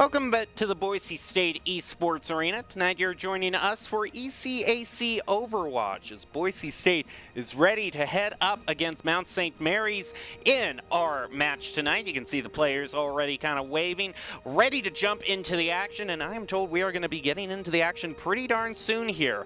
Welcome back to the Boise State Esports Arena. Tonight you're joining us for ECAC Overwatch as Boise State is ready to head up against Mount St. Mary's in our match tonight. You can see the players already kind of waving, ready to jump into the action, and I am told we are going to be getting into the action pretty darn soon here.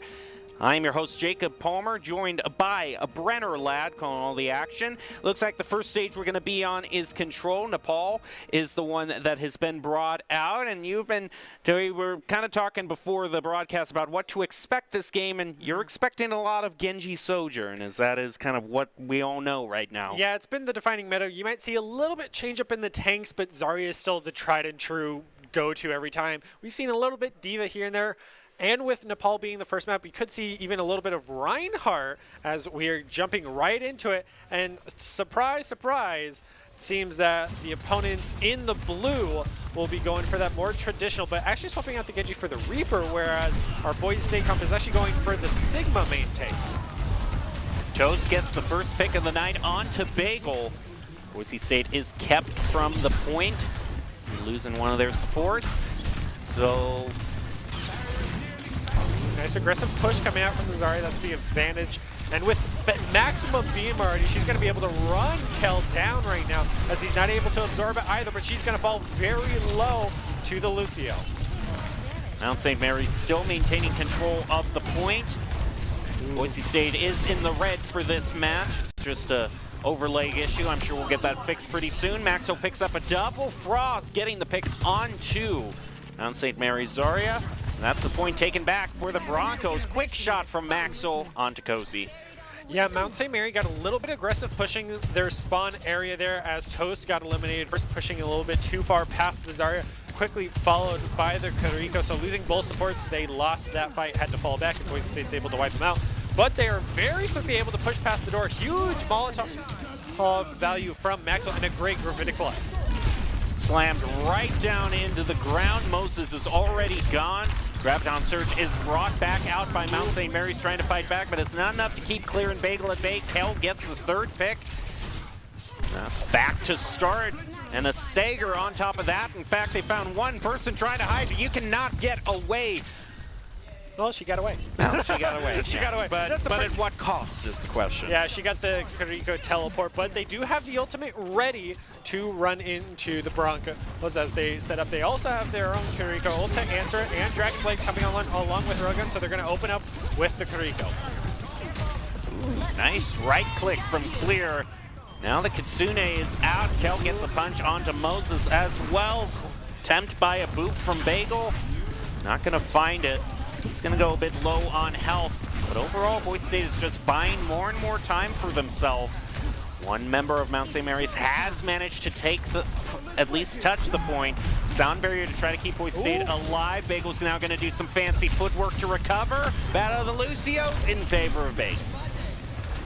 I'm your host, Jacob Palmer, joined by a Brenner lad calling all the action. Looks like the first stage we're going to be on is Control. Nepal is the one that has been brought out, and we were kind of talking before the broadcast about what to expect this game, and you're expecting a lot of Genji Sojourn, as that is kind of what we all know right now. Yeah, it's been the defining meta. You might see a little bit change up in the tanks, but Zarya is still the tried and true go-to every time. We've seen a little bit Diva here and there. And with Nepal being the first map, we could see even a little bit of Reinhardt as we are jumping right into it. And surprise, surprise, it seems that the opponents in the blue will be going for that more traditional, but actually swapping out the Genji for the Reaper, whereas our Boise State comp is actually going for the Sigma main take. Toast gets the first pick of the night onto Bagel. Boise State is kept from the point, losing one of their supports. So nice aggressive push coming out from the Zarya, that's the advantage. And with maximum beam already, she's going to be able to run Kel down right now as he's not able to absorb it either, but she's going to fall very low to the Lucio. Mount St. Mary's still maintaining control of the point. Boise State is in the red for this match. Just a overlay issue. I'm sure we'll get that fixed pretty soon. Maxo picks up a double. Frost getting the pick onto Mount St. Mary's Zarya. And that's the point taken back for the Broncos. Quick shot from Maxwell onto Cozy. Yeah, Mount St. Mary got a little bit aggressive pushing their spawn area there as Toast got eliminated. First pushing a little bit too far past the Zarya, quickly followed by the Kariko. So losing both supports, they lost that fight, had to fall back, and Boise State's able to wipe them out. But they are very quickly able to push past the door. Huge Molotov value from Maxwell and a great Gravitic Flux. Slammed right down into the ground. Moses is already gone. Graviton Surge is brought back out by Mount St. Mary's trying to fight back, but it's not enough to keep clearing Bagel at bay. Kel gets the third pick. That's back to start, and a stagger on top of that. In fact, they found one person trying to hide, but you cannot get away. Well, she got away. No, she got away. She got away. But at what cost is the question. Yeah, she got the Kariko teleport, but they do have the ultimate ready to run into the Broncos as they set up. They also have their own Kariko ult to answer it, and Dragonblade coming along with Rogun, so they're going to open up with the Kariko. Ooh, nice right click from Clear. Now the Kitsune is out. Kel gets a punch onto Moses as well. Tempt by a boop from Bagel. Not going to find it. He's going to go a bit low on health, but overall, Boise State is just buying more and more time for themselves. One member of Mount St. Mary's has managed to take at least touch the point. Sound barrier to try to keep Boise State alive. Bagel's now going to do some fancy footwork to recover. Battle of the Lucios in favor of Bagel.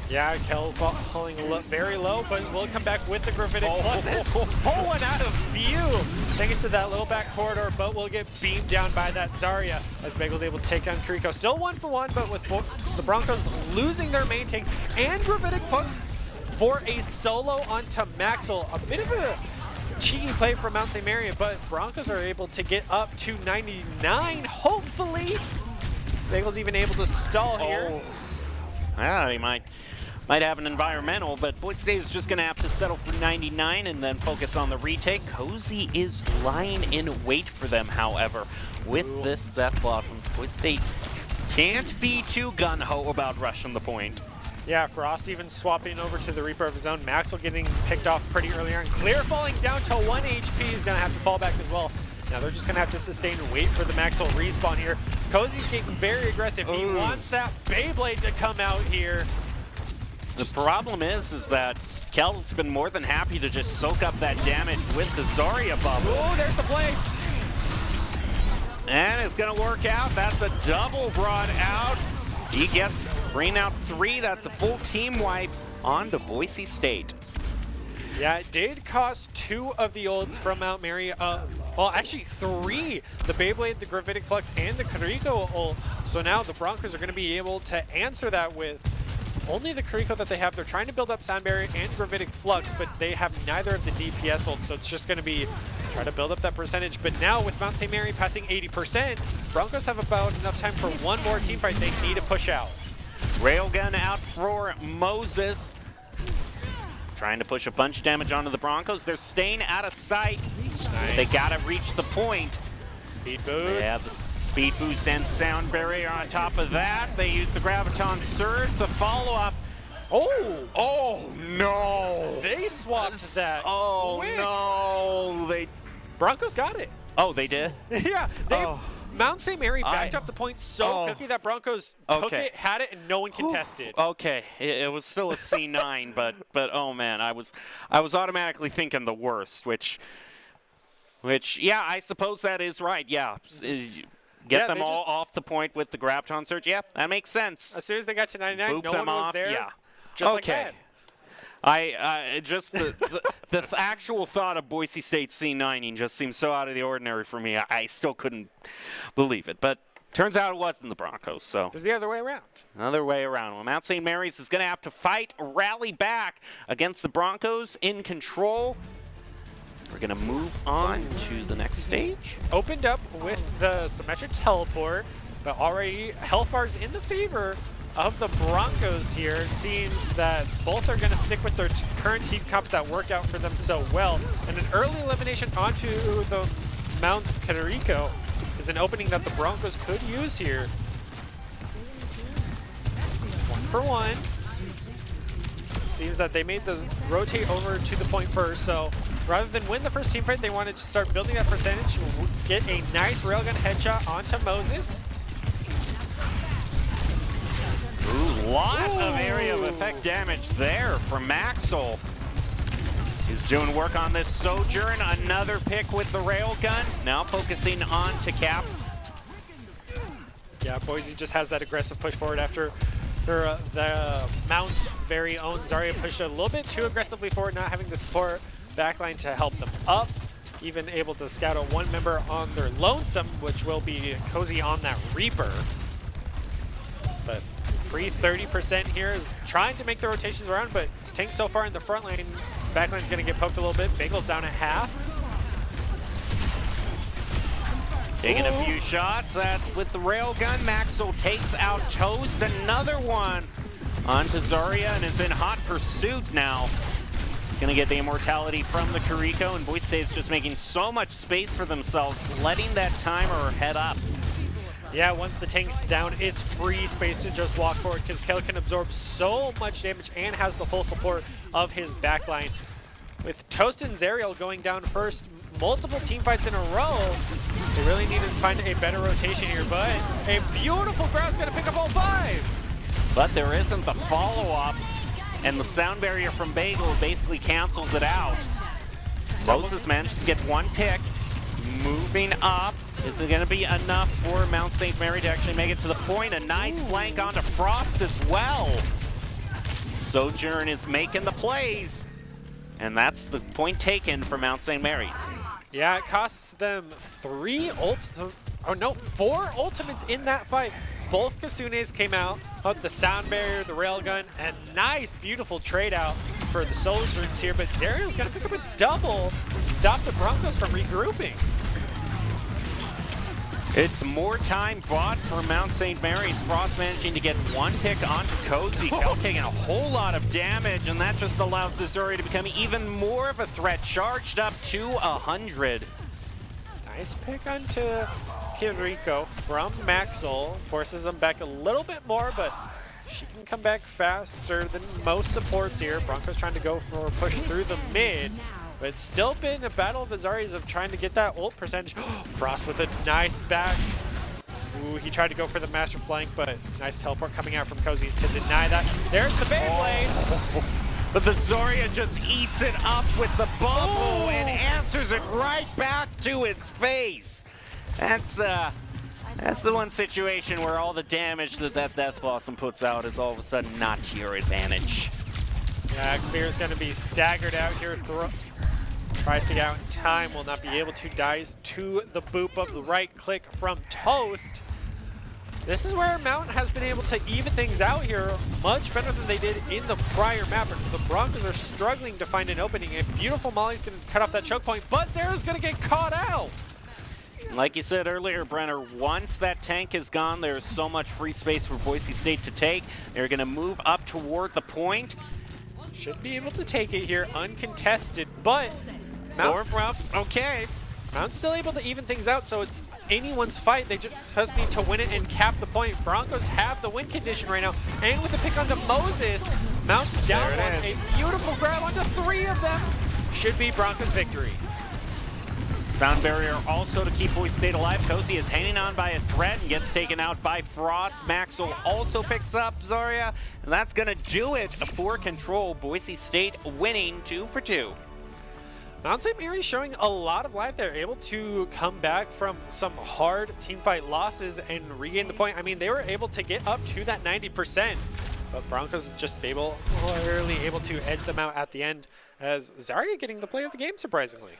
Yeah, Kel falling very low, but we'll come back with the Gravitic Plus and pull one out of view thanks to that little back corridor, but we'll get beamed down by that Zarya as Bagel's able to take down Kariko. Still 1-for-1, but with the Broncos losing their main tank and Gravitic Plus for a solo onto Maxwell. A bit of a cheeky play from Mount St. Mary, but Broncos are able to get up to 99, hopefully. Bagel's even able to stall here. Yeah, he might have an environmental, but Boise State is just going to have to settle for 99 and then focus on the retake. Cozy is lying in wait for them, however. With this Death Blossoms, Boise State can't be too gung-ho about rushing the point. Yeah, Frost even swapping over to the Reaper of his own. Maxwell getting picked off pretty early on. Clear falling down to 1 HP is going to have to fall back as well. Now they're just going to have to sustain and wait for the Maxwell respawn here. Cozy's getting very aggressive. He wants that Beyblade to come out here. The problem is that Kel's been more than happy to just soak up that damage with the Zarya bubble. Oh, there's the blade. And it's going to work out. That's a double brought out. He gets bring out 3. That's a full team wipe on to Boise State. Yeah, it did cost 2 of the ults from Mount Mary. Well, actually 3. The Beyblade, the Gravitic Flux, and the Kariko ult. So now the Broncos are going to be able to answer that with only the Kuriko that they have. They're trying to build up Sound Barrier and Gravitic Flux, but they have neither of the DPS ults, so it's just going to be try to build up that percentage. But now with Mount St. Mary passing 80%, Broncos have about enough time for one more team fight. They need to push out. Railgun out for Moses. Trying to push a bunch of damage onto the Broncos. They're staying out of sight. Nice. They gotta reach the point. Speed boost. They have the speed boost and sound barrier on top of that. They use the Graviton Surge. The follow-up. Oh no! They swapped that. Oh quick. No! Broncos got it. Oh, they did? Yeah. Mount St. Mary backed up the point so quickly that Broncos took it, had it, and no one contested. Okay, it was still a C9, but oh man, I was automatically thinking the worst, which yeah, I suppose that is right. Yeah, get them all off the point with the Graviton Surge. Yeah, that makes sense. As soon as they got to 99, Boop no them one was off. there. Yeah. Just like that. I just the actual thought of Boise State C9ing just seems so out of the ordinary for me. I still couldn't believe it, but turns out it wasn't the Broncos. So it was the other way around. Another way around. Well, Mount St. Mary's is going to have to fight, rally back against the Broncos in control. We're going to move on to the next stage. Opened up with the Symmetric Teleport, but already health bars in the favor of the Broncos here. It seems that both are going to stick with their current team comps that worked out for them so well. And an early elimination onto the Mounts Kuriko is an opening that the Broncos could use here. 1-for-1. It seems that they made the rotate over to the point first, so rather than win the first team fight, they wanted to start building that percentage, get a nice railgun headshot onto Moses. Ooh, lot of area of effect damage there from Maxwell. He's doing work on this Sojourn. Another pick with the railgun. Now focusing on to Cap. Yeah, Boise just has that aggressive push forward after the Mount's very own Zarya pushed a little bit too aggressively forward, not having the support backline to help them up. Even able to scout out one member on their lonesome, which will be Cozy on that Reaper. But free 30% here is trying to make the rotations around, but Tank so far in the front lane. Back lane's going to get poked a little bit. Bagel's down at half. Taking a few shots with the railgun. Maxwell takes out Toast. Another one onto Zarya and is in hot pursuit now. Going to get the immortality from the Kuriko, and Boise State is just making so much space for themselves, letting that timer head up. Yeah, once the tank's down, it's free space to just walk forward because Kel can absorb so much damage and has the full support of his backline. With Toast and Zariel going down first, multiple team fights in a row, they really need to find a better rotation here, but a beautiful crowd's going to pick up all 5. But there isn't the follow-up, and the sound barrier from Bagel basically cancels it out. Moses managed to get one pick. He's moving up. Is it going to be enough for Mount St. Mary to actually make it to the point? A nice flank onto Frost as well. Sojourn is making the plays, and that's the point taken for Mount St. Mary's. Yeah, it costs them 4 ultimates in that fight. Both Kasunes came out, the sound barrier, the railgun, and nice, beautiful trade out for the Sojourns here, but Zariel's going to pick up a double and stop the Broncos from regrouping. It's more time bought for Mount St. Mary's. Frost managing to get one pick onto Cozy. Kel taking a whole lot of damage, and that just allows Zarya to become even more of a threat. Charged up to 100. Nice pick onto Kuriko from Maxwell. Forces him back a little bit more, but she can come back faster than most supports here. Broncos trying to go for a push through the mid. But it's still been a battle of the Zaryas of trying to get that ult percentage. Frost with a nice back. Ooh, he tried to go for the master flank, but nice teleport coming out from Cozy's to deny that. There's the Beyblade. But the Zarya just eats it up with the bubble and answers it right back to his face. That's the one situation where all the damage that Death Blossom puts out is all of a sudden not to your advantage. Yeah, Clear's going to be staggered out here. Tries to get out in time, will not be able to. Dies to the boop of the right click from Toast. This is where Mountain has been able to even things out here much better than they did in the prior map. The Broncos are struggling to find an opening. A beautiful Molly's going to cut off that choke point, but Zara's going to get caught out. Like you said earlier, Brenner, once that tank is gone, there's so much free space for Boise State to take. They're going to move up toward the point. Should be able to take it here uncontested, but Mountain's still able to even things out, so it's anyone's fight. They just need to win it and cap the point. Broncos have the win condition right now, and with the pick onto Moses, Mount's down one. A beautiful grab onto 3 of them. Should be Broncos' victory. Sound barrier also to keep Boise State alive. Cozy is hanging on by a thread and gets taken out by Frost. Maxwell also picks up Zarya, and that's going to do it for Control. Boise State winning 2 for 2. Mount St. Mary's showing a lot of life. They're able to come back from some hard team fight losses and regain the point. I mean, they were able to get up to that 90%, but Broncos just clearly able to edge them out at the end, as Zarya getting the play of the game, surprisingly.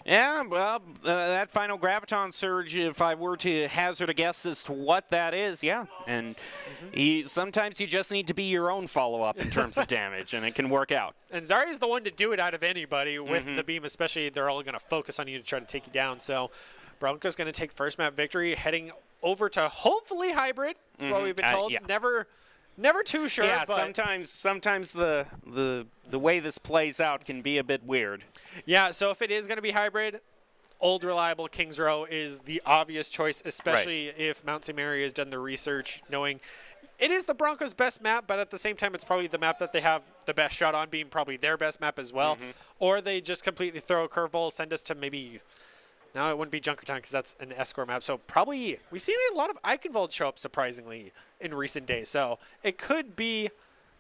Yeah, well, that final Graviton surge, if I were to hazard a guess as to what that is, yeah. And sometimes you just need to be your own follow-up in terms of damage, and it can work out. And Zarya is the one to do it out of anybody with the beam, especially. They're all going to focus on you to try to take you down. So Broncos going to take first map victory, heading over to hopefully Hybrid. That's what we've been told. Yeah. Never too sure. Yeah, but sometimes the way this plays out can be a bit weird. Yeah, so if it is going to be Hybrid, old reliable Kings Row is the obvious choice, especially if Mount St. Mary has done the research, knowing it is the Broncos' best map, but at the same time, it's probably the map that they have the best shot on, being probably their best map as well. Or they just completely throw a curveball, send us to maybe... No, it wouldn't be Junkertown because that's an escort map. So probably we've seen a lot of Eichenwald show up surprisingly in recent days. So it could be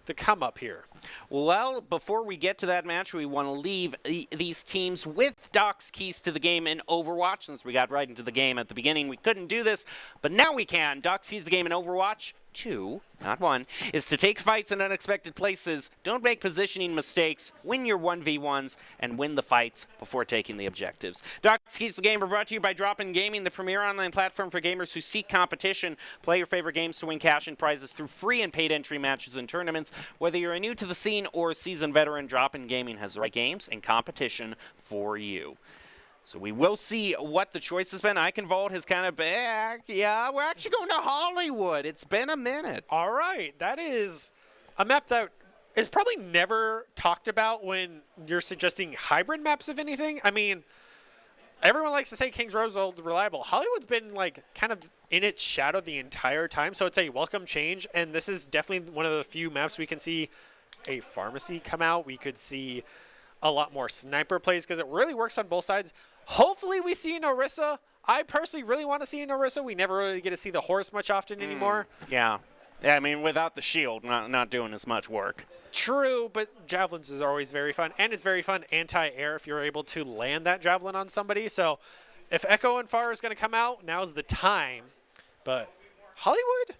the come up here. Well, before we get to that match, we want to leave these teams with Doc's keys to the game in Overwatch. Since we got right into the game at the beginning, we couldn't do this, but now we can. Doc's keys to the game in Overwatch 2, not 1, is to take fights in unexpected places, don't make positioning mistakes, win your 1v1s, and win the fights before taking the objectives. Doc's Keys to the Game are brought to you by Drop-In Gaming, the premier online platform for gamers who seek competition. Play your favorite games to win cash and prizes through free and paid entry matches and tournaments. Whether you're new to the scene or a seasoned veteran, Drop-In Gaming has the right games and competition for you. So we will see what the choice has been. Eichenwald has kind of back. Yeah, we're actually going to Hollywood. It's been a minute. All right. That is a map that is probably never talked about when you're suggesting hybrid maps of anything. I mean, everyone likes to say Kings Row's old reliable. Hollywood's been like kind of in its shadow the entire time, so it's a welcome change. And this is definitely one of the few maps we can see a pharmacy come out. We could see a lot more sniper plays because it really works on both sides. Hopefully we see an Orisa. I personally really want to see an Orisa. We never really get to see the horse much often anymore. Yeah. Yeah, I mean, without the shield, not doing as much work. True, but javelins is always very fun. And it's very fun anti-air if you're able to land that javelin on somebody. So if Echo and Far is going to come out, now's the time. But Hollywood,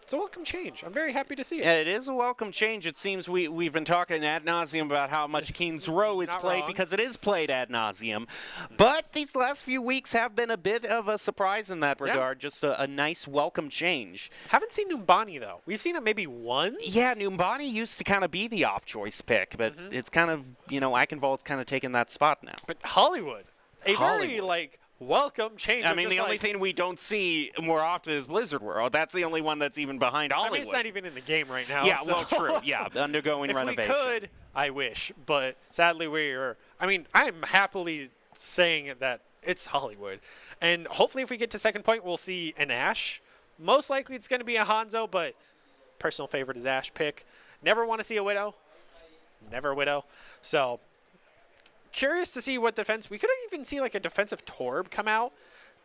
it's a welcome change. I'm very happy to see it. Yeah, it is a welcome change. It seems we've been talking ad nauseum about how much Kings Row is played because it is played ad nauseum. But these last few weeks have been a bit of a surprise in that regard. Just a nice welcome change. Haven't seen Numbani, though. We've seen it maybe once. Yeah, Numbani used to kind of be the off-choice pick, but it's kind of, Eichenwald's kind of taken that spot now. But Hollywood, very, welcome change. I mean, the only thing we don't see more often is Blizzard World. That's the only one that's even behind Hollywood. I mean, it's not even in the game right now. Yeah, so. well, true. Yeah, undergoing renovation. If we could, I wish. But sadly, I'm happily saying that it's Hollywood. And hopefully if we get to second point, we'll see an Ashe. Most likely it's going to be a Hanzo, but personal favorite is Ashe pick. Never want to see a Widow. Never Widow. So curious to see what defense. We could even see like a defensive Torb come out,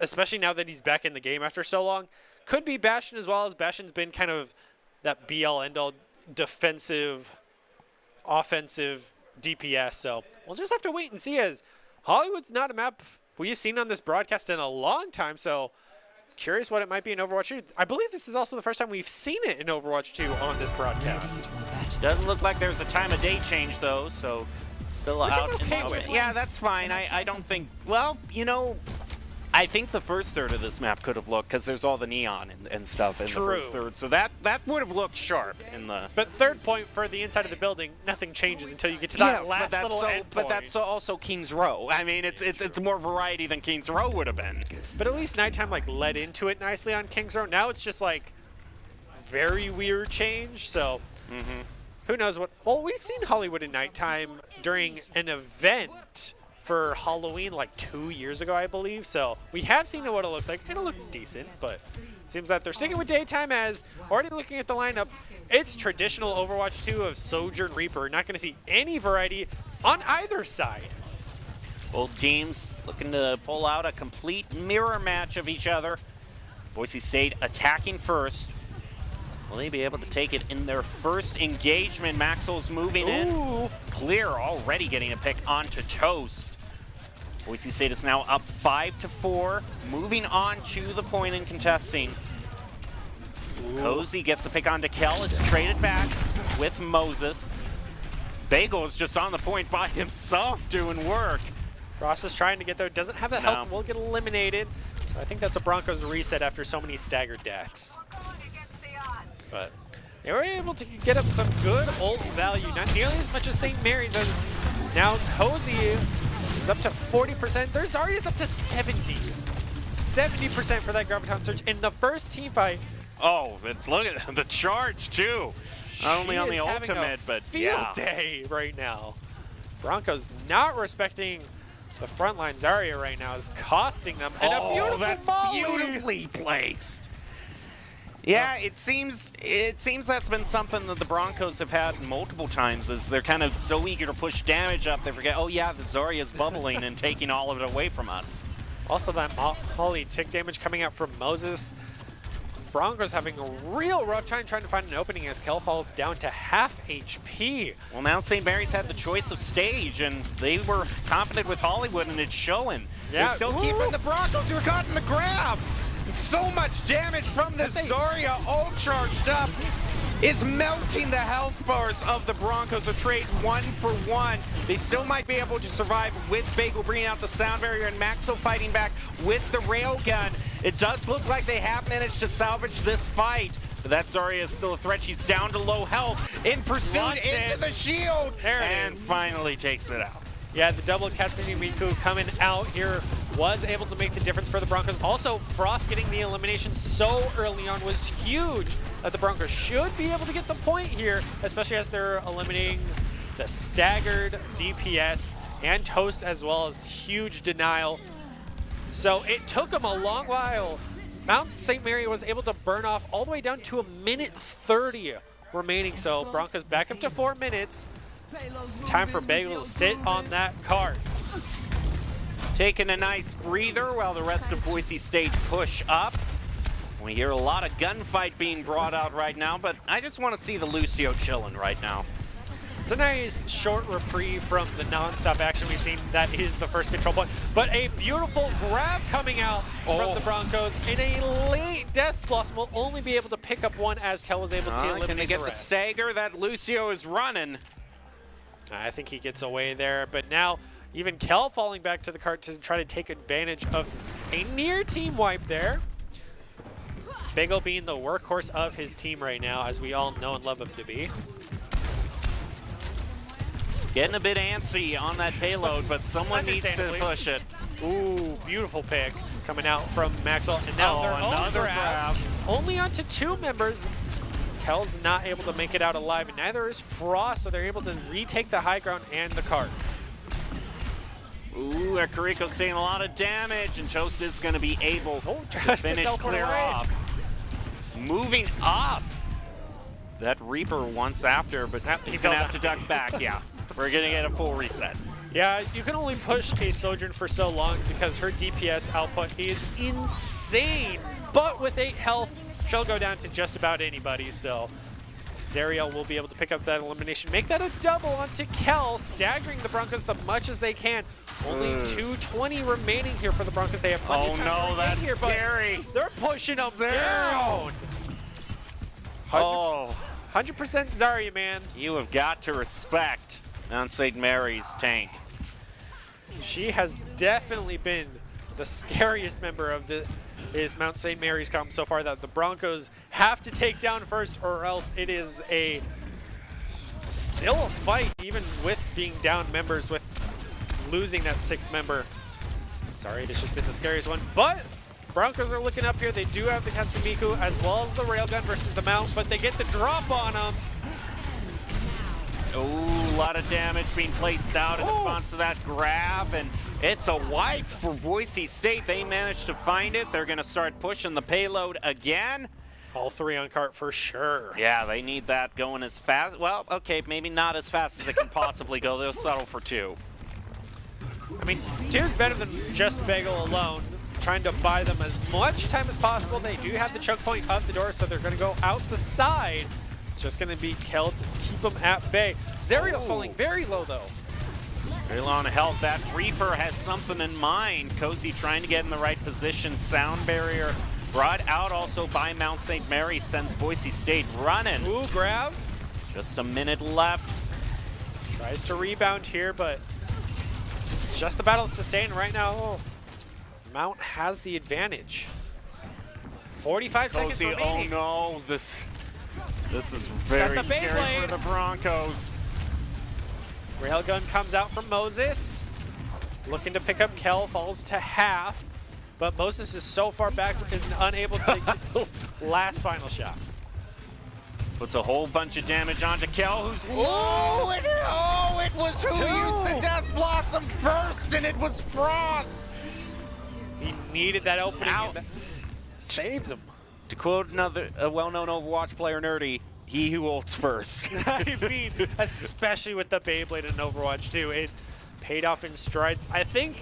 especially now that he's back in the game after so long. Could be Bastion as well, as Bastion's been kind of that be-all, end-all defensive, offensive DPS. So we'll just have to wait and see, as Hollywood's not a map we've seen on this broadcast in a long time. So curious what it might be in Overwatch 2. I believe this is also the first time we've seen it in Overwatch 2 on this broadcast. Doesn't look like there's a time of day change, though, so still out. Okay, yeah, that's fine. I don't think, well, I think the first third of this map could have looked, because there's all the neon and stuff in the first third, so that would have looked sharp in the... But third point for the inside of the building, nothing changes until you get to that last little end point. But that's also King's Row. I mean, it's more variety than King's Row would have been. But at least Nighttime like led into it nicely on King's Row. Now it's just like very weird change, so who knows what... Well, we've seen Hollywood in Nighttime during an event for Halloween like 2 years ago, I believe. So we have seen what it looks like. It'll look decent, but it seems that they're sticking with daytime, as already looking at the lineup, it's traditional Overwatch 2 of Sojourn Reaper. Not going to see any variety on either side. Both teams looking to pull out a complete mirror match of each other. Boise State attacking first. Will they be able to take it in their first engagement? Maxwell's moving in. Clear already getting a pick onto Toast. Boise State is now up 5-4. Moving on to the point and contesting. Cozy gets the pick onto Kel. It's traded back with Moses. Bagel is just on the point by himself doing work. Frost is trying to get there. Doesn't have that help. Will get eliminated. So I think that's a Broncos reset after so many staggered deaths. But they were able to get up some good ult value, not nearly as much as St. Mary's, as now Cozy is up to 40%. Their Zarya is up to 70% for that Graviton Surge in the first team fight. Oh, look at the charge too. Not only on the ultimate, but field day right now. Broncos not respecting the front line. Zarya right now is costing them. And a beautiful that's beautifully placed. Yeah, it seems that's been something that the Broncos have had multiple times, is they're kind of so eager to push damage up, they forget, oh yeah, the Zarya's bubbling and taking all of it away from us. Also that Molly tick damage coming out from Moses. Broncos having a real rough time trying to find an opening as Kel falls down to half HP. Well, Mount St. Mary's had the choice of stage, and they were confident with Hollywood, and it's showing. Yeah. They're still keeping the Broncos who are caught in the grab. So much damage from the Zarya, all charged up, is melting the health bars of the Broncos. A trade 1-for-1. They still might be able to survive with Bagel bringing out the sound barrier and Maxo fighting back with the railgun. It does look like they have managed to salvage this fight, but that Zarya is still a threat. She's down to low health. In pursuit into the shield, and finally takes it out. Yeah, the double Katsune Miku coming out here was able to make the difference for the Broncos. Also, Frost getting the elimination so early on was huge, that the Broncos should be able to get the point here, especially as they're eliminating the staggered DPS and Toast, as well as huge denial. So it took them a long while. Mount St. Mary was able to burn off all the way down to 1:30 remaining. So Broncos back up to 4 minutes. It's time for Bagel to sit on that cart. Taking a nice breather while the rest of Boise State push up. We hear a lot of gunfight being brought out right now, but I just want to see the Lucio chilling right now. It's a nice short reprieve from the non-stop action we've seen. That is the first control point. But a beautiful grab coming out from the Broncos in a late death blossom. Will only be able to pick up one as Kel was able to eliminate Can they get the the rest. stagger that Lucio is running? I think he gets away there, but now even Kel falling back to the cart to try to take advantage of a near team wipe there. Bagel being the workhorse of his team right now, as we all know and love him to be. Getting a bit antsy on that payload, but someone needs to push it. Ooh, beautiful pick coming out from Maxwell. And now they're another grab. Only onto 2 members. Kel's not able to make it out alive, and neither is Frost, so they're able to retake the high ground and the cart. Ooh, Kariko's taking a lot of damage, and Toast is going to be able to finish clear off. Moving up. That Reaper once after, but he's going to have to duck back. Yeah, we're going to get a full reset. Yeah, you can only push a Sojourn for so long because her DPS output is insane. But with 8 health, she'll go down to just about anybody, so Zariel will be able to pick up that elimination, make that a double onto Kel, staggering the Broncos the much as they can. Only 220 remaining here for the Broncos. They have plenty of time to that's here, scary. They're pushing them down. 100% Zarya, man. You have got to respect Mount St. Mary's tank. She has definitely been the scariest member of is Mount St. Mary's comp so far that the Broncos have to take down first, or else it is still a fight, even with being down members, with losing that 6th member. Sorry, it's just been the scariest one, but Broncos are looking up here. They do have the Katsumiku as well as the Railgun versus the Mount, but they get the drop on them. Oh, a lot of damage being placed out in response to that grab, and it's a wipe for Boise State. They managed to find it. They're going to start pushing the payload again. All 3 on cart for sure. Yeah, they need that going as fast. Well, okay, maybe not as fast as it can possibly go. They'll settle for 2. I mean, 2 is better than just Bagel alone. Trying to buy them as much time as possible. They do have the choke point of the door, so they're going to go out the side. It's just going to be Kel to keep them at bay. Zerio's falling very low, though. Very low on health. That Reaper has something in mind. Cozy trying to get in the right position. Sound barrier brought out also by Mount St. Mary sends Boise State running. Ooh, grab. Just a minute left. Tries to rebound here, but it's just the battle to sustain right now. Mount has the advantage. 45 seconds remaining. Oh no, this is very scary for the Broncos. Railgun comes out from Moses. Looking to pick up Kel, falls to half. But Moses is so far back, is unable to take the last final shot. Puts a whole bunch of damage onto Kel, who's... it was who used the Death Blossom first, and it was Frost. He needed that opening. And that saves him. To quote a well-known Overwatch player, Nerdy, he who ults first. I mean, especially with the Beyblade in Overwatch too, it paid off in strides. I think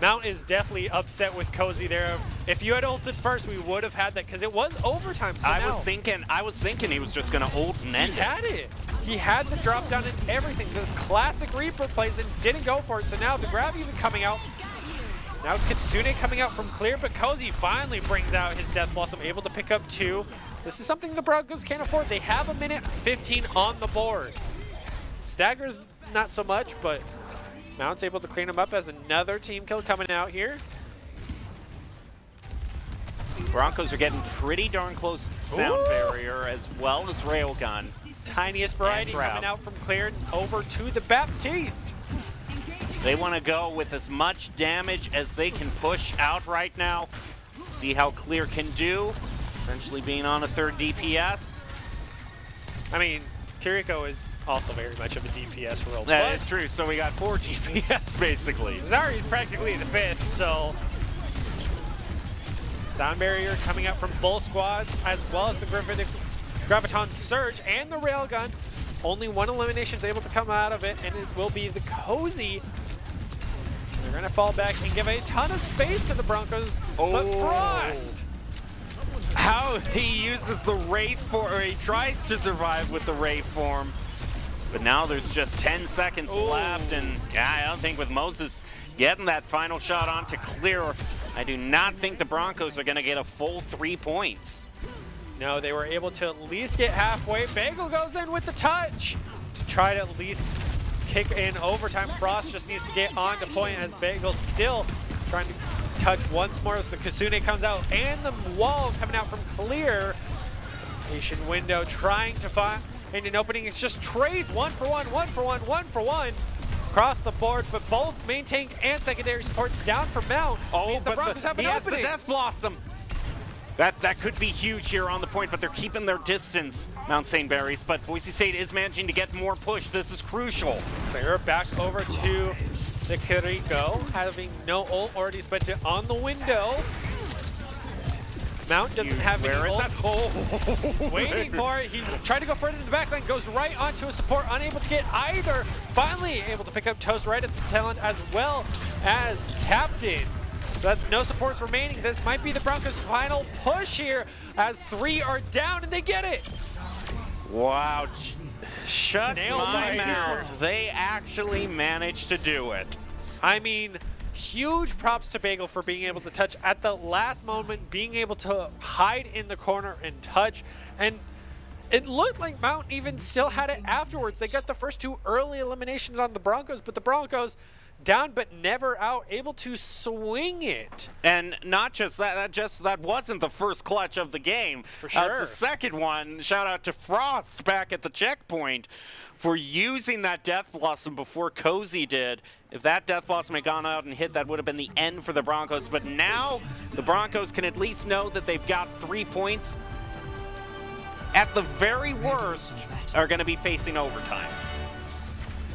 Mount is definitely upset with Cozy there. If you had ulted first, we would have had that, because it was overtime. So I was thinking he was just gonna ult and end it. He had it. He had the drop down and everything. This classic Reaper plays and didn't go for it. So now the grab even coming out. Now Kitsune coming out from clear, but Cozy finally brings out his Death Blossom, able to pick up 2. This is something the Broncos can't afford. They have 1:15 on the board. Staggers not so much, but Mount's able to clean him up as another team kill coming out here. Broncos are getting pretty darn close to sound barrier as well as railgun. Tiniest variety coming out from clear over to the Baptiste. They want to go with as much damage as they can push out right now. See how clear can do. Essentially being on a 3rd DPS. I mean, Kiriko is also very much of a DPS role. That is true. So we got 4 DPS basically. Zari's practically the 5th, so sound barrier coming out from both squads, as well as the Graviton Surge and the Railgun. Only 1 elimination is able to come out of it, and it will be the Cozy. They're going to fall back and give a ton of space to the Broncos, but Frost! How he uses the Wraith form, or he tries to survive with the Wraith form. But now there's just 10 seconds left, and yeah, I don't think with Moses getting that final shot onto clear, I do not think the Broncos are going to get a full 3 points. No, they were able to at least get halfway. Bagel goes in with the touch to try to at least kick in overtime. Frost just needs to get on to point, as Bagel's still trying to touch once more as the Kitsune comes out, and the wall coming out from clear. Patient window trying to find an opening. It's just trades, 1 for 1, 1 for 1, 1 for 1 across the board, but both main tank and secondary supports down for Mount. Means the Broncos have an opening. He has the Death Blossom. That could be huge here on the point, but they're keeping their distance, Mount St. Mary's. But Boise State is managing to get more push. This is crucial. Clear back over to the Kiriko, having no ult already spent it on the window. Mount doesn't have any ult. He's waiting for it. He tried to go further to the backline, goes right onto a support, unable to get either. Finally able to pick up Toast right at the tail end, as well as Captain. So that's no supports remaining. This might be the Broncos' final push here, as 3 are down and they get it. Wow. Shut my mouth. They actually managed to do it. I mean, huge props to Bagel for being able to touch at the last moment, being able to hide in the corner and touch. And it looked like Mount even still had it afterwards. They got the first 2 early eliminations on the Broncos, but the Broncos down, but never able to swing it. And not just that, that wasn't the first clutch of the game. For sure. That's the second one. Shout out to Frost back at the checkpoint for using that Death Blossom before Cozy did. If that Death Blossom had gone out and hit, that would have been the end for the Broncos. But now the Broncos can at least know that they've got 3 points. At the very worst, are going to be facing overtime.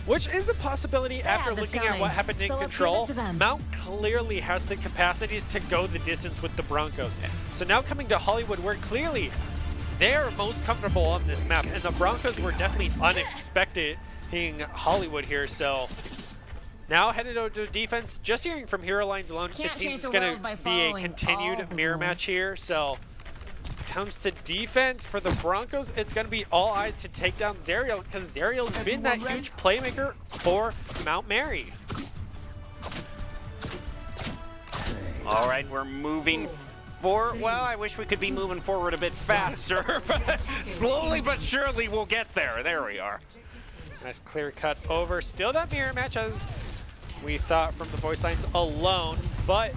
Which is a possibility after looking at what happened in Control. Mount clearly has the capacities to go the distance with the Broncos. So now coming to Hollywood, where clearly they're most comfortable on this map, and the Broncos were definitely unexpected in Hollywood here. So now headed over to defense. Just hearing from hero lines alone, it seems it's going to be a continued mirror match here. So comes to defense for the Broncos, it's going to be all eyes to take down Zariel, because Zariel's been that huge playmaker for Mount Mary. All right, we're moving forward. Well, I wish we could be moving forward a bit faster, but slowly but surely we'll get there. There we are. Nice clear cut over. Still that mirror match as we thought from the voice lines alone, but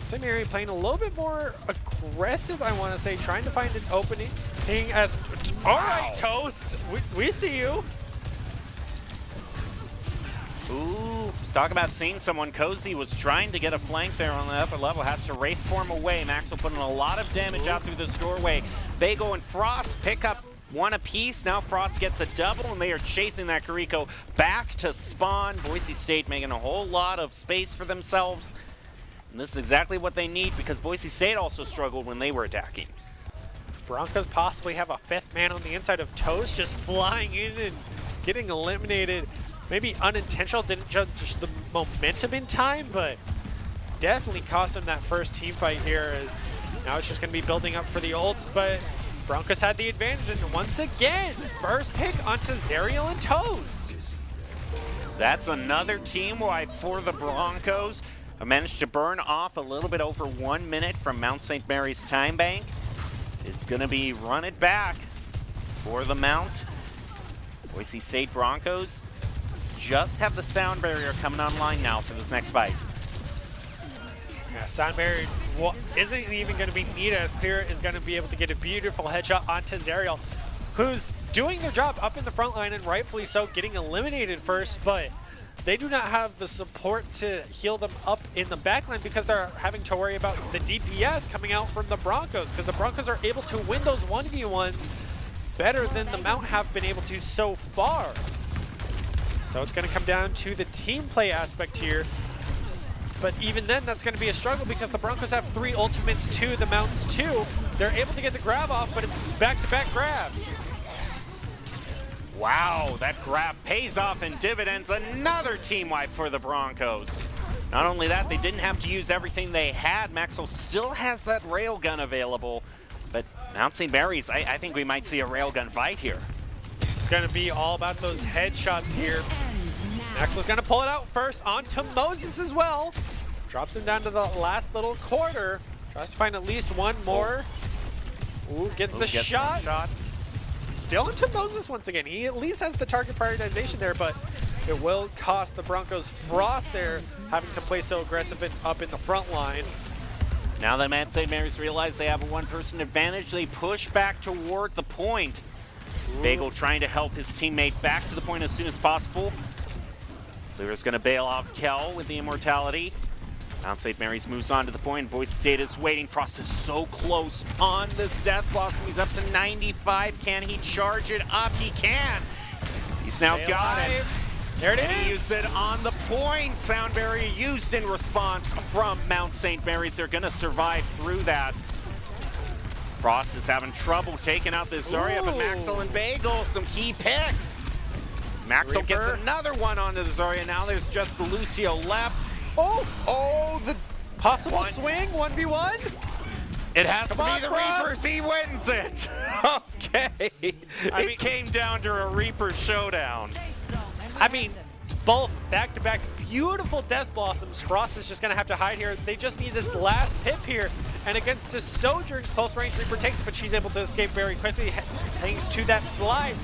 St. Mary playing a little bit more aggressive, I want to say, trying to find an opening. As all right, Toast, we see you. Ooh, let's talk about seeing someone. Cozy was trying to get a flank there on the upper level, has to Wraith form away. Maxwell putting a lot of damage out through this doorway. Bagel and Frost pick up 1 apiece. Now Frost gets a double, and they are chasing that Kariko back to spawn. Boise State making a whole lot of space for themselves. And this is exactly what they need, because Boise State also struggled when they were attacking. Broncos possibly have a 5th man on the inside of Toast, just flying in and getting eliminated. Maybe unintentional, didn't judge just the momentum in time, but definitely cost them that first team fight here, as now it's just going to be building up for the ults, but Broncos had the advantage, and once again, first pick onto Zariel and Toast. That's another team wipe for the Broncos. I managed to burn off a little bit over 1 minute from Mount St. Mary's time bank. It's going to be run it back for the Mount. Boise State Broncos just have the sound barrier coming online now for this next fight. Yeah, sound barrier isn't even going to be needed, as Clear is going to be able to get a beautiful headshot onto Zariel, who's doing their job up in the front line, and rightfully so, getting eliminated first, but they do not have the support to heal them up in the backline, because they're having to worry about the DPS coming out from the Broncos, because the Broncos are able to win those 1v1s better than the Mount have been able to so far. So it's going to come down to the team play aspect here. But even then, that's going to be a struggle, because the Broncos have 3 ultimates to the Mount's 2. They're able to get the grab off, but it's back-to-back grabs. Wow, that grab pays off in dividends. Another team wipe for the Broncos. Not only that, they didn't have to use everything they had. Maxwell still has that railgun available. But Mount St. Mary's, I think we might see a railgun fight here. It's going to be all about those headshots here. Maxwell's going to pull it out first onto Moses as well. Drops him down to the last little quarter. Tries to find at least one more. Ooh, gets the shot. Still into Moses once again. He at least has the target prioritization there, but it will cost the Broncos Frost there, having to play so aggressive up in the front line. Now that Mount St. Mary's realize they have a 1-person advantage, they push back toward the point. Ooh. Bagel trying to help his teammate back to the point as soon as possible. Clear's going to bail out Kel with the immortality. Mount St. Mary's moves on to the point. Boise State is waiting. Frost is so close on this Death Blossom. He's up to 95. Can he charge it up? He can. He's now got it. There it is. He used it on the point. Sound barrier used in response from Mount St. Mary's. They're going to survive through that. Frost is having trouble taking out this Zarya, but Maxwell and Bagel, some key picks. Maxwell gets another one onto the Zarya. Now there's just the Lucio left. Oh, the possible swing, 1v1. It has to be the Reapers. He wins it. Okay. It came down to a Reaper showdown. I mean, both back-to-back beautiful Death Blossoms. Frost is just going to have to hide here. They just need this last pip here. And against the Sojourn, close range Reaper takes it, but she's able to escape very quickly thanks to that slide.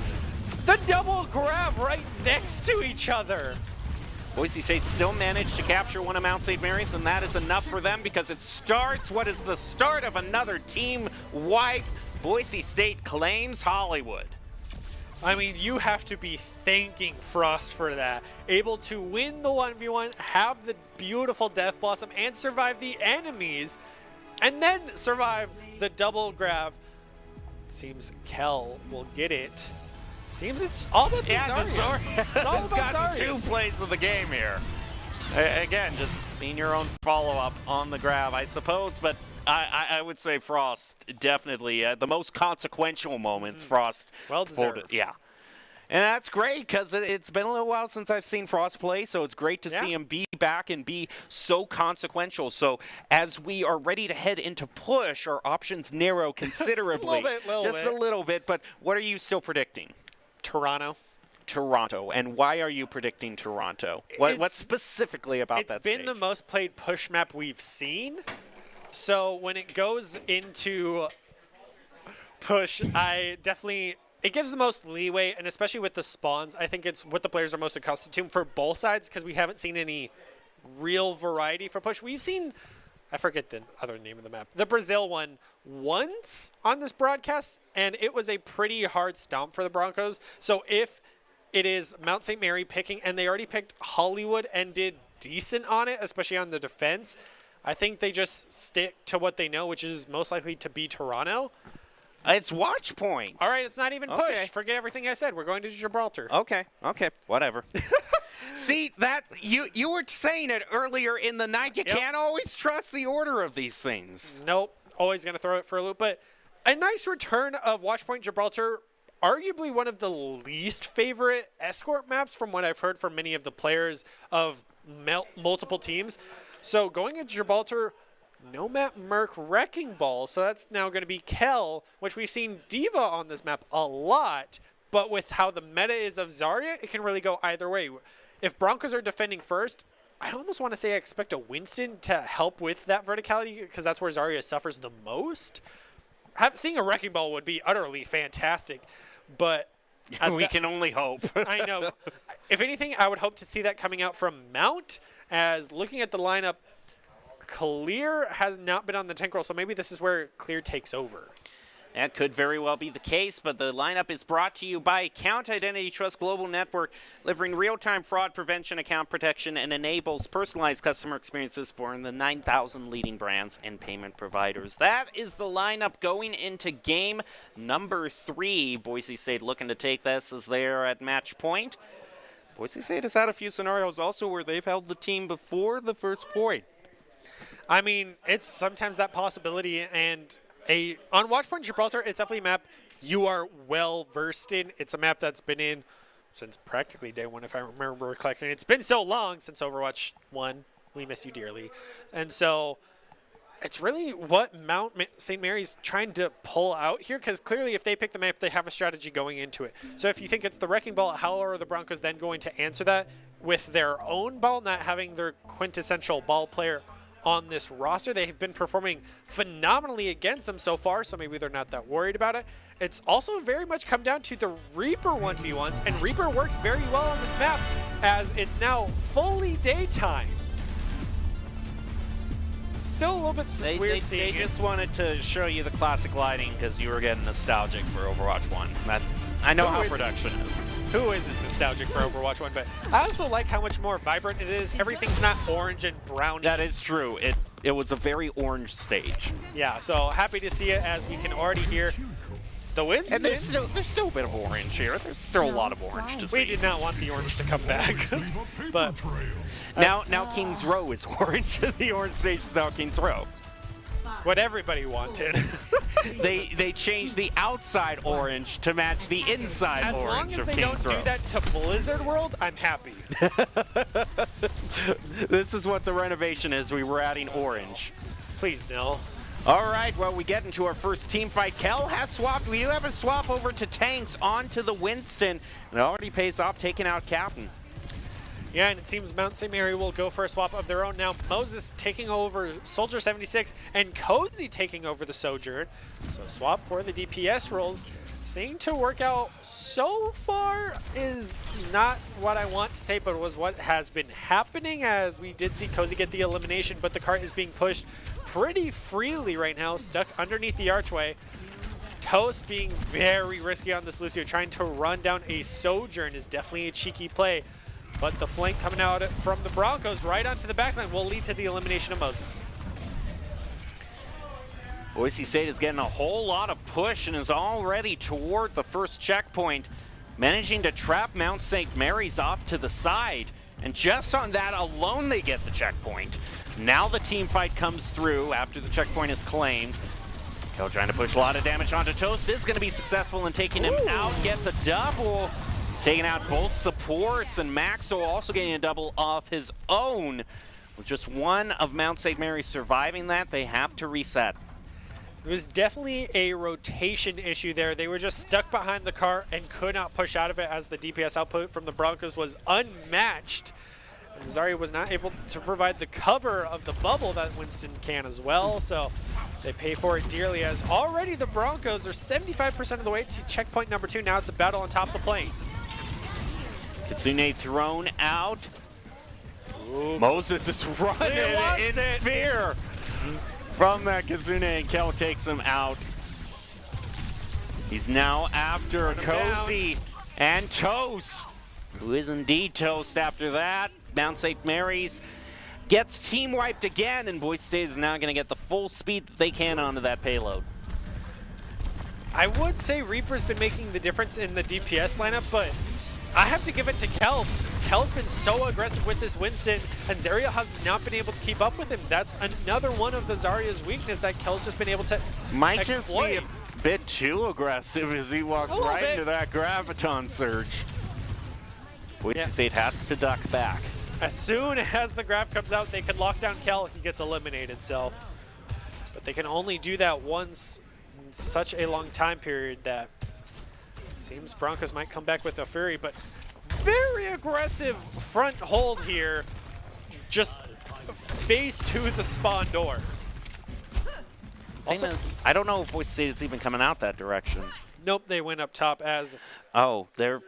The double grab right next to each other. Boise State still managed to capture one of Mount St. Mary's, and that is enough for them because it starts what is the start of another team wipe. Boise State claims Hollywood. I mean, you have to be thanking Frost for that. Able to win the 1v1, have the beautiful Death Blossom, and survive the enemies, and then survive the double grab. Seems Kel will get it. Seems it's all about the Zarya. It's all It's about gotten Zarya. 2 plays of the game here. Again, just being your own follow-up on the grab, I suppose, but I would say Frost definitely the most consequential moments. Frost, Well deserved. Yeah, and that's great because it's been a little while since I've seen Frost play, so it's great to see him be back and be so consequential. So as we are ready to head into push, our options narrow considerably, Little bit. a little bit. But what are you still predicting? Toronto. Toronto. And why are you predicting Toronto? What specifically about that It's been stage? the most played push map we've seen. So when it goes into push, it gives the most leeway, and especially with the spawns, I think it's what the players are most accustomed to for both sides because we haven't seen any real variety for push. We've seen, I forget the other name of the map, the Brazil one once on this broadcast, and it was a pretty hard stomp for the Broncos. So if it is Mount St. Mary picking, and they already picked Hollywood and did decent on it, especially on the defense, I think they just stick to what they know, which is most likely to be Toronto. It's watch point. All right, it's not even push. Okay. Forget everything I said. We're going to Gibraltar. Okay, whatever. See, that you were saying it earlier in the night. You can't always trust the order of these things. Nope. Always going to throw it for a loop. But a nice return of Watchpoint Gibraltar, arguably one of the least favorite escort maps from what I've heard from many of the players of multiple teams. So going at Gibraltar, no map Merc Wrecking Ball, so that's now going to be Kel, which we've seen Diva on this map a lot, but with how the meta is of Zarya, it can really go either way. If Broncos are defending first, I almost want to say I expect a Winston to help with that verticality because that's where Zarya suffers the most. Seeing a Wrecking Ball would be utterly fantastic, but We can only hope. I know. If anything, I would hope to see that coming out from Mount, as looking at the lineup, Clear has not been on the tank roll, so maybe this is where Clear takes over. That could very well be the case, but the lineup is brought to you by Account Identity Trust Global Network, delivering real-time fraud prevention, account protection, and enables personalized customer experiences for the 9,000 leading brands and payment providers. That is the lineup going into game number 3. Boise State looking to take this as they are at match point. Boise State has had a few scenarios also where they've held the team before the first point. I mean, it's sometimes that possibility, and on Watchpoint Gibraltar, it's definitely a map you are well versed in. It's a map that's been in since practically day one, if I remember correctly. It's been so long since Overwatch 1. We miss you dearly. And so it's really what Mount St. Mary's trying to pull out here, because clearly if they pick the map, they have a strategy going into it. So if you think it's the Wrecking Ball, how are the Broncos then going to answer that with their own ball, not having their quintessential ball player on this roster? They have been performing phenomenally against them so far, so maybe they're not that worried about it. It's also very much come down to the Reaper 1v1s, and Reaper works very well on this map as it's now fully daytime. Still a little bit weird seeing They it. just wanted to show you the classic lighting because you were getting nostalgic for Overwatch 1. I know how production is. Who isn't nostalgic for Overwatch 1? But I also like how much more vibrant it is. Everything's not orange and brown. That is true. It was a very orange stage. Yeah, so happy to see it, as we can already hear the Winston. And there's still a bit of orange here. There's still a lot of orange to see. We did not want the orange to come back. But now King's Row is orange. The orange stage is now King's Row. what everybody wanted. They changed the outside orange to match the inside As long orange as of they King's don't Row. do that to Blizzard World, I'm happy. This is what the renovation is. We were adding orange. Please, no. All right, well, we get into our first team fight. Kel has swapped. We do have a swap over to tanks onto the Winston. And it already pays off taking out Captain. Yeah, and it seems Mount St. Mary will go for a swap of their own now. Moses taking over Soldier 76 and Cozy taking over the Sojourn. So swap for the DPS roles. Seeming to work out so far is not what I want to say, but was what has been happening, as we did see Cozy get the elimination, but the cart is being pushed pretty freely right now, stuck underneath the archway. Toast being very risky on this Lucio, trying to run down a Sojourn is definitely a cheeky play. But the flank coming out from the Broncos right onto the backline will lead to the elimination of Moses. Boise State is getting a whole lot of push and is already toward the first checkpoint, managing to trap Mount St. Mary's off to the side. And just on that alone, they get the checkpoint. Now the team fight comes through after the checkpoint is claimed. Kel trying to push a lot of damage onto Toast, is going to be successful in taking him out, gets a double. He's taking out both supports, and Maxo also getting a double off his own. With just one of Mount St. Mary's surviving that, they have to reset. It was definitely a rotation issue there. They were just stuck behind the cart and could not push out of it, as the DPS output from the Broncos was unmatched. And Zarya was not able to provide the cover of the bubble that Winston can as well, so they pay for it dearly, as already the Broncos are 75% of the way to checkpoint number 2. Now it's a battle on top of the plane. Kitsune thrown out. Ooh. Moses is running in fear from that Kitsune, and Kel takes him out. He's now after Cozy and Toast, who is indeed Toast after that. Mount St. Mary's gets team wiped again, and Boise State is now going to get the full speed that they can onto that payload. I would say Reaper's been making the difference in the DPS lineup, but I have to give it to Kel. Kel's been so aggressive with this Winston, and Zarya has not been able to keep up with him. That's another one of the Zarya's weakness that Kel's just been able to Might exploit. just be a bit too aggressive as he walks right into that Graviton surge. Boise State has to duck back. As soon as the grab comes out, they can lock down Kel. He gets eliminated, so. But they can only do that once in such a long time period that seems Broncos might come back with a Fury, but very aggressive front hold here, just face to the spawn door. Also, I don't know if Boise State is even coming out that direction. Nope, they went up top as. Oh, they're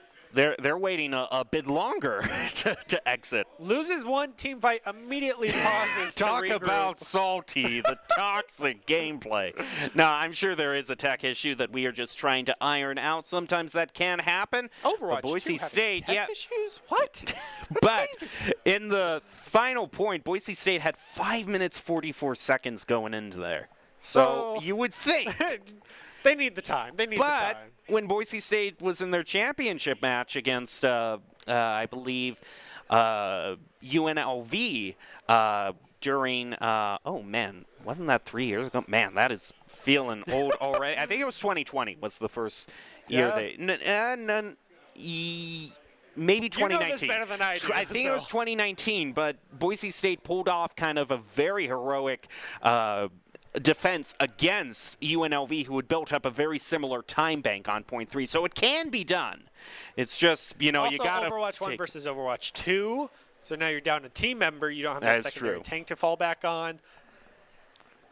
waiting a bit longer to exit. Loses one, team fight immediately pauses. Talk about salty, the toxic gameplay. No, I'm sure there is a tech issue that we are just trying to iron out. Sometimes that can happen. Overwatch, Boise State, tech issues? What? But crazy. In the final point, Boise State had 5 minutes 44 seconds going into there. So you would think. They need the time. They need the time. But when Boise State was in their championship match against, I believe, UNLV during, oh man, wasn't that 3 years ago? Man, that is feeling old already. I think it was 2020 was the first year they, maybe 2019. You know this better than I do. I think it was 2019, but Boise State pulled off kind of a very heroic defense against UNLV, who had built up a very similar time bank on point 3. So it can be done. It's just, you know, also, you got to Overwatch 1 versus Overwatch 2. So now you're down a team member. You don't have that secondary tank to fall back on.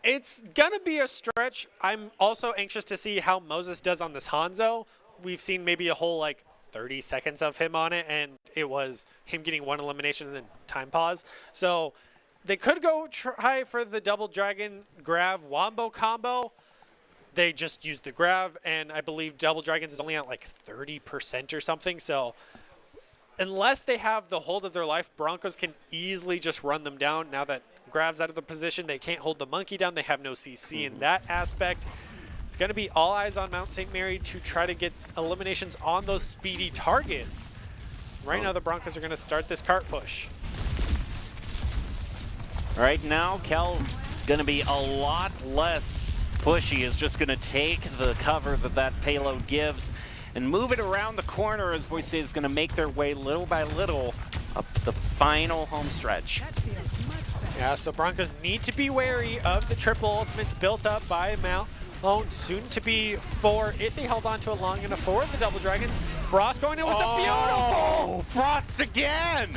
It's going to be a stretch. I'm also anxious to see how Moses does on this Hanzo. We've seen maybe a whole, 30 seconds of him on it, and it was him getting one elimination and then time pause. So they could go try for the double dragon grab wombo combo. They just used the grab, and I believe double dragons is only at 30% or something. So unless they have the hold of their life, Broncos can easily just run them down. Now that grab's out of the position, they can't hold the monkey down. They have no CC in that aspect. It's going to be all eyes on Mount St. Mary to try to get eliminations on those speedy targets. Right now, the Broncos are going to start this cart push. Right now, Kel's going to be a lot less pushy. Is just going to take the cover that payload gives and move it around the corner as Boise is going to make their way little by little up the final home stretch. Yeah, so Broncos need to be wary of the triple ultimates built up by Mount. Soon to be 4 if they held on to it long enough for the double dragons. Frost going in with the beautiful. Frost again.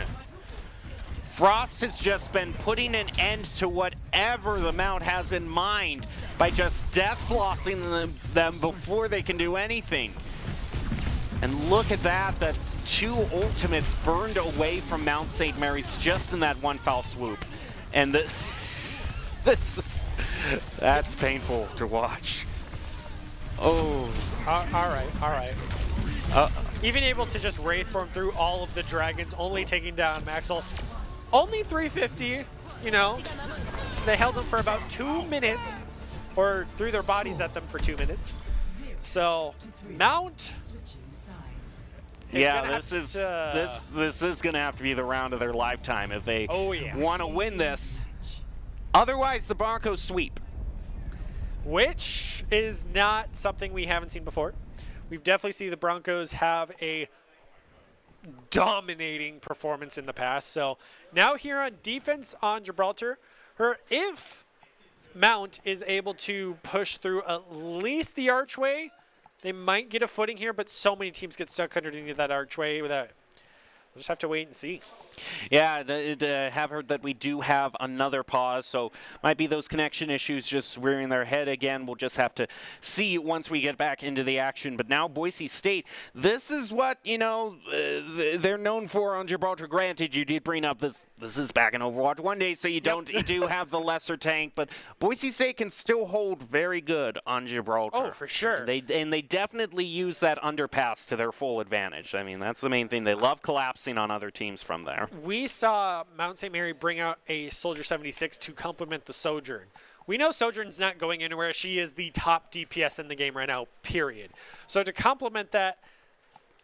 Frost has just been putting an end to whatever the Mount has in mind by just death flossing them before they can do anything. And look at that, that's 2 ultimates burned away from Mount St. Mary's just in that one foul swoop. And that's painful to watch. Oh. All right. Even able to just Wraith form through all of the dragons, only taking down Maxwell. Only 350, you know. They held them for about 2 minutes, or threw their bodies at them for 2 minutes. So, Mount. Yeah, this is going to have to be the round of their lifetime if they want to win this. Otherwise, the Broncos sweep. Which is not something we haven't seen before. We've definitely seen the Broncos have a dominating performance in the past. So now here on defense on Gibraltar, if Mount is able to push through at least the archway, they might get a footing here, but so many teams get stuck underneath that archway without. We'll just have to wait and see. Yeah, have heard that we do have another pause, so might be those connection issues just rearing their head again. We'll just have to see once we get back into the action. But now Boise State, this is what, you know, they're known for on Gibraltar. Granted, you did bring up this is back in Overwatch 1 day, so you do have the lesser tank, but Boise State can still hold very good on Gibraltar. Oh, for sure. And they definitely use that underpass to their full advantage. I mean, that's the main thing. They love collapsing on other teams from there. We saw Mount St. Mary bring out a Soldier 76 to complement the Sojourn. We know Sojourn's not going anywhere. She is the top DPS in the game right now, period. So to complement that,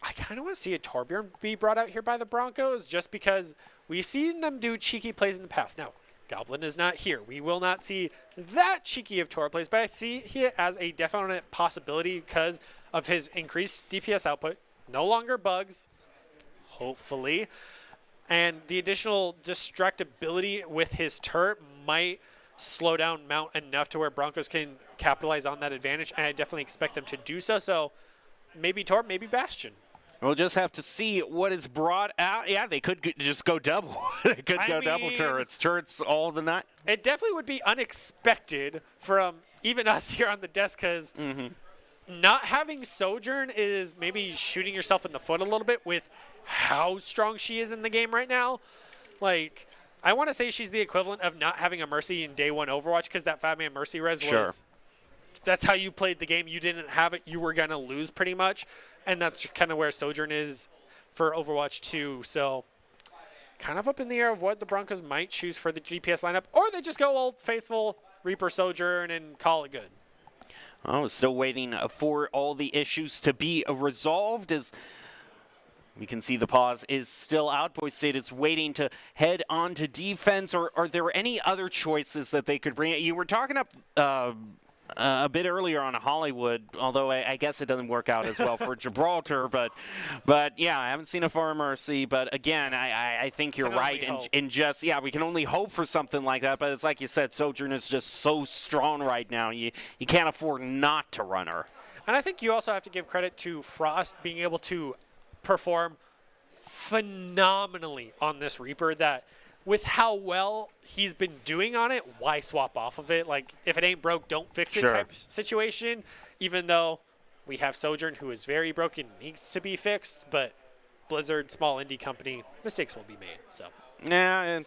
I kind of want to see a Torbjorn be brought out here by the Broncos just because we've seen them do cheeky plays in the past. Now, Goblin is not here. We will not see that cheeky of Tor plays, but I see it as a definite possibility because of his increased DPS output. No longer bugs, hopefully. And the additional destructibility with his turret might slow down Mount enough to where Broncos can capitalize on that advantage, and I definitely expect them to do so. So maybe Torb, maybe Bastion. We'll just have to see what is brought out. Yeah, they could just go double. They could go double turrets all the night. It definitely would be unexpected from even us here on the desk because not having Sojourn is maybe shooting yourself in the foot a little bit with how strong she is in the game right now. Like, I want to say she's the equivalent of not having a Mercy in day 1 Overwatch because that 5-man Mercy res was, that's how you played the game. You didn't have it, you were going to lose pretty much. And that's kind of where Sojourn is for Overwatch 2. So kind of up in the air of what the Broncos might choose for the GPS lineup. Or they just go old faithful Reaper Sojourn and call it good. Oh, still waiting for all the issues to be resolved as we can see the pause is still out. Boise State is waiting to head on to defense. Or are there any other choices that they could bring? You were talking up a bit earlier on Hollywood, although I guess it doesn't work out as well for Gibraltar. But yeah, I haven't seen a Far Mercy. But again, I think you're right. And just, yeah, we can only hope for something like that. But it's like you said, Sojourn is just so strong right now. You can't afford not to run her. And I think you also have to give credit to Frost being able to perform phenomenally on this Reaper that with how well he's been doing on it, why swap off of it? Like, if it ain't broke, don't fix it type situation, even though we have Sojourn, who is very broken, needs to be fixed, but Blizzard, small indie company, mistakes will be made. So yeah.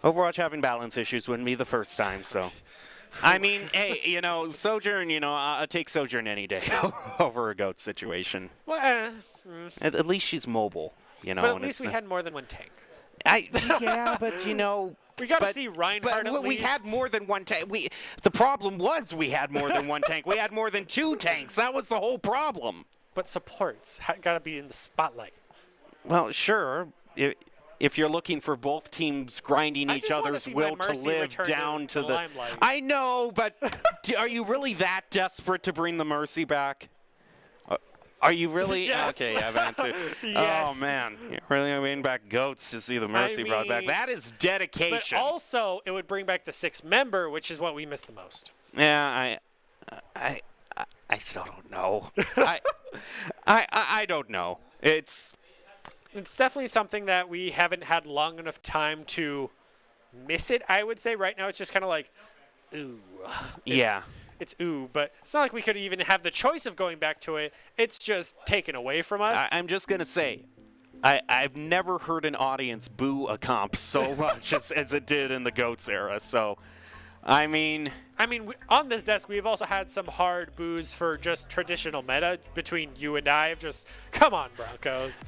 Overwatch having balance issues wouldn't be the first time, so. I mean, hey, you know, Sojourn, you know, I'll take Sojourn any day over a GOAT situation. Well, at least she's mobile, you know. But at least we had more than one tank. Yeah, but, you know. We got to see Reinhardt at least. We had more than one tank. The problem was we had more than one tank. We had more than 2 tanks. That was the whole problem. But supports got to be in the spotlight. Well, sure. If you're looking for both teams grinding each other's will to live down to the limelight. I know, but are you really that desperate to bring the Mercy back? Are you really? Yes. Okay, I've answered. Yes. Oh, man. You're really bringing back GOATs to see the Mercy brought back. That is dedication. But also, it would bring back the 6th member, which is what we miss the most. Yeah, I still don't know. I don't know. It's definitely something that we haven't had long enough time to miss it, I would say. Right now, it's just kind of like, ooh. It's ooh, but it's not like we could even have the choice of going back to it. It's just taken away from us. I'm just going to say, I've never heard an audience boo a comp so much as it did in the GOATS era. So, I mean, on this desk, we've also had some hard boos for just traditional meta between you and I of just, come on, Broncos.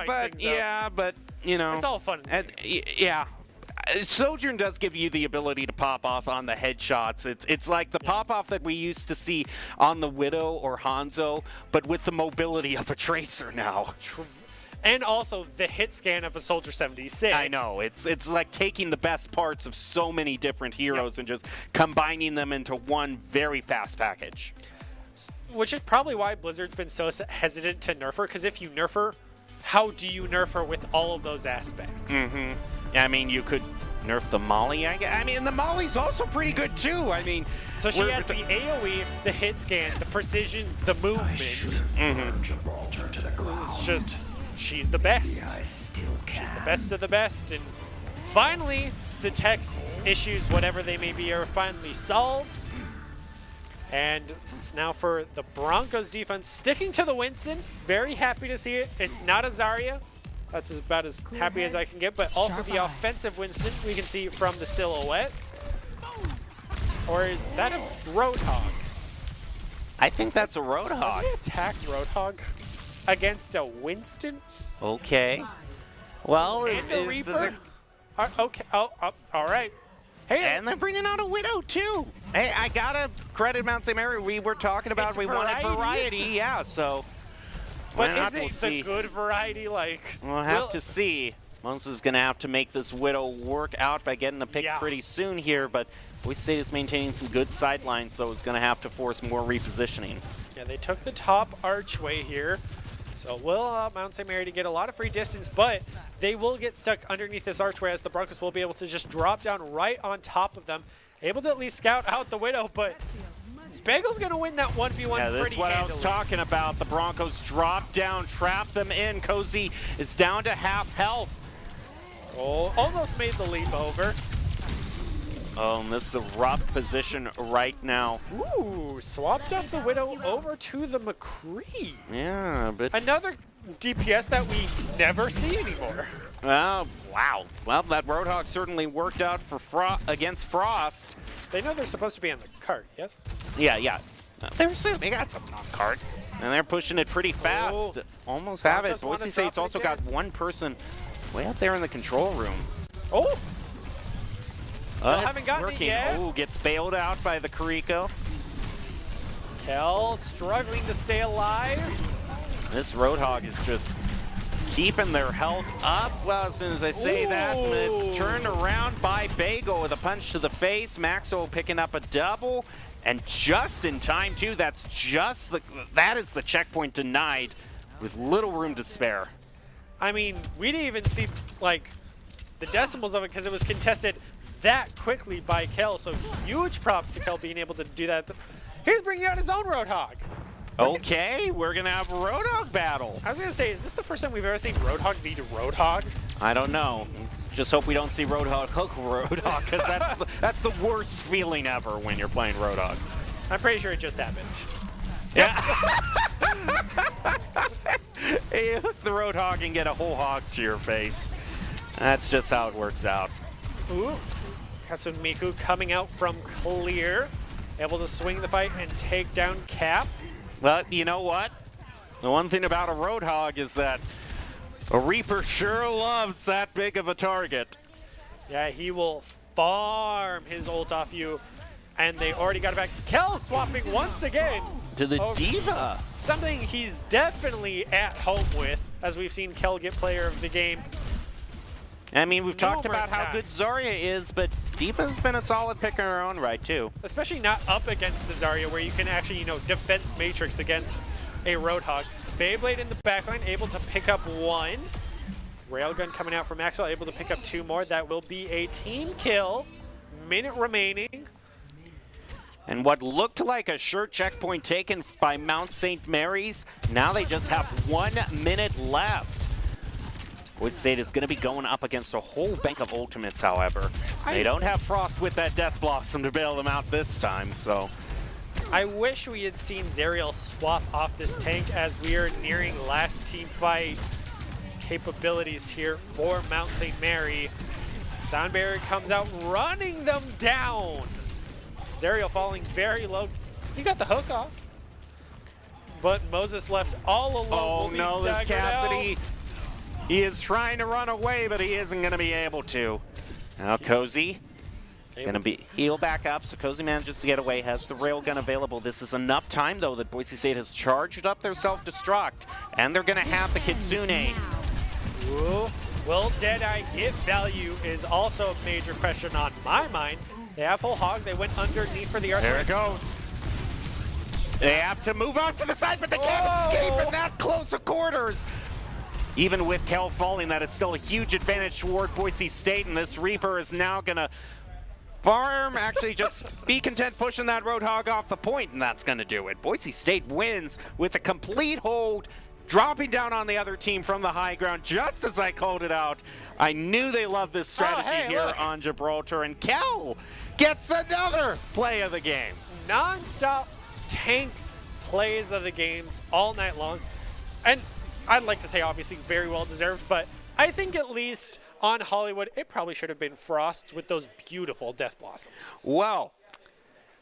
But, you know. It's all fun and games. Yeah. Sojourn does give you the ability to pop off on the headshots. It's like the pop-off that we used to see on the Widow or Hanzo, but with the mobility of a Tracer now. And also the hit scan of a Soldier 76. I know. It's like taking the best parts of so many different heroes and just combining them into one very fast package. Which is probably why Blizzard's been so hesitant to nerf her, because if you nerf her, how do you nerf her with all of those aspects? Mm-hmm. I mean, you could nerf the Molly. I mean, the Molly's also pretty good, too. I mean, so she has the AoE, the hit scan, the precision, the movement. It's just, she's the best. She's the best of the best. And finally, the text issues, whatever they may be, are finally solved. And it's now for the Broncos defense sticking to the Winston. Very happy to see it. It's not a Zarya. That's about as happy as I can get, but also the offensive Winston we can see from the silhouettes. Or is that a Roadhog? I think that's a Roadhog. Have we attacked Roadhog against a Winston? Okay. Well, and a Reaper? Okay. Oh, all right. Hey, and they're bringing out a Widow, too. Hey, I got to credit Mount St. Mary. We were talking about we wanted variety. Yeah, so... But is it the good variety? Like, we'll have to see. Mons is going to have to make this Widow work out by getting a pick pretty soon here, but Boise State is maintaining some good sidelines, so it's going to have to force more repositioning. Yeah, they took the top archway here, so will allow Mount St. Mary to get a lot of free distance, but they will get stuck underneath this archway as the Broncos will be able to just drop down right on top of them, able to at least scout out the Widow, but Bagel's going to win that 1v1 pretty handily. This is what I was talking about. The Broncos drop down, trap them in. Cozy is down to half health. Oh, almost made the leap over. Oh, and this is a rough position right now. Ooh, swapped up the Widow over to the McCree. Yeah, but... Another DPS that we never see anymore. Wow. Well, that Roadhog certainly worked out for against Frost. They know they're supposed to be on the cart, yes? Yeah. They got something on cart. And they're pushing it pretty fast. Almost have it. Boise State's also got one person way up there in the control room. Oh! Still haven't gotten it yet. Oh, gets bailed out by the Kariko. Kel struggling to stay alive. This Roadhog is just keeping their health up. Well, as soon as I say that, it's turned around by Bagel with a punch to the face. Maxwell picking up a double, and just in time too. That is the checkpoint denied with little room to spare. I mean, we didn't even see like the decimals of it because it was contested that quickly by Kel. So huge props to Kel being able to do that. He's bringing out his own Roadhog. Okay, we're going to have a Roadhog battle. I was going to say, is this the first time we've ever seen Roadhog beat Roadhog? I don't know. Just hope we don't see Roadhog hook Roadhog, because that's the worst feeling ever when you're playing Roadhog. I'm pretty sure it just happened. Yeah. You hook the Roadhog and get a whole hog to your face. That's just how it works out. Ooh. Katsumiku coming out from clear. Able to swing the fight and take down Cap. Well, you know what? The one thing about a Roadhog is that a Reaper sure loves that big of a target. Yeah, he will farm his ult off you. And they already got it back. Kel swapping once again. To the Diva. Something he's definitely at home with, as we've seen Kel get player of the game. I mean, we've talked about how good Zarya is, but Diva's been a solid pick in her own right, too. Especially not up against the Zarya, where you can actually, defense matrix against a Roadhog. Beyblade in the backline, able to pick up one. Railgun coming out from Maxwell, able to pick up two more. That will be a team kill. Minute remaining. And what looked like a sure checkpoint taken by Mount St. Mary's, now they just have 1 minute left. Boise State is going to be going up against a whole bank of ultimates, however. They don't have Frost with that Death Blossom to bail them out this time, so. I wish we had seen Zariel swap off this tank as we are nearing last team fight capabilities here for Mount St. Mary. Sound Barrier comes out running them down. Zariel falling very low. He got the hook off. But Moses left all alone. Oh no, this Cassidy. He is trying to run away, but he isn't going to be able to. Now Cozy going to be heal back up, so Cozy manages to get away, has the railgun available. This is enough time, though, that Boise State has charged up their self-destruct, and they're going to have the Kitsune. Ooh. Will Deadeye get value is also a major question on my mind. They have full hog, they went underneath for the archer. There it goes. They have to move out to the side, but they can't escape in that close of quarters. Even with Kel falling, that is still a huge advantage toward Boise State, and this Reaper is now going to farm, actually just be content pushing that Roadhog off the point, and that's going to do it. Boise State wins with a complete hold, dropping down on the other team from the high ground, just as I called it out. I knew they loved this strategy here on Gibraltar, and Kel gets another play of the game. Non-stop tank plays of the games all night long. And I'd like to say obviously very well deserved, but I think at least on Hollywood, it probably should have been Frost with those beautiful Death Blossoms. Well,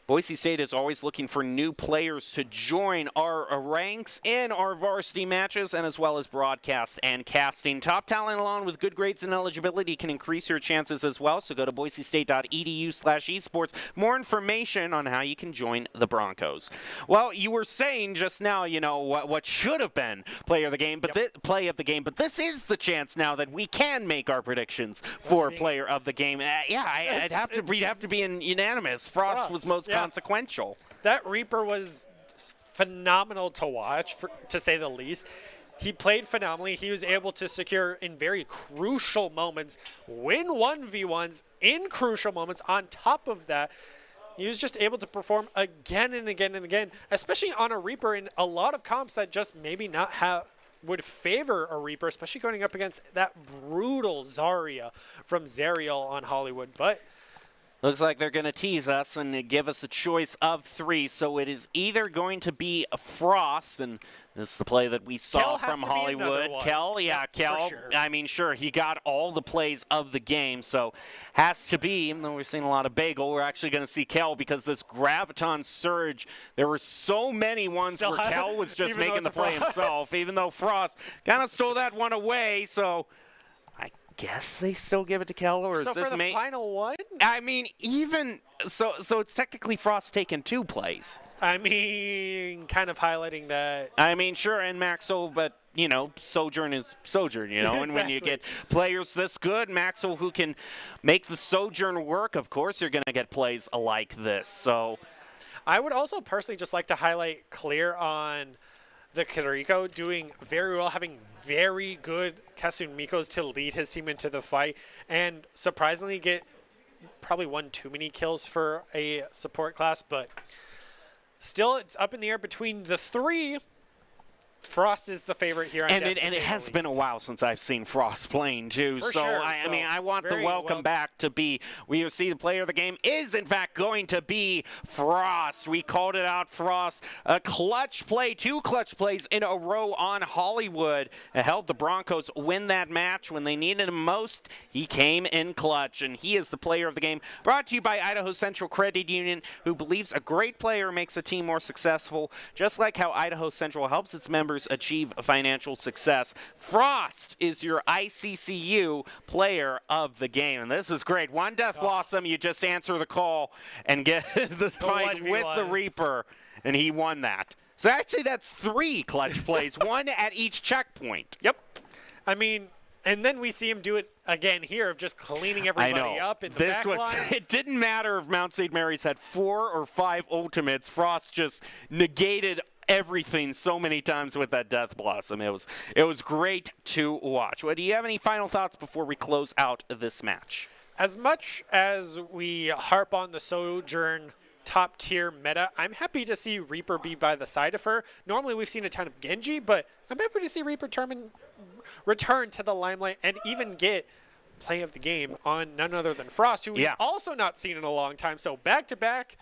Boise State is always looking for new players to join our ranks in our varsity matches, and as well as broadcast and casting. Top talent along with good grades and eligibility can increase your chances as well, so go to boisestate.edu/esports. More information on how you can join the Broncos. Well, you were saying just now, you know, what should have been play of the game, but but this is the chance now that we can make our predictions for player of the game. We'd have to be unanimous. Frost was most consequential. That Reaper was phenomenal to watch, to say the least. He played phenomenally. He was able to secure in very crucial moments, win 1v1s in crucial moments. On top of that, he was just able to perform again and again and again, especially on a Reaper in a lot of comps that just maybe would favor a Reaper, especially going up against that brutal Zarya from Zariel on Hollywood. But looks like they're going to tease us and give us a choice of 3. So it is either going to be a Frost, and this is the play that we saw from Hollywood. Kel, Kel. Sure. I mean, sure, he got all the plays of the game, so has to be, even though we're seeing a lot of Bagel, we're actually going to see Kel because this Graviton Surge, there were so many ones where Kel was just making the play himself, even though Frost kind of stole that one away, so guess they still give it to Kel, or is this for the final one? I mean, even so it's technically Frost taking 2 plays. I mean, kind of highlighting that. I mean, sure, and Maxwell, but you know, Sojourn is Sojourn, you know, Exactly. And when you get players this good, Maxwell, who can make the Sojourn work, of course you're going to get plays like this. So I would also personally just like to highlight Clear on the Kiriko doing very well, having very good Kasunmikos to lead his team into the fight, and surprisingly get probably 1 too many kills for a support class, but still it's up in the air between the 3. Frost is the favorite here on and it has been a while since I've seen Frost playing too. I mean, I want the welcome back to be, we see the player of the game is in fact going to be Frost. We called it out, Frost. A clutch play, 2 clutch plays in a row on Hollywood. It helped the Broncos win that match when they needed him most. He came in clutch, and he is the player of the game. Brought to you by Idaho Central Credit Union, who believes a great player makes a team more successful, just like how Idaho Central helps its members achieve financial success. Frost is your ICCU player of the game, and this is great. 1 Death Blossom, you just answer the call and get the fight with the Reaper, and he won that. So actually that's 3 clutch plays, 1 at each checkpoint. Yep. I mean, and then we see him do it again here of just cleaning everybody up in the back line. It didn't matter if Mount St. Mary's had 4 or 5 ultimates. Frost just negated everything so many times with that Death Blossom. It was great to watch. Well, do you have any final thoughts before we close out this match? As much as we harp on the Sojourn top tier meta, I'm happy to see Reaper be by the side of her. Normally we've seen a ton of Genji, but I'm happy to see Reaper return to the limelight and even get play of the game on none other than Frost, who we've also not seen in a long time. So back-to-back,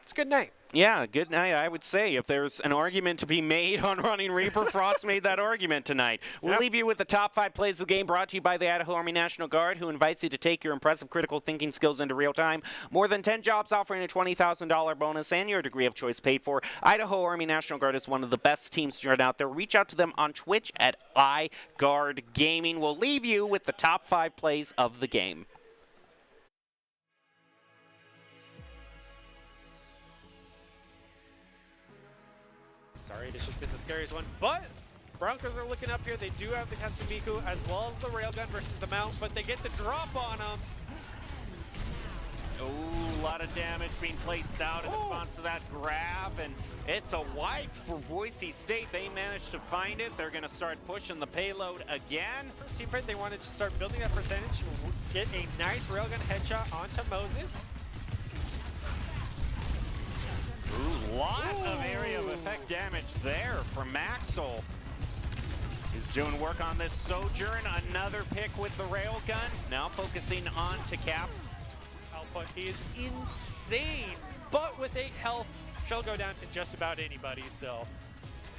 it's a good night. Yeah, good night, I would say. If there's an argument to be made on running Reaper, Frost made that argument tonight. We'll leave you with the top 5 plays of the game brought to you by the Idaho Army National Guard, who invites you to take your impressive critical thinking skills into real time. More than 10 jobs offering a $20,000 bonus and your degree of choice paid for. Idaho Army National Guard is one of the best teams to join out there. Reach out to them on Twitch at iGuard Gaming. We'll leave you with the top 5 plays of the game. Sorry, it's just been the scariest one, but Broncos are looking up here. They do have the Katsumiku as well as the railgun versus the mount, but they get the drop on them. Oh, a lot of damage being placed out in response to that grab, and it's a wipe for Boise State. They managed to find it. They're going to start pushing the payload again. First team fight, they wanted to start building that percentage, get a nice railgun headshot onto Moses. Ooh, lot of area of effect damage there from Maxwell. He's doing work on this Sojourn. Another pick with the railgun. Now focusing on to Cap. Output is insane, but with 8 health, she'll go down to just about anybody. So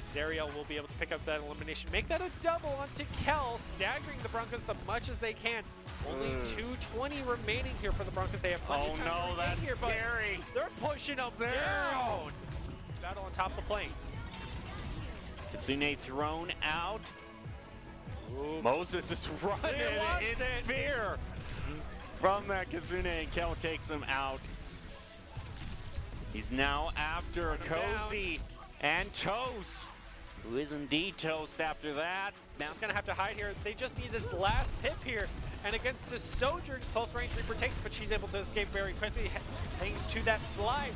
Zariel will be able to pick up that elimination, make that a double onto Kel, staggering the Broncos the much as they can. Only 220 remaining here for the Broncos. They have plenty of time no, that's here, scary. They're pushing them down. Battle on top of the plane. Kitsune thrown out. Ooh. Moses is running in fear from that Kitsune, and Kel takes him out. He's now after Cozy and Toast, who is indeed Toast after that. Now he's going to have to hide here. They just need this last pip here. And against the Sojourn, close range Reaper takes, but she's able to escape very quickly thanks to that slide.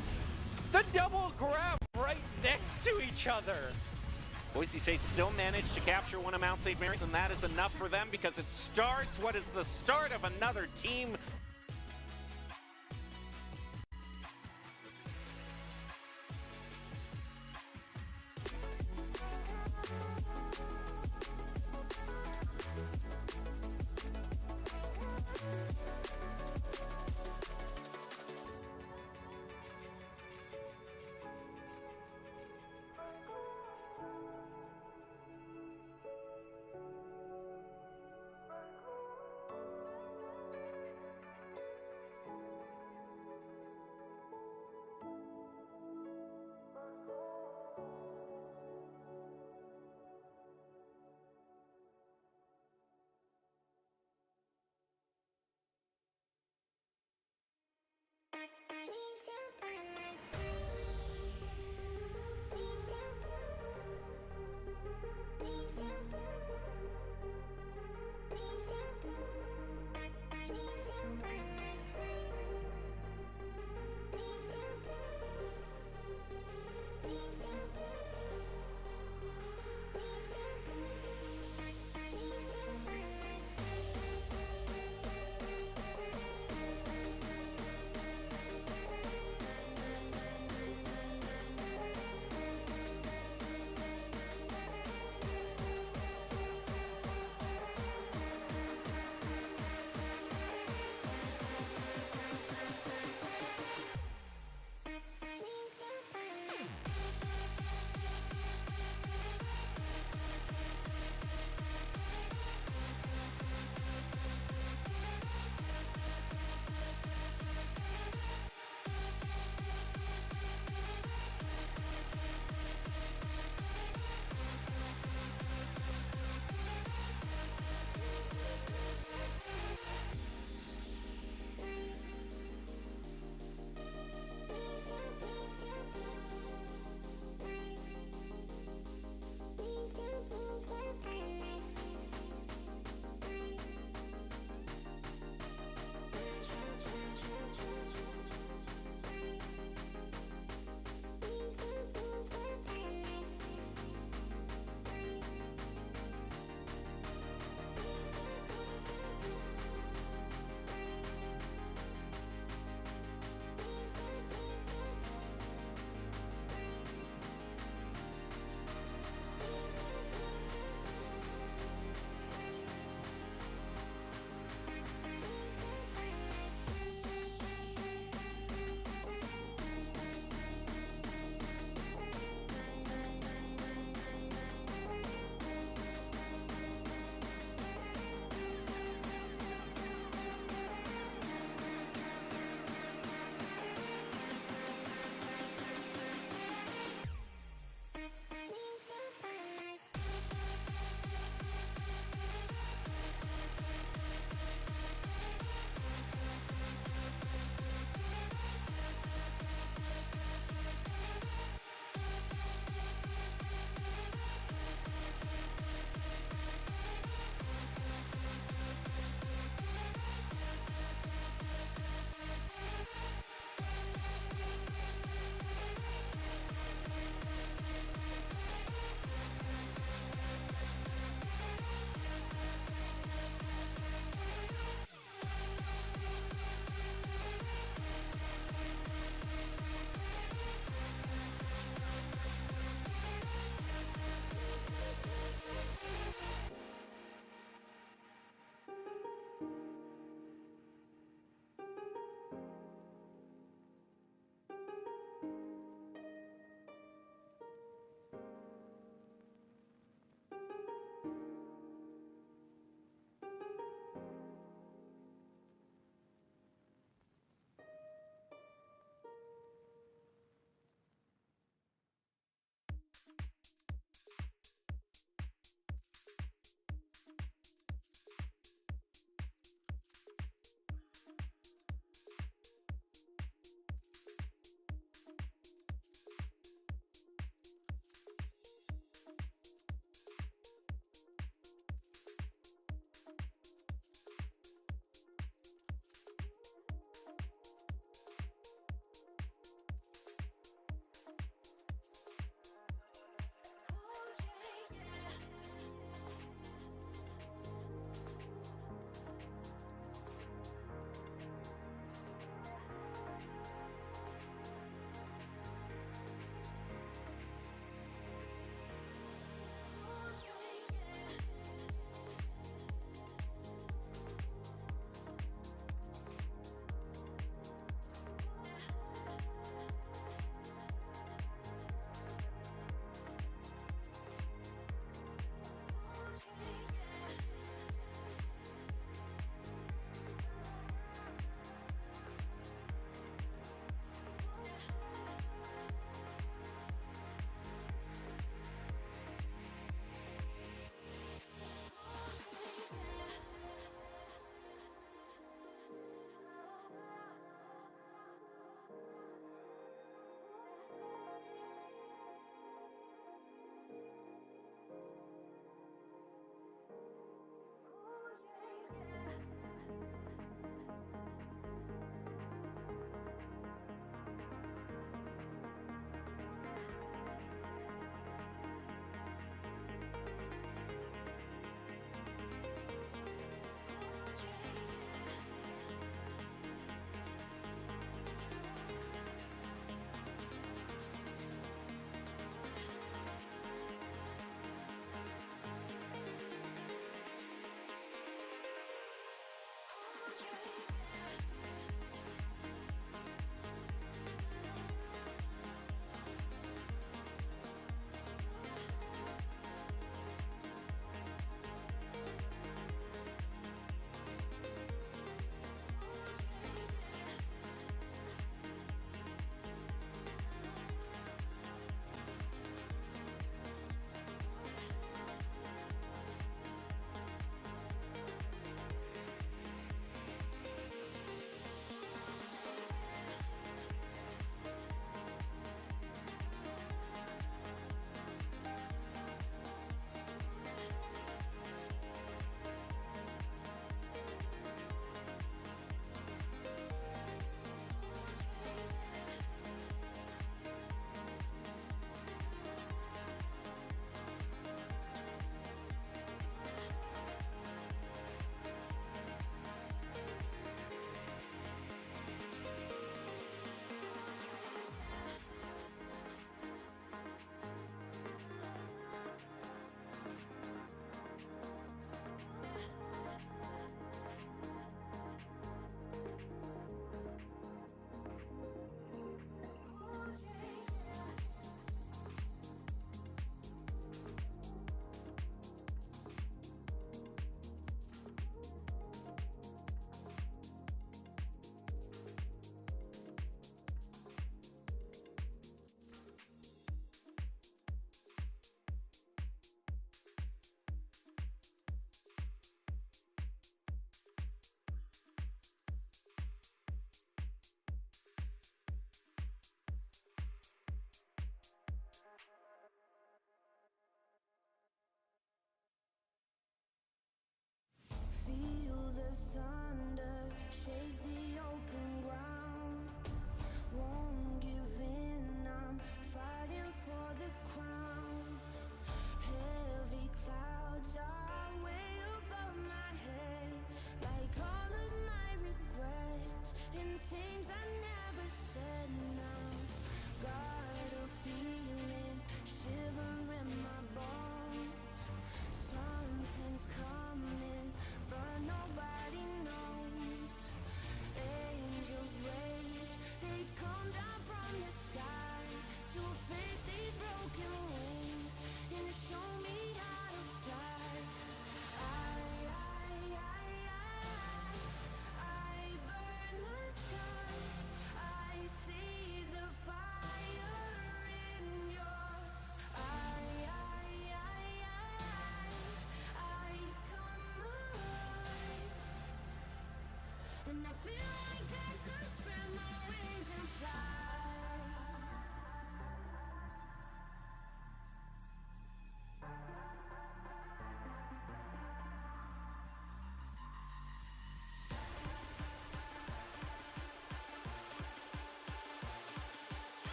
The double grab right next to each other. Boise State still managed to capture one of Mount St. Mary's, and that is enough for them because it starts what is the start of another team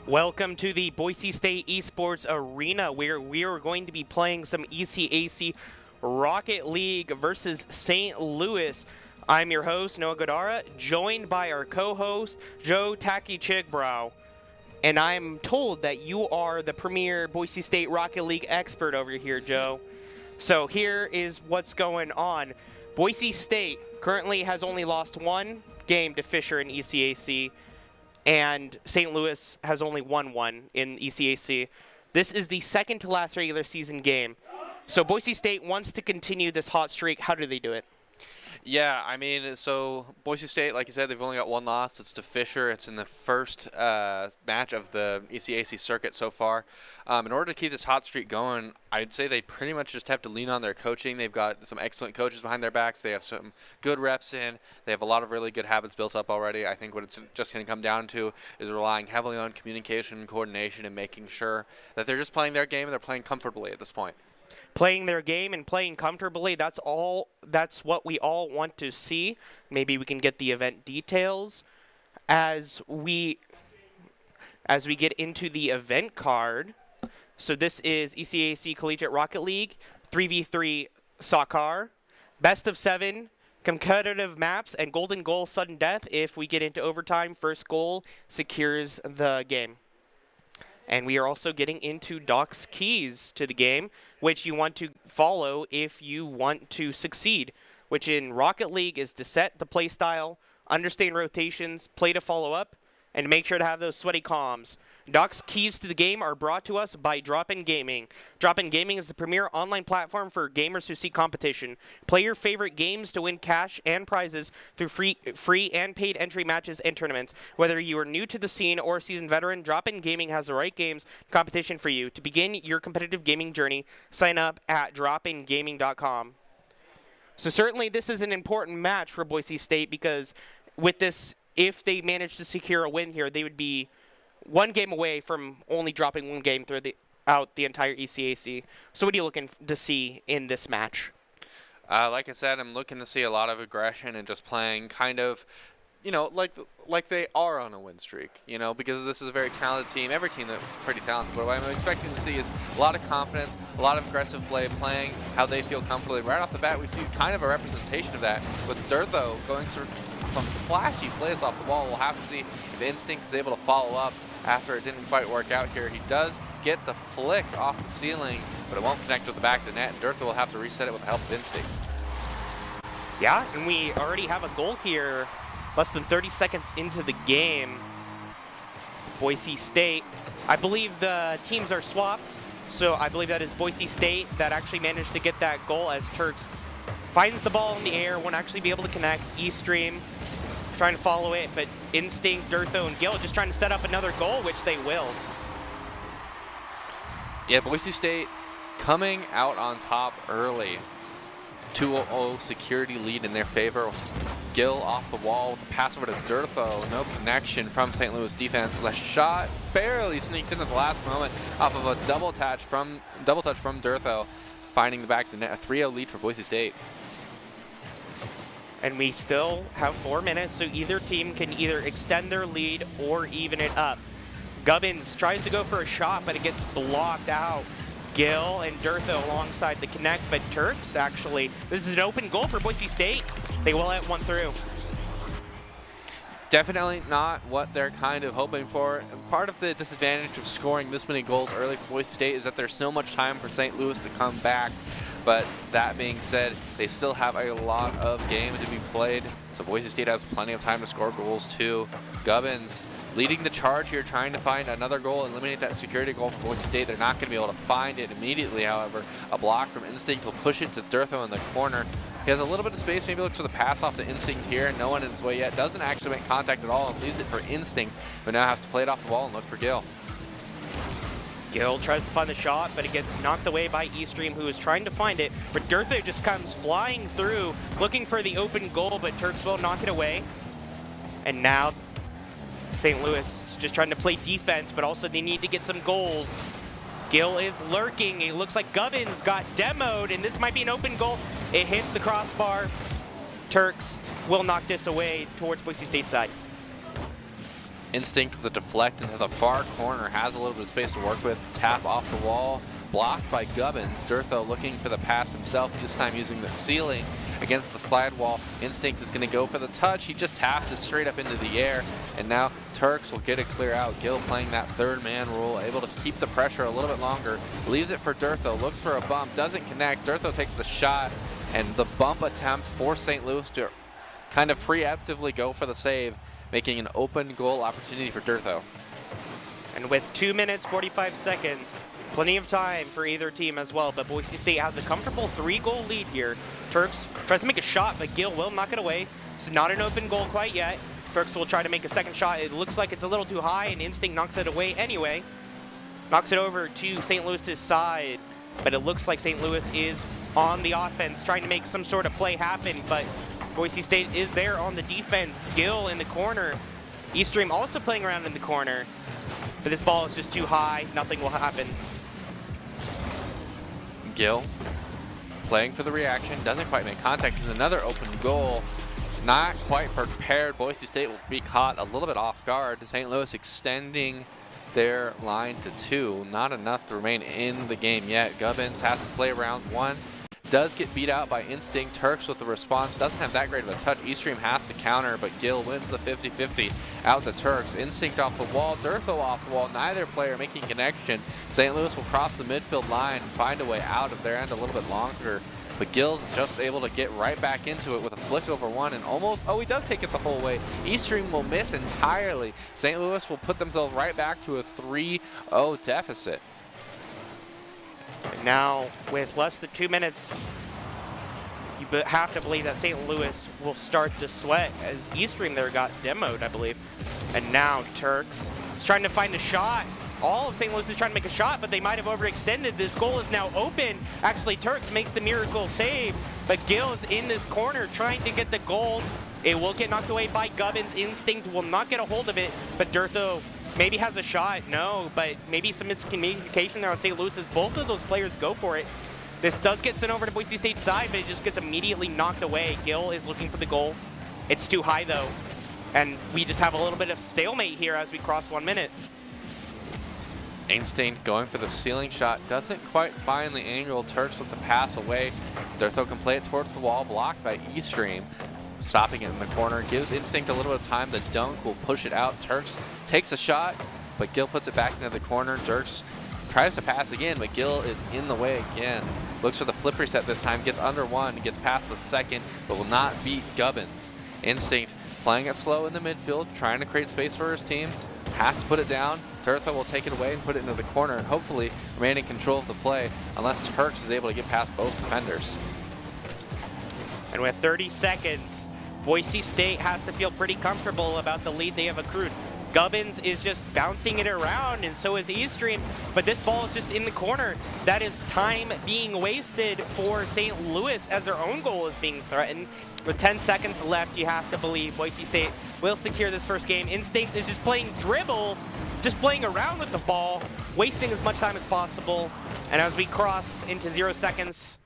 Welcome to the Boise State Esports Arena, where we are going to be playing some ECAC Rocket League versus St. Louis. I'm your host, Noah Godara, joined by our co-host, Joe Taki Chigbrow. And I'm told that you are the premier Boise State Rocket League expert over here, Joe. So here is what's going on. Boise State currently has only lost one game to Fisher in ECAC, and St. Louis has only won one in ECAC. This is the second to last regular season game. So Boise State wants to continue this hot streak. How do they do it? Yeah, I mean, so Boise State, like you said, they've only got one loss. It's to Fisher. It's in the first match of the ECAC circuit so far. In order to keep this hot streak going, I'd say they pretty much just have to lean on their coaching. They've got some excellent coaches behind their backs. They have some good reps in. They have a lot of really good habits built up already. I think what it's just going to come down to is relying heavily on communication and coordination and making sure that they're just playing their game and they're playing comfortably at this point. Playing their game and playing comfortably, that's what we all want to see. Maybe we can get the event details as we get into the event card. So this is ECAC Collegiate Rocket League 3v3 soccer, best of 7 competitive maps, and golden goal sudden death. If we get into overtime, first goal secures the game. And we are also getting into Doc's keys to the game, which you want to follow if you want to succeed, which in Rocket League is to set the play style, understand rotations, play to follow up, and make sure to have those sweaty comms. Doc's keys to the game are brought to us by Drop-In Gaming. Drop-In Gaming is the premier online platform for gamers who seek competition. Play your favorite games to win cash and prizes through free and paid entry matches and tournaments. Whether you are new to the scene or a seasoned veteran, Drop-In Gaming has the right games competition for you. To begin your competitive gaming journey, sign up at dropingaming.com. So certainly this is an important match for Boise State, because with this, if they manage to secure a win here, they would be one game away from only dropping one game throughout the entire ECAC. So what are you looking to see in this match? Like I said, I'm looking to see a lot of aggression and just playing kind of, you know, like they are on a win streak, you know, because this is a very talented team. Every team is pretty talented, but what I'm expecting to see is a lot of confidence, a lot of aggressive play, playing how they feel comfortably. Right off the bat, we see kind of a representation of that with Durtho going through some flashy plays off the wall. We'll have to see if Instinct is able to follow up after it didn't quite work out here. He does get the flick off the ceiling, but it won't connect with the back of the net, and Durtho will have to reset it with the help of Instinct. Yeah, and we already have a goal here, less than 30 seconds into the game. Boise State, I believe the teams are swapped, so I believe that is Boise State that actually managed to get that goal, as Turks finds the ball in the air, won't actually be able to connect. E-Stream trying to follow it, but Instinct, Durtho, and Gil just trying to set up another goal, which they will. Yeah, Boise State coming out on top early. 2-0 security lead in their favor. Gil off the wall with a pass over to Durtho. No connection from St. Louis defense. The shot barely sneaks in at the last moment off of a double touch from Durtho, finding the back of the net. A 3-0 lead for Boise State. And we still have 4 minutes, so either team can either extend their lead or even it up. Gubbins tries to go for a shot, but it gets blocked out Gil and Durtho alongside the connect, but Turks actually, this is an open goal for Boise State. They will let one through. Definitely not what they're kind of hoping for. Part of the disadvantage of scoring this many goals early for Boise State is that there's so much time for St. Louis to come back. But that being said, they still have a lot of games to be played, so Boise State has plenty of time to score goals too. Gubbins leading the charge here, trying to find another goal, eliminate that security goal for Boise State. They're not going to be able to find it immediately, however. A block from Instinct will push it to Durtho in the corner. He has a little bit of space, maybe looks for the pass off to Instinct here. No one in his way yet. Doesn't actually make contact at all and leaves it for Instinct, but now has to play it off the wall and look for Gil. Gil tries to find the shot, but it gets knocked away by Eastream, who is trying to find it. But Durtho just comes flying through, looking for the open goal, but Turks will knock it away. And now St. Louis is just trying to play defense, but also they need to get some goals. Gil is lurking. It looks like Gubbins got demoed, and this might be an open goal. It hits the crossbar. Turks will knock this away towards Boise State side. Instinct with the deflect into the far corner, has a little bit of space to work with. Tap off the wall, blocked by Gubbins. Durtho looking for the pass himself, this time using the ceiling against the slide wall. Instinct is going to go for the touch. He just taps it straight up into the air, and now Turks will get it clear out. Gil playing that third man rule, able to keep the pressure a little bit longer. Leaves it for Durtho, looks for a bump, doesn't connect. Durtho takes the shot, and the bump attempt forced St. Louis to kind of preemptively go for the save, making an open goal opportunity for Durtho. And with 2 minutes, 45 seconds, plenty of time for either team as well, but Boise State has a comfortable 3-goal lead here. Turks tries to make a shot, but Gil will knock it away. It's not an open goal quite yet. Turks will try to make a second shot. It looks like it's a little too high, and Instinct knocks it away anyway. Knocks it over to St. Louis's side, but it looks like St. Louis is on the offense, trying to make some sort of play happen, but Boise State is there on the defense. Gil in the corner. Eastream also playing around in the corner, but this ball is just too high. Nothing will happen. Gil playing for the reaction, doesn't quite make contact. This is another open goal. Not quite prepared. Boise State will be caught a little bit off guard. St. Louis extending their line to 2. Not enough to remain in the game yet. Gubbins has to play round 1. Does get beat out by Instinct. Turks with the response. Doesn't have that great of a touch. Eastream has to counter, but Gil wins the 50-50 out to Turks. Instinct off the wall. Durtho off the wall. Neither player making connection. St. Louis will cross the midfield line and find a way out of their end a little bit longer. But Gil's just able to get right back into it with a flick over one and almost, oh, he does take it the whole way. Eastream will miss entirely. St. Louis will put themselves right back to a 3-0 deficit. And now, with less than 2 minutes, you have to believe that St. Louis will start to sweat, as Eastream there got demoed, I believe. And now Turks is trying to find a shot. All of St. Louis is trying to make a shot, but they might have overextended. This goal is now open. Actually, Turks makes the miracle save, but Gil is in this corner trying to get the goal. It will get knocked away by Gubbins. Instinct will not get a hold of it, but Durtho maybe has a shot. No, but maybe some miscommunication there on St. Louis's. Both of those players go for it. This does get sent over to Boise State's side, but it just gets immediately knocked away. Gil is looking for the goal. It's too high, though, and we just have a little bit of stalemate here as we cross 1 minute. Instinct going for the ceiling shot, doesn't quite find the angle. Turks with the pass away. Durtho can play it towards the wall, blocked by Eastream. Stopping it in the corner, gives Instinct a little bit of time. The dunk will push it out. Turks takes a shot, but Gil puts it back into the corner. Turks tries to pass again, but Gil is in the way again. Looks for the flip reset this time, gets under one, gets past the second, but will not beat Gubbins. Instinct playing it slow in the midfield, trying to create space for his team. Has to put it down. Durtho will take it away and put it into the corner and hopefully remain in control of the play unless Turks is able to get past both defenders. And with 30 seconds, Boise State has to feel pretty comfortable about the lead they have accrued. Gubbins is just bouncing it around, and so is Eastream, but this ball is just in the corner. That is time being wasted for St. Louis as their own goal is being threatened. With 10 seconds left, you have to believe Boise State will secure this first game. Instinct is just playing dribble, just playing around with the ball, wasting as much time as possible. And as we cross into 0 seconds,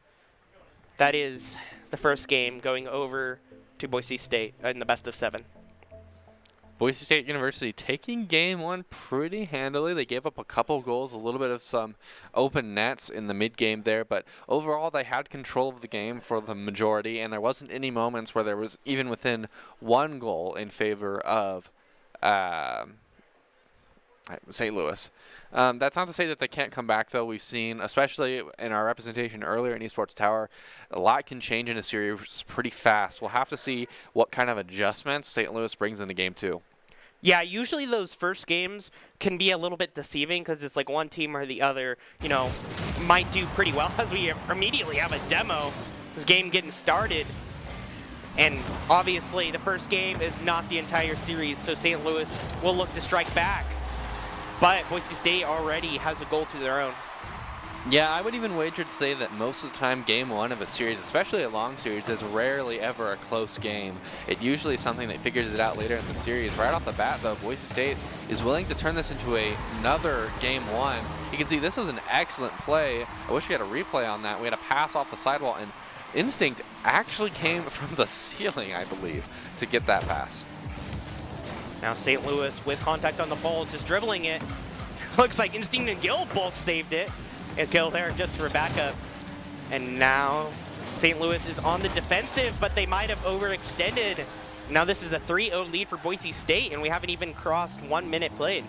that is the first game going over to Boise State in the best of 7. Boise State University taking game one pretty handily. They gave up a couple goals, a little bit of some open nets in the mid-game there, but overall they had control of the game for the majority, and there wasn't any moments where there was even within one goal in favor of St. Louis. That's not to say that they can't come back, though. We've seen, especially in our representation earlier in Esports Tower, a lot can change in a series pretty fast. We'll have to see what kind of adjustments St. Louis brings into game two. Yeah, usually those first games can be a little bit deceiving because it's like one team or the other, you know, might do pretty well as we immediately have a demo. This game getting started. And obviously the first game is not the entire series, so St. Louis will look to strike back. But Boise State already has a goal to their own. Yeah, I would even wager to say that most of the time game one of a series, especially a long series, is rarely ever a close game. It usually is something that figures it out later in the series. Right off the bat, though, Boise State is willing to turn this into another game one. You can see this was an excellent play. I wish we had a replay on that. We had a pass off the sidewall, and Instinct actually came from the ceiling, I believe, to get that pass. Now St. Louis with contact on the ball, just dribbling it. Looks like Instinct and Gill both saved it. And Gill there just for backup. And now St. Louis is on the defensive, but they might have overextended. Now this is a 3-0 lead for Boise State, and we haven't even crossed 1 minute played.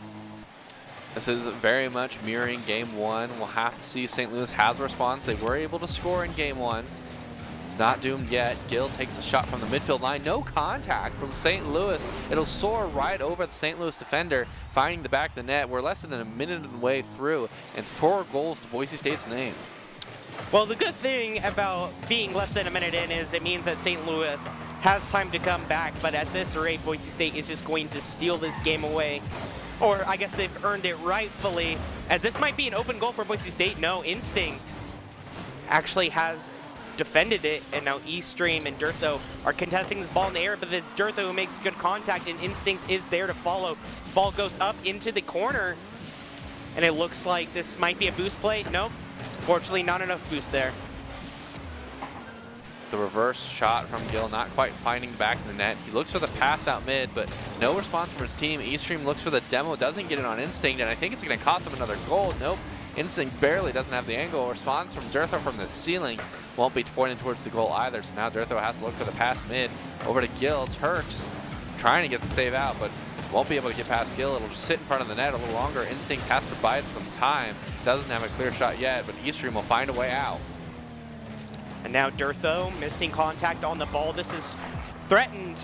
This is very much mirroring game one. We'll have to see if St. Louis has a response. They were able to score in game one. It's not doomed yet. Gill takes a shot from the midfield line. No contact from St. Louis. It'll soar right over the St. Louis defender, finding the back of the net. We're less than a minute of the way through, and 4 goals to Boise State's name. Well, the good thing about being less than a minute in is it means that St. Louis has time to come back, but at this rate, Boise State is just going to steal this game away. Or I guess they've earned it rightfully, as this might be an open goal for Boise State. No, Instinct actually has defended it, and now Eastream and Durtho are contesting this ball in the air, but it's Durtho who makes good contact, and Instinct is there to follow. This ball goes up into the corner, and it looks like this might be a boost play. Nope, fortunately not enough boost there. The reverse shot from Gill, not quite finding the back of the net. He looks for the pass out mid, but no response from his team. Eastream looks for the demo, doesn't get it on Instinct, and I think it's going to cost him another goal. Nope. Instinct barely doesn't have the angle. Response from Durtho from the ceiling won't be pointed towards the goal either, so now Durtho has to look for the pass mid. Over to Gill. Turks trying to get the save out, but won't be able to get past Gill. It'll just sit in front of the net a little longer. Instinct has to bide some time. Doesn't have a clear shot yet, but Eastream will find a way out. And now Durtho missing contact on the ball. This is threatened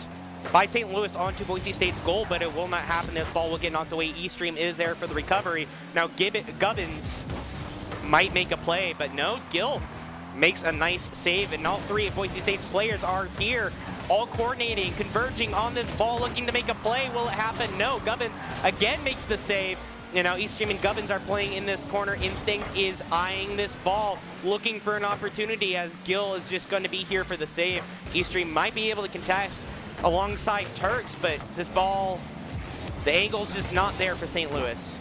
by St. Louis onto Boise State's goal, but it will not happen. This ball will get knocked away. Eastream is there for the recovery. Now Gubbins might make a play, but no, Gill makes a nice save, and all 3 of Boise State's players are here, all coordinating, converging on this ball, looking to make a play. Will it happen? No. Gubbins again makes the save. And now Eastream and Gubbins are playing in this corner. Instinct is eyeing this ball, looking for an opportunity, as Gill is just going to be here for the save. Eastream might be able to contest alongside Turks, but this ball, the angle's just not there for St. Louis.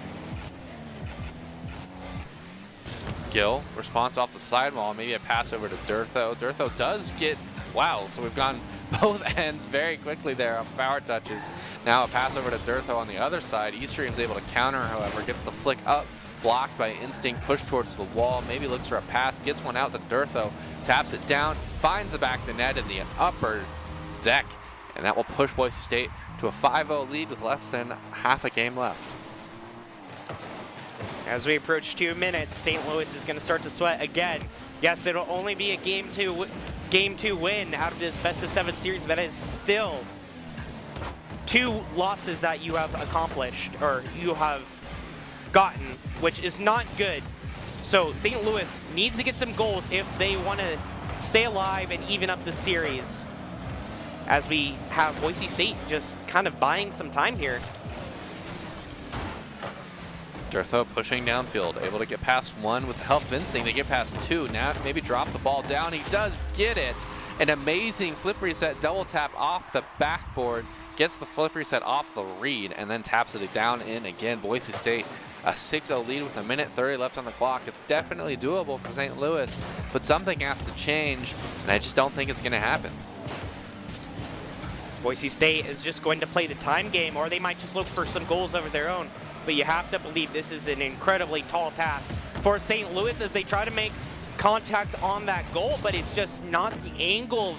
Gill, response off the sidewall, maybe a pass over to Durtho. Durtho does get, wow, so we've gone both ends very quickly there on power touches. Now a pass over to Durtho on the other side. Eastream's able to counter, however, gets the flick up, blocked by Instinct, pushed towards the wall, maybe looks for a pass, gets one out to Durtho, taps it down, finds the back of the net in the upper deck, and that will push Boise State to a 5-0 lead with less than half a game left. As we approach 2 minutes, St. Louis is going to start to sweat again. Yes, it'll only be a game two win out of this best-of-7 series, but it's still 2 losses that you have accomplished, or you have gotten, which is not good. So St. Louis needs to get some goals if they want to stay alive and even up the series, as we have Boise State just kind of buying some time here. Durtho pushing downfield, able to get past 1 with the help of Instinct. They get past 2. Now maybe drop the ball down. He does get it. An amazing flip reset double tap off the backboard. Gets the flip reset off the read and then taps it down in again. Boise State a 6-0 lead with 1:30 left on the clock. It's definitely doable for St. Louis, but something has to change, and I just don't think it's going to happen. Boise State is just going to play the time game, or they might just look for some goals of their own. But you have to believe this is an incredibly tall task for St. Louis as they try to make contact on that goal, but it's just not the angle.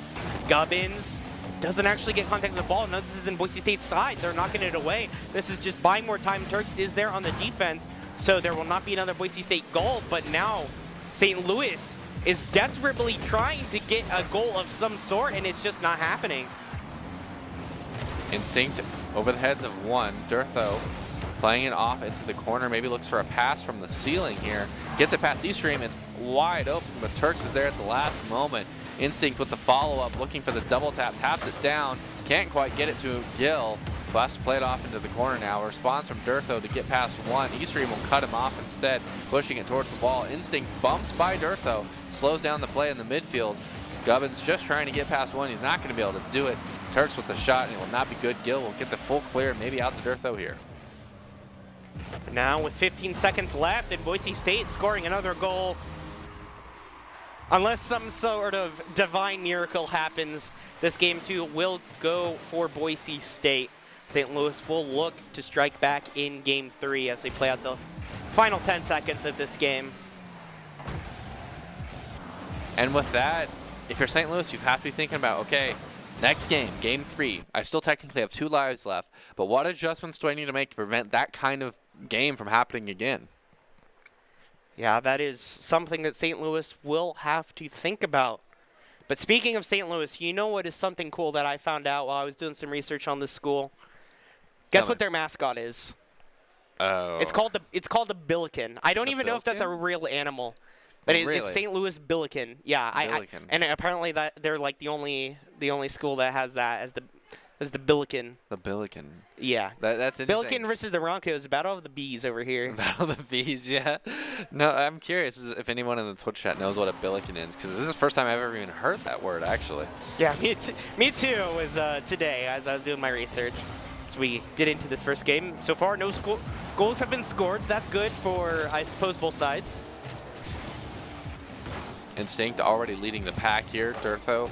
Gubbins doesn't actually get contact with the ball. No, this is in Boise State's side. They're knocking it away. This is just buying more time. Turks is there on the defense, so there will not be another Boise State goal, but now St. Louis is desperately trying to get a goal of some sort, and it's just not happening. Instinct over the heads of one. Durtho playing it off into the corner, maybe looks for a pass from the ceiling here. Gets it past Eastream, it's wide open, but Turks is there at the last moment. Instinct with the follow-up, looking for the double tap, taps it down, can't quite get it to Gill. Has to play it off into the corner now. A response from Durtho to get past one. Eastream will cut him off instead, pushing it towards the ball. Instinct bumped by Durtho, slows down the play in the midfield. Gubbins just trying to get past one. He's not going to be able to do it. Turks with the shot, and it will not be good. Gill will get the full clear, maybe out to Durtho here. Now with 15 seconds left and Boise State scoring another goal. Unless some sort of divine miracle happens, this game too will go for Boise State. St. Louis will look to strike back in game 3 as they play out the final 10 seconds of this game. And with that, if you're St. Louis, you have to be thinking about, okay, next game, game 3. I still technically have 2 lives left, but what adjustments do I need to make to prevent that kind of game from happening again? Yeah, that is something that St. Louis will have to think about. But speaking of St. Louis, you know what is something cool that I found out while I was doing some research on this school? Guess what their mascot is? Oh. It's called the Billiken. I don't even know if that's a real animal, but Really? it's St. Louis Billiken. Yeah, Billiken. and apparently that they're like the only school that has that as the Billiken. The Billiken. Yeah. That's interesting. Billiken versus the Broncos. Battle of the Bees over here. Battle of the Bees, yeah. No, I'm curious if anyone in the Twitch chat knows what a Billiken is, because this is the first time I've ever even heard that word, actually. Yeah, me too. It was today as I was doing my research. So we get into this first game. So far, no goals have been scored, so that's good for, I suppose, both sides. Instinct already leading the pack here. Durtho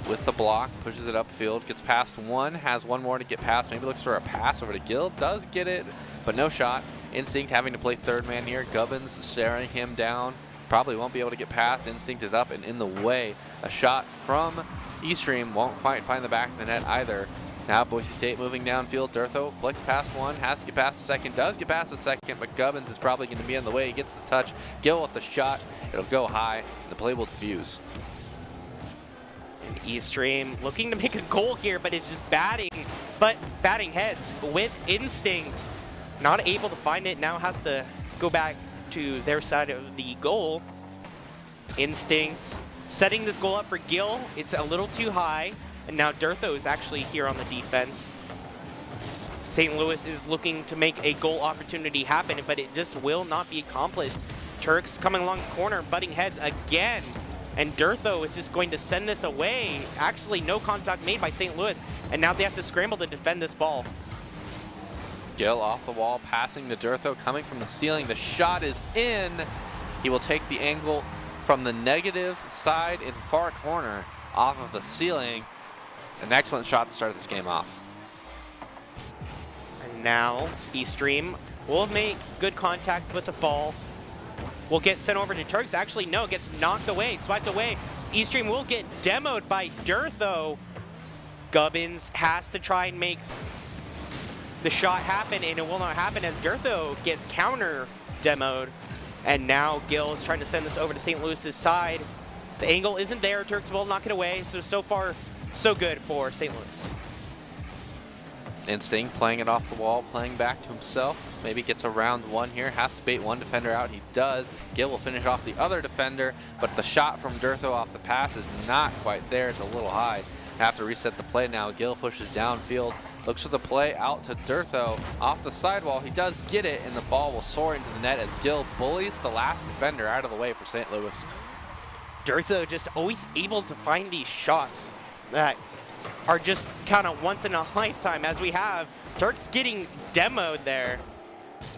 with the block, pushes it upfield, gets past one, has one more to get past, maybe looks for a pass over to Gill, does get it, but no shot. Instinct having to play third man here. Gubbins staring him down, probably won't be able to get past. Instinct is up and in the way. A shot from Eastream won't quite find the back of the net either. Now Boise State moving downfield. Durtho flicks past one, has to get past the second, does get past the second, but Gubbins is probably going to be in the way. He gets the touch. Gill with the shot. It'll go high. The play will defuse. And Eastream looking to make a goal here, but it's just batting heads with Instinct. Not able to find it. Now has to go back to their side of the goal. Instinct setting this goal up for Gill. It's a little too high. And now Durtho is actually here on the defense. St. Louis is looking to make a goal opportunity happen, but it just will not be accomplished. Turks coming along the corner, butting heads again. And Durtho is just going to send this away. Actually, no contact made by St. Louis. And now they have to scramble to defend this ball. Gill off the wall, passing to Durtho, coming from the ceiling. The shot is in. He will take the angle from the negative side in far corner off of the ceiling. An excellent shot to start this game off. And now Eastream will make good contact with the ball. Will get sent over to Turks. Actually, no, gets knocked away, swiped away. Eastream will get demoed by Durtho. Gubbins has to try and make the shot happen, and it will not happen as Durtho gets counter demoed. And now Gill is trying to send this over to St. Louis's side. The angle isn't there. Turks will knock it away. So far, so good for St. Louis. Instinct playing it off the wall, playing back to himself. Maybe gets around one here, has to bait one defender out. He does. Gill will finish off the other defender, but the shot from Durtho off the pass is not quite there. It's a little high. Have to reset the play now. Gill pushes downfield, looks for the play out to Durtho off the sidewall. He does get it, and the ball will soar into the net as Gill bullies the last defender out of the way for St. Louis. Durtho just always able to find these shots that are just kind of once in a lifetime, as we have Turks getting demoed there.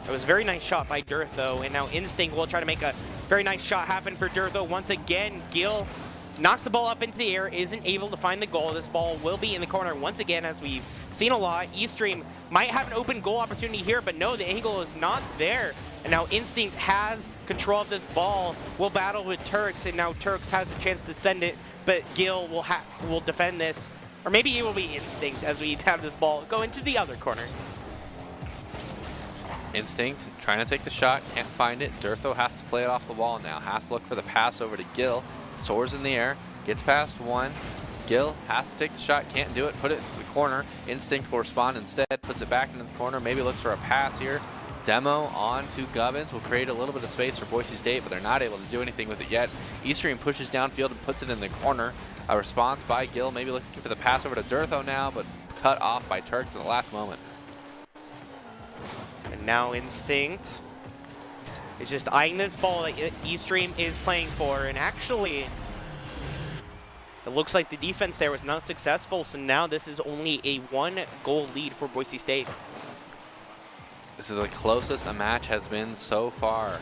It was a very nice shot by Durtho, and now Instinct will try to make a very nice shot happen for Durtho. Once again, Gill knocks the ball up into the air, isn't able to find the goal. This ball will be in the corner once again, as we've seen a lot. Eastream might have an open goal opportunity here, but no, the angle is not there. And now Instinct has control of this ball, will battle with Turks, and now Turks has a chance to send it, but Gil will defend this. Or maybe it will be Instinct as we have this ball go into the other corner. Instinct trying to take the shot, can't find it. Durtho has to play it off the wall now. Has to look for the pass over to Gil. Soars in the air, gets past one. Gil has to take the shot, can't do it, put it into the corner. Instinct will respond instead, puts it back into the corner, maybe looks for a pass here. Demo on to Gubbins will create a little bit of space for Boise State, but they're not able to do anything with it yet. Eastream pushes downfield and puts it in the corner. A response by Gil, maybe looking for the pass over to Durtho now, but cut off by Turks in the last moment. And now Instinct is just eyeing this ball that Eastream is playing for, and actually it looks like the defense there was not successful, so now this is only a 1-goal lead for Boise State. This is the closest a match has been so far.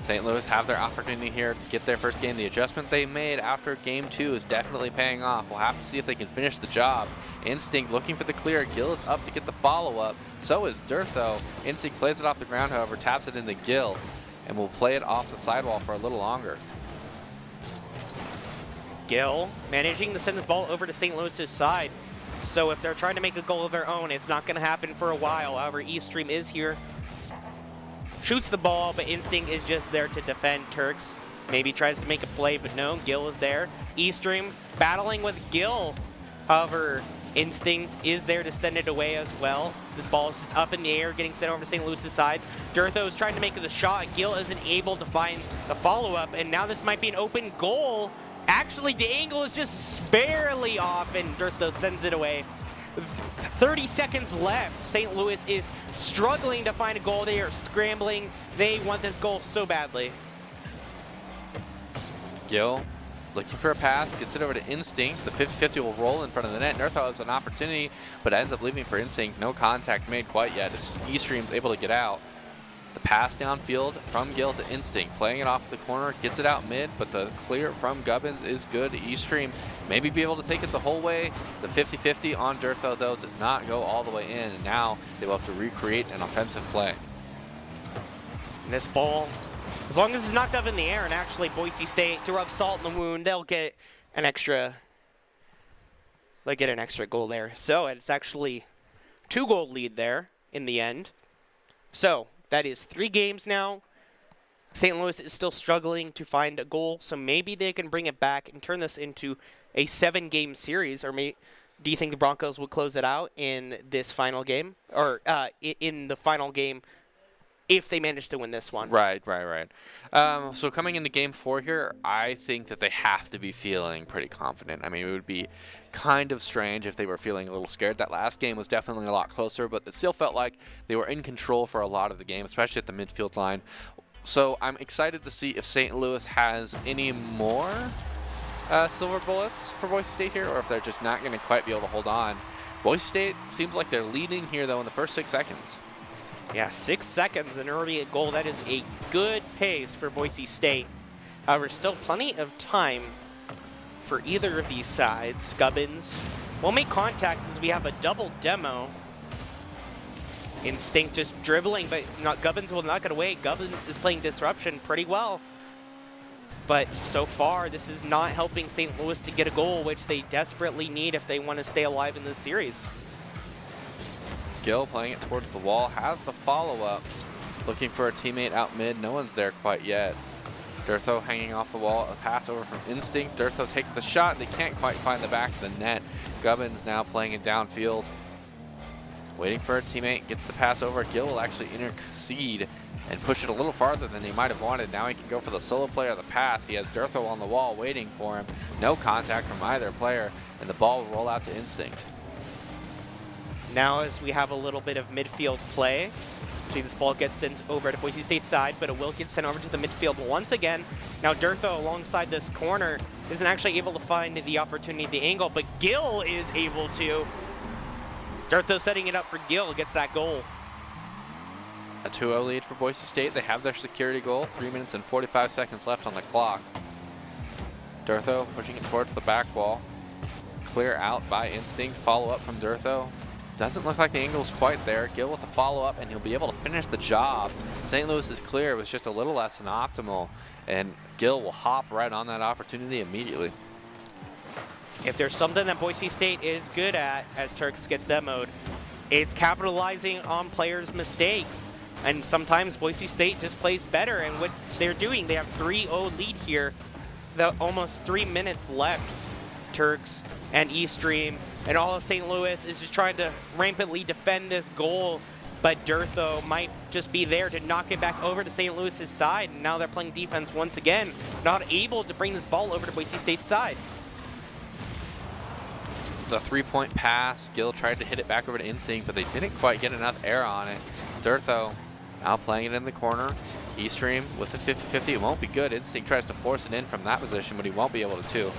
St. Louis have their opportunity here to get their first game. The adjustment they made after game 2 is definitely paying off. We'll have to see if they can finish the job. Instinct looking for the clear. Gil is up to get the follow-up. So is Durtho. Instinct plays it off the ground, however, taps it into Gil, and will play it off the sidewall for a little longer. Gil managing to send this ball over to St. Louis's side. So if they're trying to make a goal of their own, it's not going to happen for a while. However, Eastream is here. Shoots the ball, but Instinct is just there to defend Turks. Maybe tries to make a play, but no, Gil is there. Eastream battling with Gil. However, Instinct is there to send it away as well. This ball is just up in the air, getting sent over to St. Louis's side. Durtho is trying to make the shot. Gil isn't able to find the follow-up, and now this might be an open goal. Actually, the angle is just barely off, and Durtho sends it away. 30 seconds left. St. Louis is struggling to find a goal. They are scrambling. They want this goal so badly. Gil looking for a pass, gets it over to Instinct. The 50-50 will roll in front of the net. Durtho has an opportunity, but ends up leaving for Instinct. No contact made quite yet as Eastream's able to get out. The pass downfield from Gil to Instinct, playing it off the corner, gets it out mid, but the clear from Gubbins is good. Eastream maybe be able to take it the whole way. The 50-50 on Durtho, though, does not go all the way in, and now they will have to recreate an offensive play. And this ball, as long as it's knocked up in the air, and actually Boise State, to rub salt in the wound, they'll get an extra goal there. So it's actually 2-goal lead there in the end. So that is 3 games now. St. Louis is still struggling to find a goal, so maybe they can bring it back and turn this into a 7-game series. Or do you think the Broncos will close it out in this final game? Or in the final game if they manage to win this one? Right. So coming into game 4 here, I think that they have to be feeling pretty confident. I mean, it would be kind of strange if they were feeling a little scared. That last game was definitely a lot closer, but it still felt like they were in control for a lot of the game, especially at the midfield line. So I'm excited to see if St. Louis has any more silver bullets for Boise State here, or if they're just not going to quite be able to hold on. Boise State seems like they're leading here, though, in the first 6 seconds. Yeah, 6 seconds and already a goal. That is a good pace for Boise State. However, still plenty of time for either of these sides. Gubbins will make contact as we have a double demo. Instinct just dribbling, but Gubbins will not get away. Gubbins is playing disruption pretty well. But so far, this is not helping St. Louis to get a goal, which they desperately need if they want to stay alive in this series. Gil playing it towards the wall, has the follow-up. Looking for a teammate out mid. No one's there quite yet. Durtho hanging off the wall. A pass over from Instinct. Durtho takes the shot. They can't quite find the back of the net. Gubbins now playing it downfield. Waiting for a teammate. Gets the pass over. Gil will actually intercede and push it a little farther than he might have wanted. Now he can go for the solo play or the pass. He has Durtho on the wall waiting for him. No contact from either player, and the ball will roll out to Instinct. Now as we have a little bit of midfield play, see this ball gets sent over to Boise State's side, but it will get sent over to the midfield once again. Now Durtho alongside this corner isn't actually able to find the opportunity, the angle, but Gil is able to. Durtho setting it up for Gil, gets that goal. A 2-0 lead for Boise State. They have their security goal. 3 minutes and 45 seconds left on the clock. Durtho pushing it towards the back wall. Clear out by Instinct. Follow up from Durtho. Doesn't look like the angle's quite there. Gil with the follow-up, and he'll be able to finish the job. St. Louis is clear. It was just a little less than optimal, and Gil will hop right on that opportunity immediately. If there's something that Boise State is good at, as Turks gets demoed, it's capitalizing on players' mistakes. And sometimes Boise State just plays better, and what they're doing, they have 3-0 lead here. Almost 3 minutes left. Turks and Eastream and all of St. Louis is just trying to rampantly defend this goal, but Durtho might just be there to knock it back over to St. Louis's side, and now they're playing defense once again, not able to bring this ball over to Boise State's side. The 3-point pass, Gil tried to hit it back over to Instinct, but they didn't quite get enough air on it. Durtho now playing it in the corner. Eastream with the 50-50, it won't be good. Instinct tries to force it in from that position, but he won't be able to.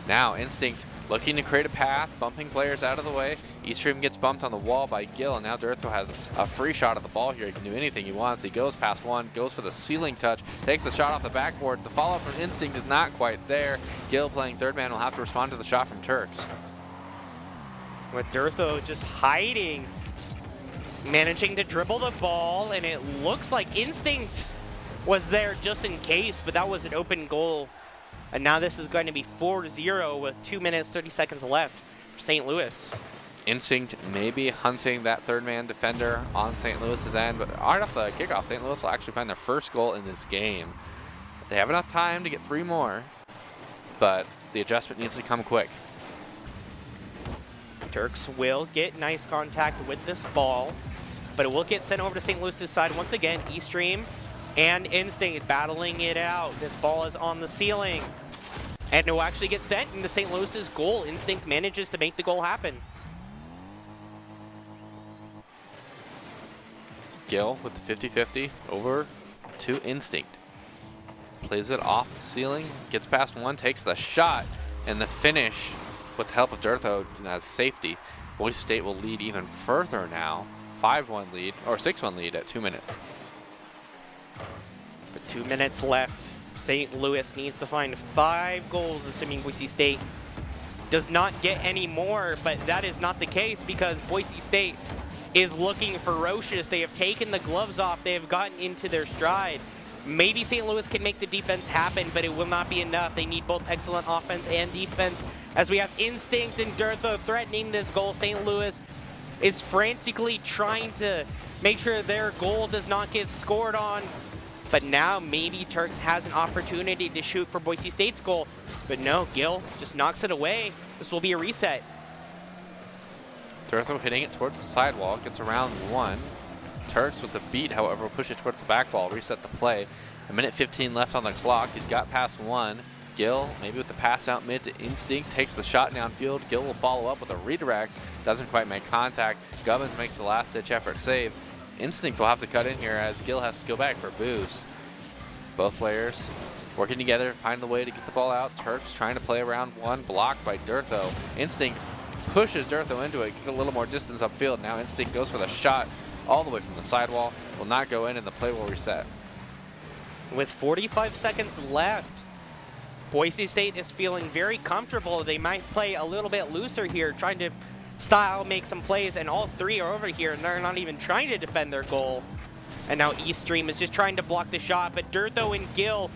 Now Instinct looking to create a path, bumping players out of the way. Eastream gets bumped on the wall by Gil, and now Durtho has a free shot at the ball here. He can do anything he wants. He goes past one, goes for the ceiling touch, takes the shot off the backboard. The follow-up from Instinct is not quite there. Gil playing third man will have to respond to the shot from Turks. With Durtho just hiding, managing to dribble the ball, and it looks like Instinct was there just in case, but that was an open goal. And now this is going to be 4-0 with 2 minutes, 30 seconds left for St. Louis. Instinct maybe hunting that third man defender on St. Louis's end, but right off the kickoff, St. Louis will actually find their first goal in this game. They have enough time to get 3 more, but the adjustment needs to come quick. Turks will get nice contact with this ball, but it will get sent over to St. Louis's side once again. Eastream and Instinct battling it out. This ball is on the ceiling, and it will actually get sent into St. Louis's goal. Instinct manages to make the goal happen. Gil with the 50-50 over to Instinct. Plays it off the ceiling, gets past one, takes the shot, and the finish with the help of Durtho as safety. Boise State will lead even further now. 5-1 lead, or 6-1 lead at 2 minutes. With 2 minutes left, St. Louis needs to find 5 goals, assuming Boise State does not get any more, but that is not the case because Boise State is looking ferocious. They have taken the gloves off. They have gotten into their stride. Maybe St. Louis can make the defense happen, but it will not be enough. They need both excellent offense and defense. As we have Instinct and Durtho threatening this goal, St. Louis is frantically trying to make sure their goal does not get scored on. But now maybe Turks has an opportunity to shoot for Boise State's goal. But no, Gil just knocks it away. This will be a reset. Durtho hitting it towards the sidewall, gets around one. Turks with the beat, however, will push it towards the back wall, reset the play. 1:15 left on the clock. He's got past one. Gil, maybe with the pass out mid to Instinct, takes the shot downfield. Gil will follow up with a redirect. Doesn't quite make contact. Gubbins makes the last-ditch effort save. Instinct will have to cut in here as Gil has to go back for a boost. Both players working together to find the way to get the ball out. Turks trying to play around one, blocked by Durtho. Instinct pushes Durtho into it, get a little more distance upfield. Now Instinct goes for the shot all the way from the sidewall. Will not go in, and the play will reset. With 45 seconds left, Boise State is feeling very comfortable. They might play a little bit looser here, trying to make some plays, and all 3 are over here, and they're not even trying to defend their goal. And now Eastream is just trying to block the shot, but Durtho and Gil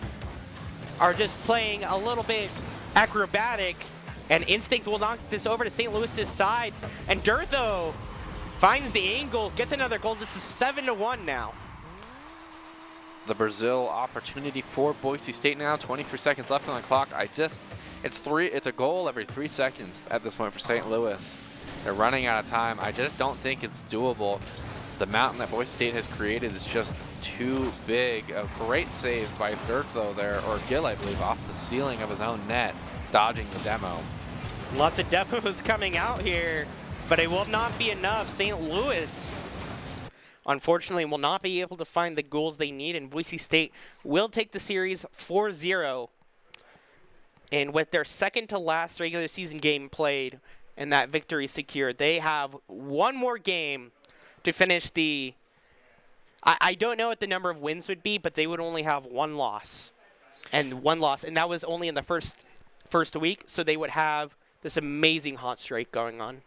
are just playing a little bit acrobatic, and Instinct will knock this over to St. Louis's sides, and Durtho finds the angle, gets another goal. This is 7-1 now. The Brazil opportunity for Boise State now. 23 seconds left on the clock. It's a goal every 3 seconds at this point for St. Louis. They're running out of time. I just don't think it's doable. The mountain that Boise State has created is just too big. A great save by Durtho there, or Gil, I believe, off the ceiling of his own net, dodging the demo. Lots of demos coming out here, but it will not be enough. St. Louis, unfortunately, will not be able to find the goals they need, and Boise State will take the series 4-0. And with their second to last regular season game played and that victory secured, they have one more game to finish the... I don't know what the number of wins would be, but they would only have one loss. And that was only in the first first week, so they would have this amazing hot streak going on.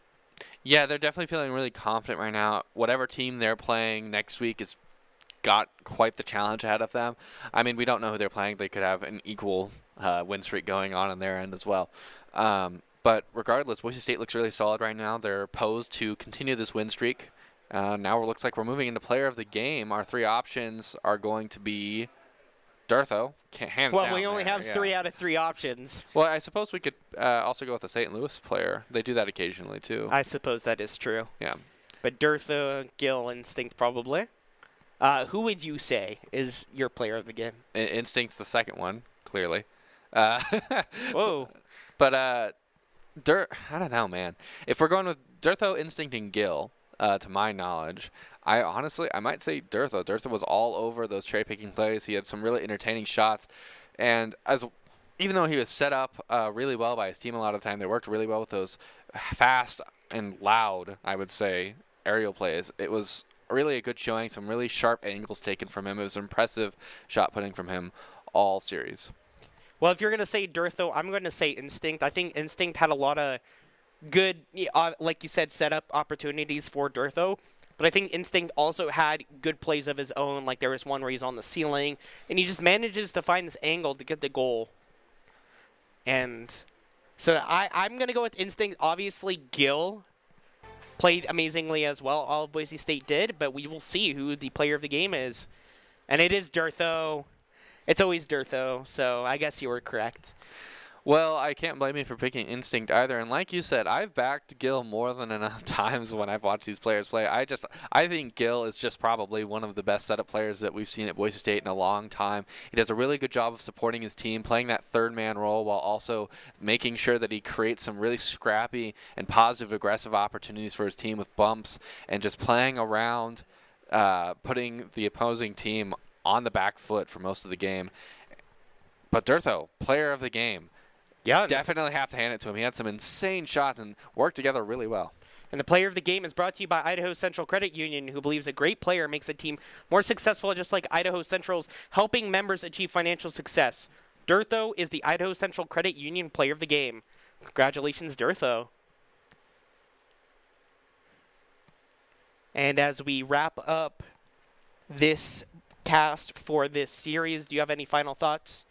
Yeah, they're definitely feeling really confident right now. Whatever team they're playing next week has got quite the challenge ahead of them. I mean, we don't know who they're playing. They could have an equal win streak going on their end as well. But regardless, Boise State looks really solid right now. They're posed to continue this win streak. Now it looks like we're moving into player of the game. Our 3 options are going to be Durtho, hands down. Well, we only have 3 out of 3 options. Well, I suppose we could also go with the St. Louis player. They do that occasionally, too. I suppose that is true. Yeah. But Durtho, Gil, Instinct probably. Who would you say is your player of the game? Instinct's the second one, clearly. Whoa. But I don't know, man. If we're going with Durtho, Instinct, and Gil, to my knowledge, I might say Durtho. Durtho was all over those cherry picking plays. He had some really entertaining shots, and even though he was set up really well by his team a lot of the time, they worked really well with those fast and loud, I would say, aerial plays. It was really a good showing. Some really sharp angles taken from him. It was impressive shot putting from him all series. Well, if you're going to say Durtho, I'm going to say Instinct. I think Instinct had a lot of good, like you said, setup opportunities for Durtho. But I think Instinct also had good plays of his own. Like there was one where he's on the ceiling, and he just manages to find this angle to get the goal. And so I'm going to go with Instinct. Obviously, Gil played amazingly as well. All of Boise State did, but we will see who the player of the game is. And it is Durtho. It's always Durtho, so I guess you were correct. Well, I can't blame you for picking Instinct either. And like you said, I've backed Gil more than enough times when I've watched these players play. I think Gil is just probably one of the best setup players that we've seen at Boise State in a long time. He does a really good job of supporting his team, playing that third-man role while also making sure that he creates some really scrappy and positive, aggressive opportunities for his team with bumps and just playing around, putting the opposing team on the back foot for most of the game. But Durtho, player of the game. Yeah, definitely have to hand it to him. He had some insane shots and worked together really well. And the player of the game is brought to you by Idaho Central Credit Union, who believes a great player makes a team more successful, just like Idaho Central's helping members achieve financial success. Durtho is the Idaho Central Credit Union player of the game. Congratulations, Durtho. And as we wrap up this cast for this series, do you have any final thoughts?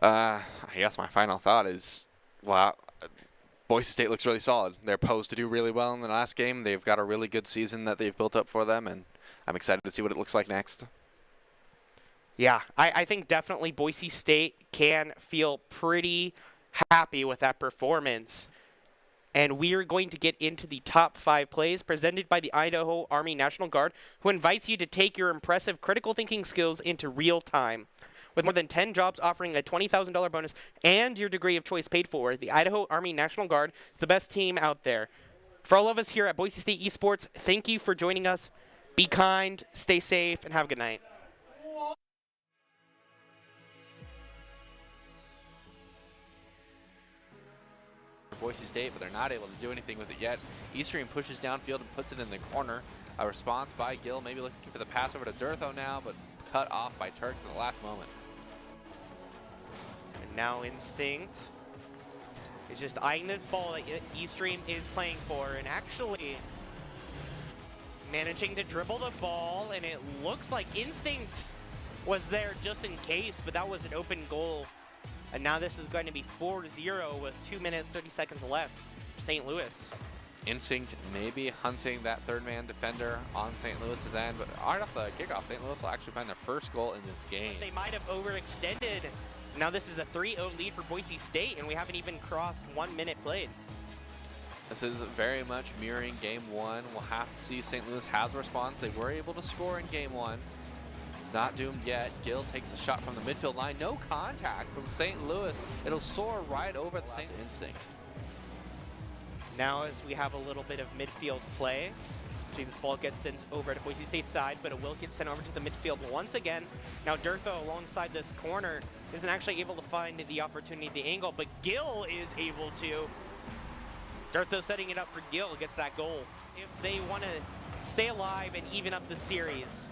I guess my final thought is, well, Boise State looks really solid. They're posed to do really well in the last game. They've got a really good season that they've built up for them, and I'm excited to see what it looks like next. Yeah, I think definitely Boise State can feel pretty happy with that performance. And we are going to get into the top 5 plays presented by the Idaho Army National Guard, who invites you to take your impressive critical thinking skills into real time. With more than 10 jobs offering a $20,000 bonus and your degree of choice paid for, the Idaho Army National Guard is the best team out there. For all of us here at Boise State Esports, thank you for joining us. Be kind, stay safe, and have a good night. Boise State, but they're not able to do anything with it yet. Eastream pushes downfield and puts it in the corner. A response by Gil, maybe looking for the pass over to Durtho now, but cut off by Turks at the last moment. And now Instinct is just eyeing this ball that Eastream is playing for, and actually managing to dribble the ball, and it looks like Instinct was there just in case, but that was an open goal. And now this is going to be 4-0 with 2 minutes, 30 seconds left for St. Louis. Instinct maybe hunting that third-man defender on St. Louis's end, but right off the kickoff, St. Louis will actually find their first goal in this game. They might have overextended. Now this is a 3-0 lead for Boise State, and we haven't even crossed 1 minute played. This is very much mirroring Game 1. We'll have to see if St. Louis has a response. They were able to score in Game 1. It's not doomed yet. Gil takes a shot from the midfield line. No contact from St. Louis. It'll soar right over the St. Instinct. Now as we have a little bit of midfield play, see this ball gets sent over to Boise State's side, but it will get sent over to the midfield once again. Now Durtho alongside this corner isn't actually able to find the opportunity, the angle, but Gil is able to. Durtho setting it up for Gil, gets that goal. If they want to stay alive and even up the series,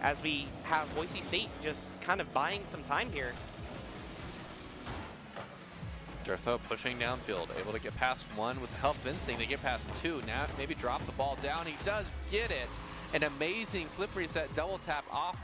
as we have Boise State just kind of buying some time here. Dirtho pushing downfield, able to get past one with the help of Instinct. They get past two. Now maybe drop the ball down. He does get it. An amazing flip reset, double tap off.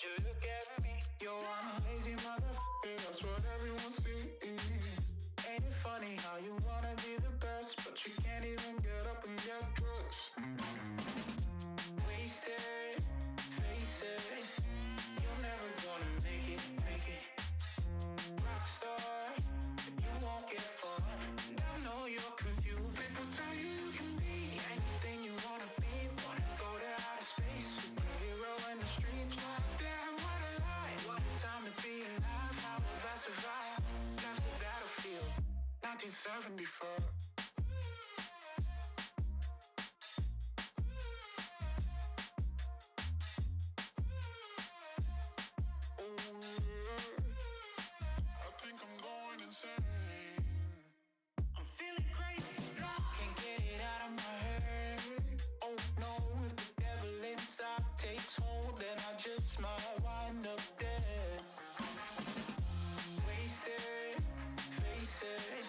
would you look at me? Yo, I'm a lazy motherfucker, that's what everyone sees. Ain't it funny how you wanna be the best, but you can't even get up and get dressed? Wasted, face it, you're never gonna make it. Rockstar, you won't get far. I know you're confused. People tell you you can be anything you wanna be. Wanna go to outer space, superhero in the streets. Damn, what a lie. What a time to be alive. How have I survived? Left the battlefield, 1974. I'm feeling crazy. Can't get it out of my head. Oh no, if the devil inside takes hold, then I just might wind up dead. Wasted, face it,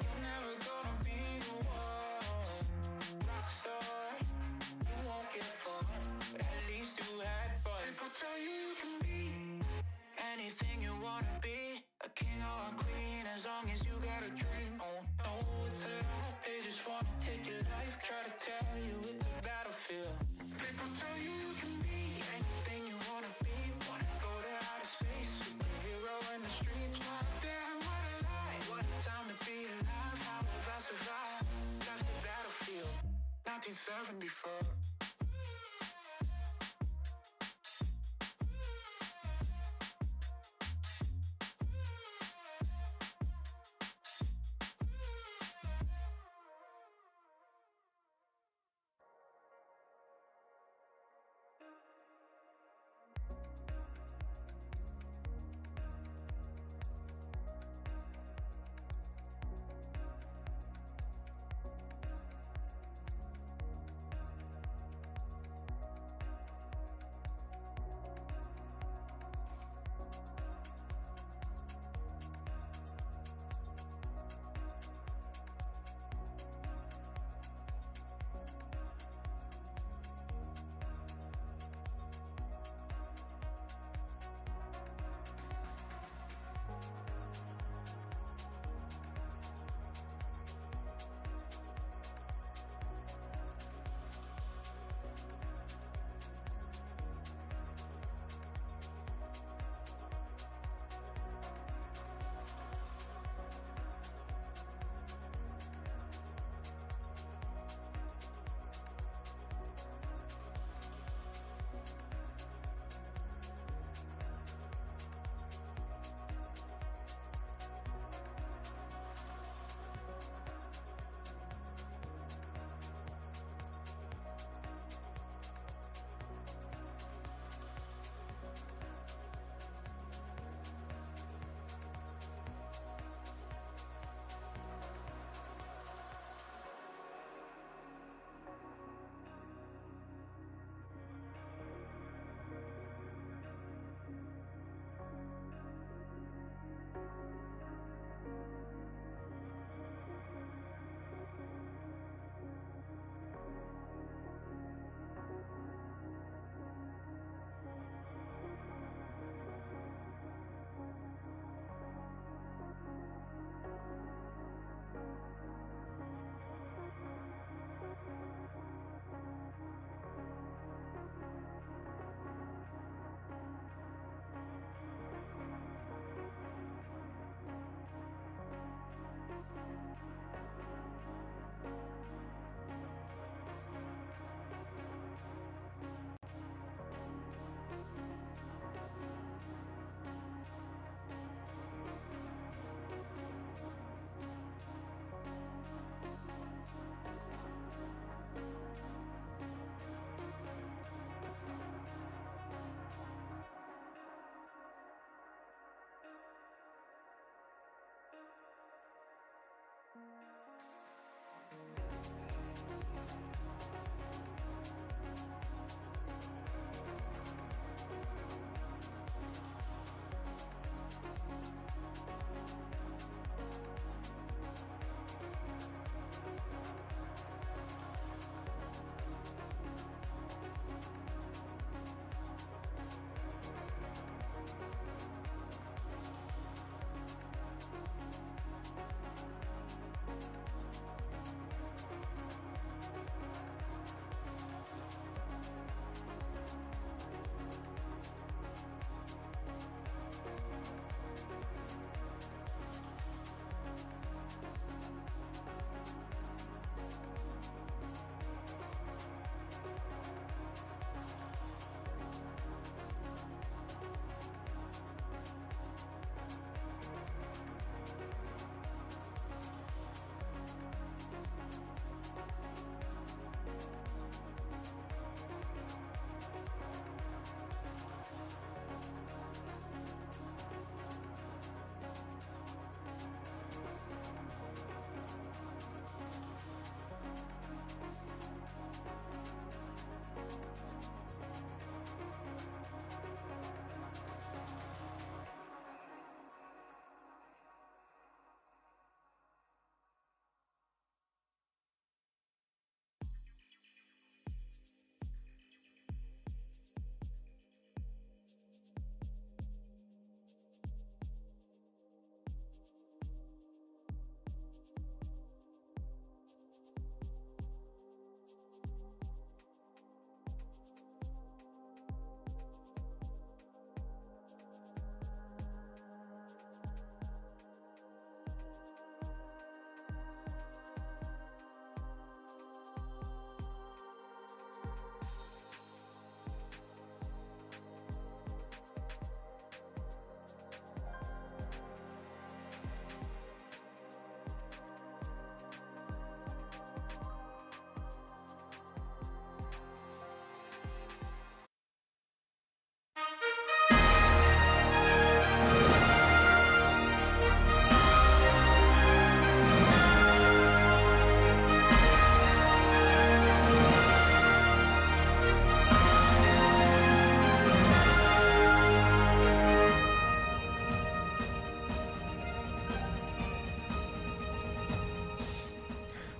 you're never gonna be the one. Rockstar, you won't get far. At least you had fun. People tell you you can be anything you wanna be. A king or a queen, as long as you got a dream. Oh no, it's a lie. They just wanna take your life. Try to tell you it's a battlefield. People tell you you can be anything you wanna be. Wanna go to outer space, superhero in the streets. Damn, what a lie. What a time to be alive. How have I survived? Left the battlefield, 1974.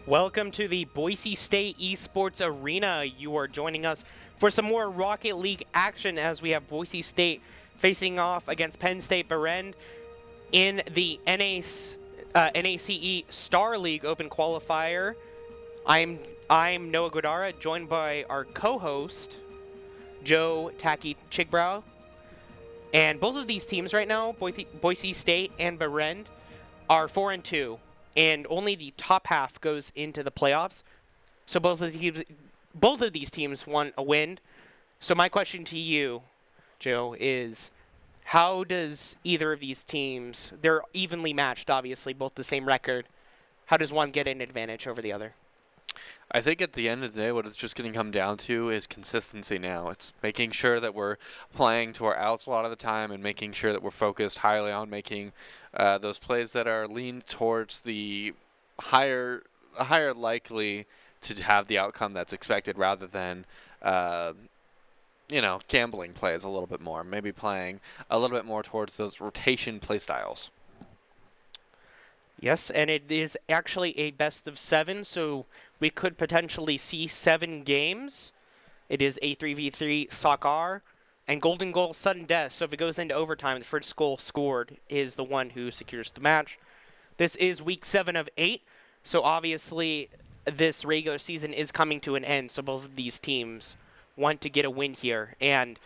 Welcome to the Boise State Esports Arena. You are joining us for some more Rocket League action as we have Boise State facing off against Penn State Behrend in the NACE Star League Open Qualifier. I'm Noah Guadara, joined by our co-host, Joe Tacky Chigbrow. And both of these teams right now, Boise State and Behrend, are 4-2. And only the top half goes into the playoffs. So both of these teams want a win. So my question to you, Joe, is how does either of these teams, they're evenly matched, obviously, both the same record, how does one get an advantage over the other? I think at the end of the day, what it's just going to come down to is consistency now. It's making sure that we're playing to our outs a lot of the time and making sure that we're focused highly on making those plays that are leaned towards the higher likely to have the outcome that's expected rather than, gambling plays a little bit more. Maybe playing a little bit more towards those rotation play styles. Yes, and it is actually a best of 7, so we could potentially see 7 games. It is a 3v3 soccer and golden goal sudden death. So if it goes into overtime, the first goal scored is the one who secures the match. This is week 7 of 8, so obviously this regular season is coming to an end. So both of these teams want to get a win here, and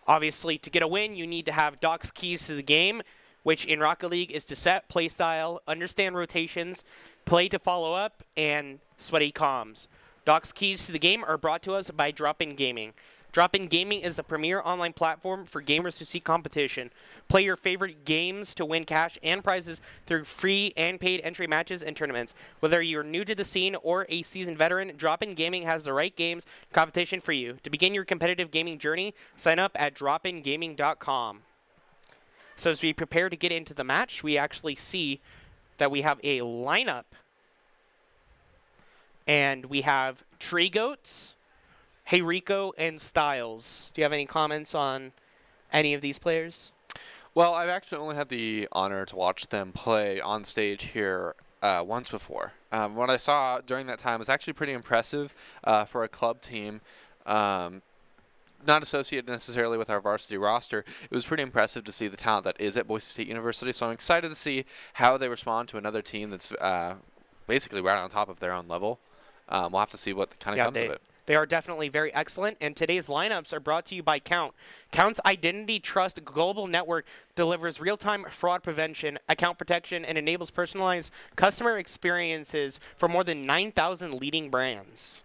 obviously to get a win, you need to have Doc's keys to the game, which in Rocket League is to set play style, understand rotations, play to follow up, and sweaty comms. Doc's keys to the game are brought to us by Drop-In Gaming. Drop-In Gaming is the premier online platform for gamers who seek competition. Play your favorite games to win cash and prizes through free and paid entry matches and tournaments. Whether you're new to the scene or a seasoned veteran, Drop-In Gaming has the right games and competition for you. To begin your competitive gaming journey, sign up at dropingaming.com. So as we prepare to get into the match, we actually see that we have a lineup. And we have Tree Goats, Hey Rico, and Styles. Do you have any comments on any of these players? Well, I've actually only had the honor to watch them play on stage here once before. What I saw during that time was actually pretty impressive for a club team. Not associated necessarily with our varsity roster. It was pretty impressive to see the talent that is at Boise State University, so I'm excited to see how they respond to another team that's basically right on top of their own level. We'll have to see what kind of comes of it. They are definitely very excellent, and today's lineups are brought to you by Count. Count's Identity Trust Global Network delivers real-time fraud prevention, account protection, and enables personalized customer experiences for more than 9,000 leading brands.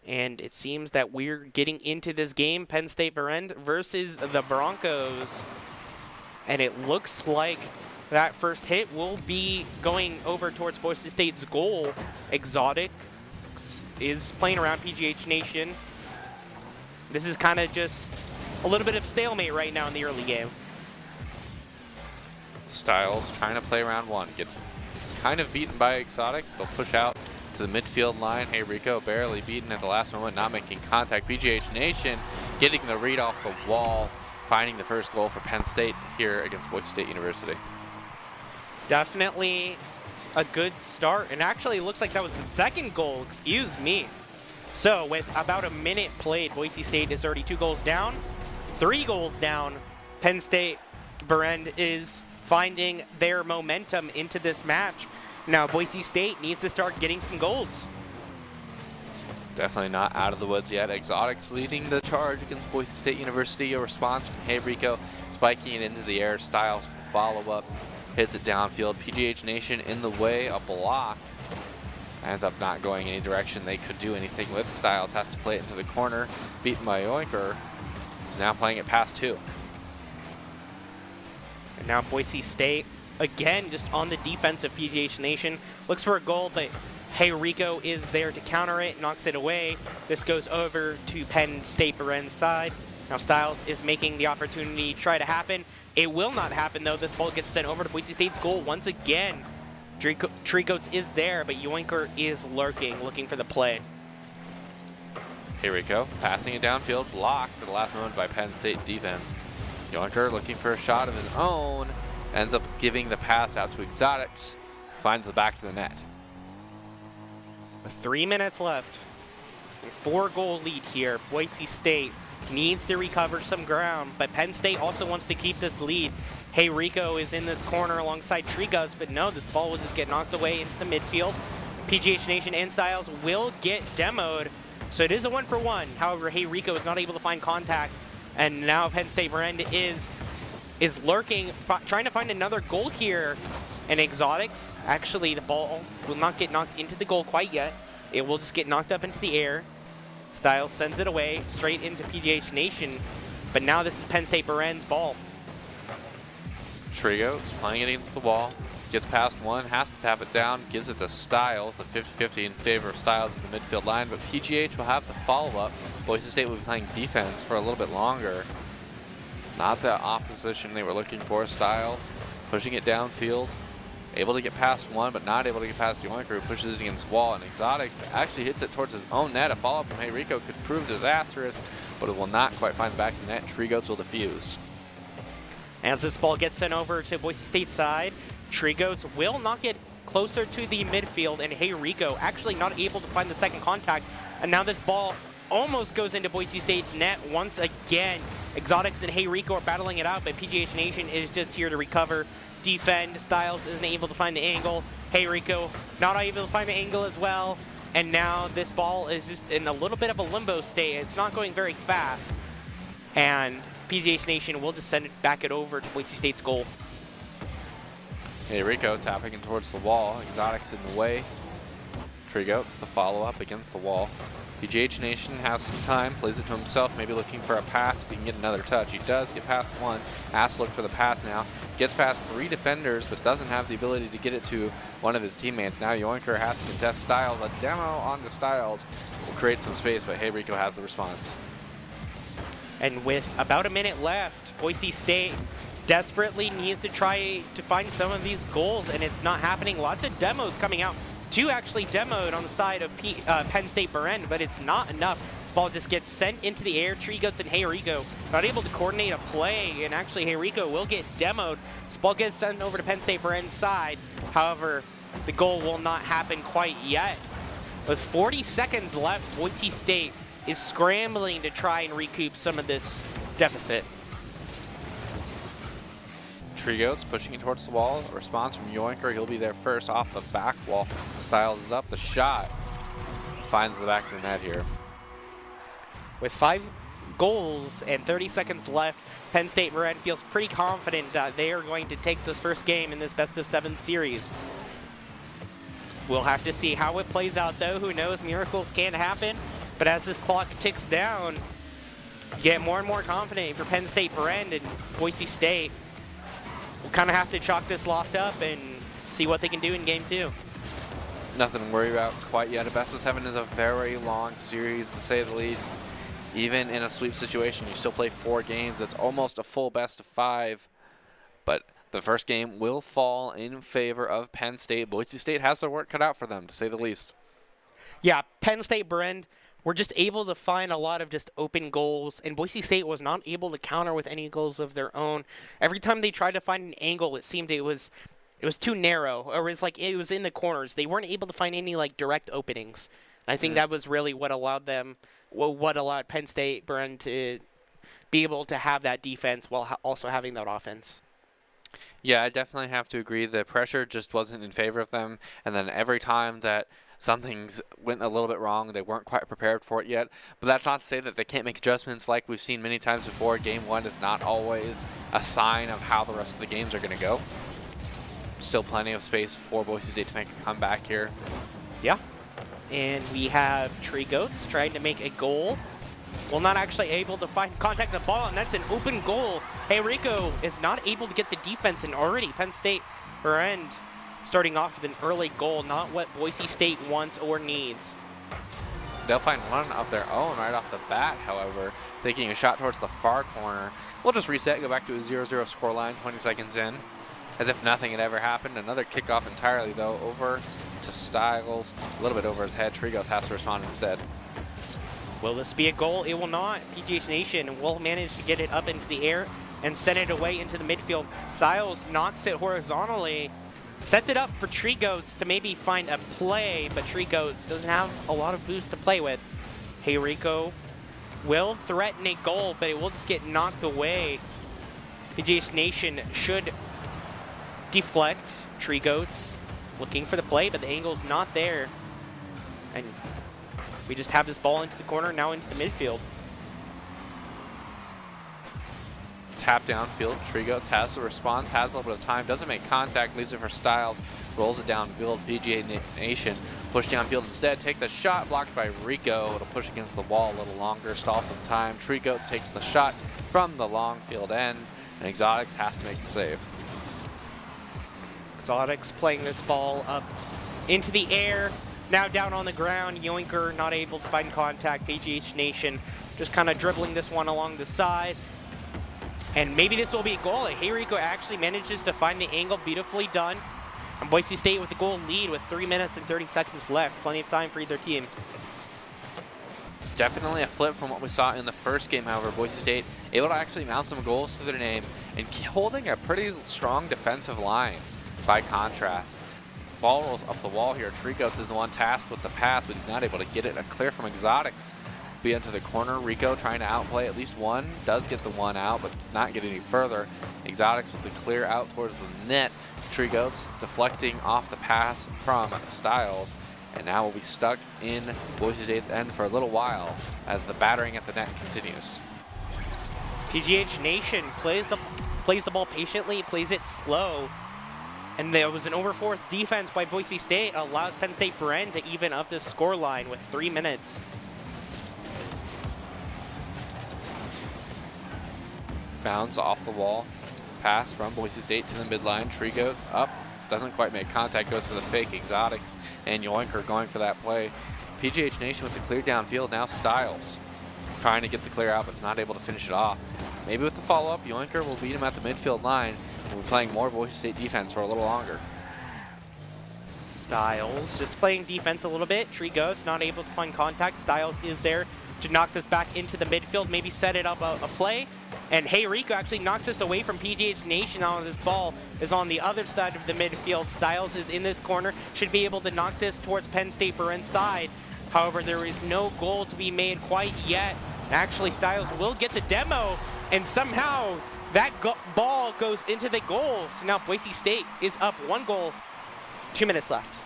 And it seems that we're getting into this game, Penn State Behrend versus the Broncos. And it looks like that first hit will be going over towards Boise State's goal. Exotic is playing around PGH Nation. This is kind of just a little bit of stalemate right now in the early game. Styles trying to play round 1. Gets kind of beaten by Exotics. They'll push out to the midfield line. Hey Rico barely beaten at the last moment, not making contact. PGH Nation getting the read off the wall, finding the first goal for Penn State here against Boise State University. Definitely a good start, and actually looks like that was the second goal, excuse me. So with about a minute played, Boise State is already 2 goals down, 3 goals down. Penn State Behrend is finding their momentum into this match. Now Boise State needs to start getting some goals. Definitely not out of the woods yet. Exotics leading the charge against Boise State University. A response from Hey Rico, spiking it into the air. Styles follow up, hits it downfield. PGH Nation in the way, a block. Ends up not going any direction they could do anything with. Styles has to play it into the corner, beaten by Yoinker, who's now playing it past 2. And now Boise State, again, just on the defense of PGH Nation. Looks for a goal, but Hey Rico is there to counter it, knocks it away. This goes over to Penn State Behrend's side. Now Styles is making the opportunity try to happen. It will not happen, though. This ball gets sent over to Boise State's goal once again. Treecoats is there, but Yoinker is lurking, looking for the play. Hey Rico, passing it downfield, blocked at the last moment by Penn State defense. Yoinker looking for a shot of his own, ends up giving the pass out to Exotics, finds the back of the net. With 3 minutes left, a 4-goal lead here. Boise State needs to recover some ground, but Penn State also wants to keep this lead. Hey Rico is in this corner alongside Treeguts, but no, this ball will just get knocked away into the midfield. PGH Nation and Styles will get demoed, so it is a 1-for-1. However, Hey Rico is not able to find contact, and now Penn State Behrend is lurking, trying to find another goal here. And Exotics, actually the ball will not get knocked into the goal quite yet. It will just get knocked up into the air. Styles sends it away straight into PGH Nation, but now this is Penn State Behrend's ball. Trigo's playing it against the wall, gets past one, has to tap it down, gives it to Styles, the 50-50 in favor of Styles in the midfield line, but PGH will have the follow-up. Boise State will be playing defense for a little bit longer. Not the opposition they were looking for. Styles pushing it downfield, able to get past one, but not able to get past Yoinker, who pushes it against the wall, and Exotics actually hits it towards his own net. A follow-up from Hey Rico could prove disastrous, but it will not quite find the back of the net. Treegoats will defuse. As this ball gets sent over to Boise State's side, Treegoats will knock it closer to the midfield, and Hey Rico actually not able to find the second contact. And now this ball almost goes into Boise State's net once again. Exotics and Hey Rico are battling it out, but PGH Nation is just here to recover, defend. Styles isn't able to find the angle. Hey Rico not able to find the angle as well. And now this ball is just in a little bit of a limbo state. It's not going very fast. And PGH Nation will just send it back over to Boise State's goal. Hey Rico tapping it towards the wall. Exotics in the way. Treegoats the follow-up against the wall. PGH Nation has some time, plays it to himself, maybe looking for a pass if he can get another touch. He does get past one, has to look for the pass now. Gets past 3 defenders, but doesn't have the ability to get it to one of his teammates. Now Yoinker has to contest Styles. A demo onto Styles will create some space, but Hey Rico has the response. And with about a minute left, Boise State desperately needs to try to find some of these goals, and it's not happening. Lots of demos coming out. 2 actually demoed on the side of Penn State Behrend, but it's not enough. This ball just gets sent into the air. Treeguts and Hey Rico not able to coordinate a play, and actually Hey Rico will get demoed. This ball gets sent over to Penn State Behrend's side. However, the goal will not happen quite yet. With 40 seconds left, Boise State is scrambling to try and recoup some of this deficit. Treegoats pushing it towards the wall. A response from Yoinker. He'll be there first off the back wall. Styles is up. The shot finds the back of the net here. With 5 goals and 30 seconds left, Penn State Behrend feels pretty confident that they are going to take this first game in this best-of-7 series. We'll have to see how it plays out, though. Who knows? Miracles can happen. But as this clock ticks down, get more and more confident for Penn State Behrend, and Boise State will kind of have to chalk this loss up and see what they can do in game 2. Nothing to worry about quite yet. A best-of-7 is a very long series, to say the least. Even in a sweep situation, you still play 4 games. That's almost a full best-of-5. But the first game will fall in favor of Penn State. Boise State has their work cut out for them, to say the least. Yeah, Penn State Behrend were just able to find a lot of just open goals, and Boise State was not able to counter with any goals of their own. Every time they tried to find an angle, it seemed it was too narrow, or it was like it was in the corners. They weren't able to find any like direct openings. And I think that was really what allowed them, what allowed Penn State Behrend to be able to have that defense while also having that offense. Yeah, I definitely have to agree. The pressure just wasn't in favor of them, and then every time that something's went a little bit wrong, they weren't quite prepared for it yet. But that's not to say that they can't make adjustments like we've seen many times before. Game 1 is not always a sign of how the rest of the games are going to go. Still plenty of space for Boise State to make a comeback here. Yeah. And we have Treegoats trying to make a goal. Well, not actually able to find contact the ball, and that's an open goal. Hey Rico is not able to get the defense, and already Penn State Behrend starting off with an early goal, not what Boise State wants or needs. They'll find one of their own right off the bat, however, taking a shot towards the far corner. We'll just reset, go back to a 0-0 scoreline, 20 seconds in. As if nothing had ever happened. Another kickoff entirely, though, over to Styles. A little bit over his head. Treegoats has to respond instead. Will this be a goal? It will not. PGH Nation will manage to get it up into the air and send it away into the midfield. Styles knocks it horizontally, Sets it up for Tree Goats to maybe find a play, but Tree Goats doesn't have a lot of boost to play with. Hey Rico will threaten a goal, but it will just get knocked away. PGH Nation should deflect. Tree Goats looking for the play, but the angle's not there. And we just have this ball into the corner, now into the midfield. Tap downfield. Tree Goats has the response, has a little bit of time, doesn't make contact, leaves it for Styles, rolls it downfield. PGA Nation push downfield instead, take the shot, blocked by Rico. It'll push against the wall a little longer, stall some time. Tree Goats takes the shot from the long field end, and Exotics has to make the save. Exotics playing this ball up into the air, now down on the ground. Yoinker not able to find contact. PGH Nation just kind of dribbling this one along the side. And maybe this will be a goal. Hey Rico actually manages to find the angle, beautifully done. And Boise State with the goal lead with 3 minutes and 30 seconds left. Plenty of time for either team. Definitely a flip from what we saw in the first game, however. Boise State able to actually mount some goals to their name and holding a pretty strong defensive line by contrast. Ball rolls up the wall here. Tree Goats is the one tasked with the pass, but he's not able to get it. A clear from Exotics. Be into the corner. Rico trying to outplay at least one. Does get the one out, but does not get any further. Exotics with the clear out towards the net. Tree Goats deflecting off the pass from Styles. And now we'll be stuck in Boise State's end for a little while as the battering at the net continues. PGH Nation plays the ball patiently, plays it slow. And there was an over-fourth defense by Boise State. Allows Penn State Behrend to even up this score line with 3 minutes. Bounce off the wall. Pass from Boise State to the midline. Tree Goats up. Doesn't quite make contact. Goes to the fake. Exotics and Yoinker going for that play. PGH Nation with the clear downfield. Now Styles trying to get the clear out, but is not able to finish it off. Maybe with the follow-up, Yoinker will beat him at the midfield line. And we're playing more Boise State defense for a little longer. Styles just playing defense a little bit. Tree Goats not able to find contact. Styles is there to knock this back into the midfield, maybe set it up a play. And Hey Rico actually knocks this away from PGH Nation. Now this ball is on the other side of the midfield. Styles is in this corner, should be able to knock this towards Penn State Behrend's side. However, there is no goal to be made quite yet. Actually, Styles will get the demo, and somehow that ball goes into the goal. So now Boise State is up 1 goal, 2 minutes left.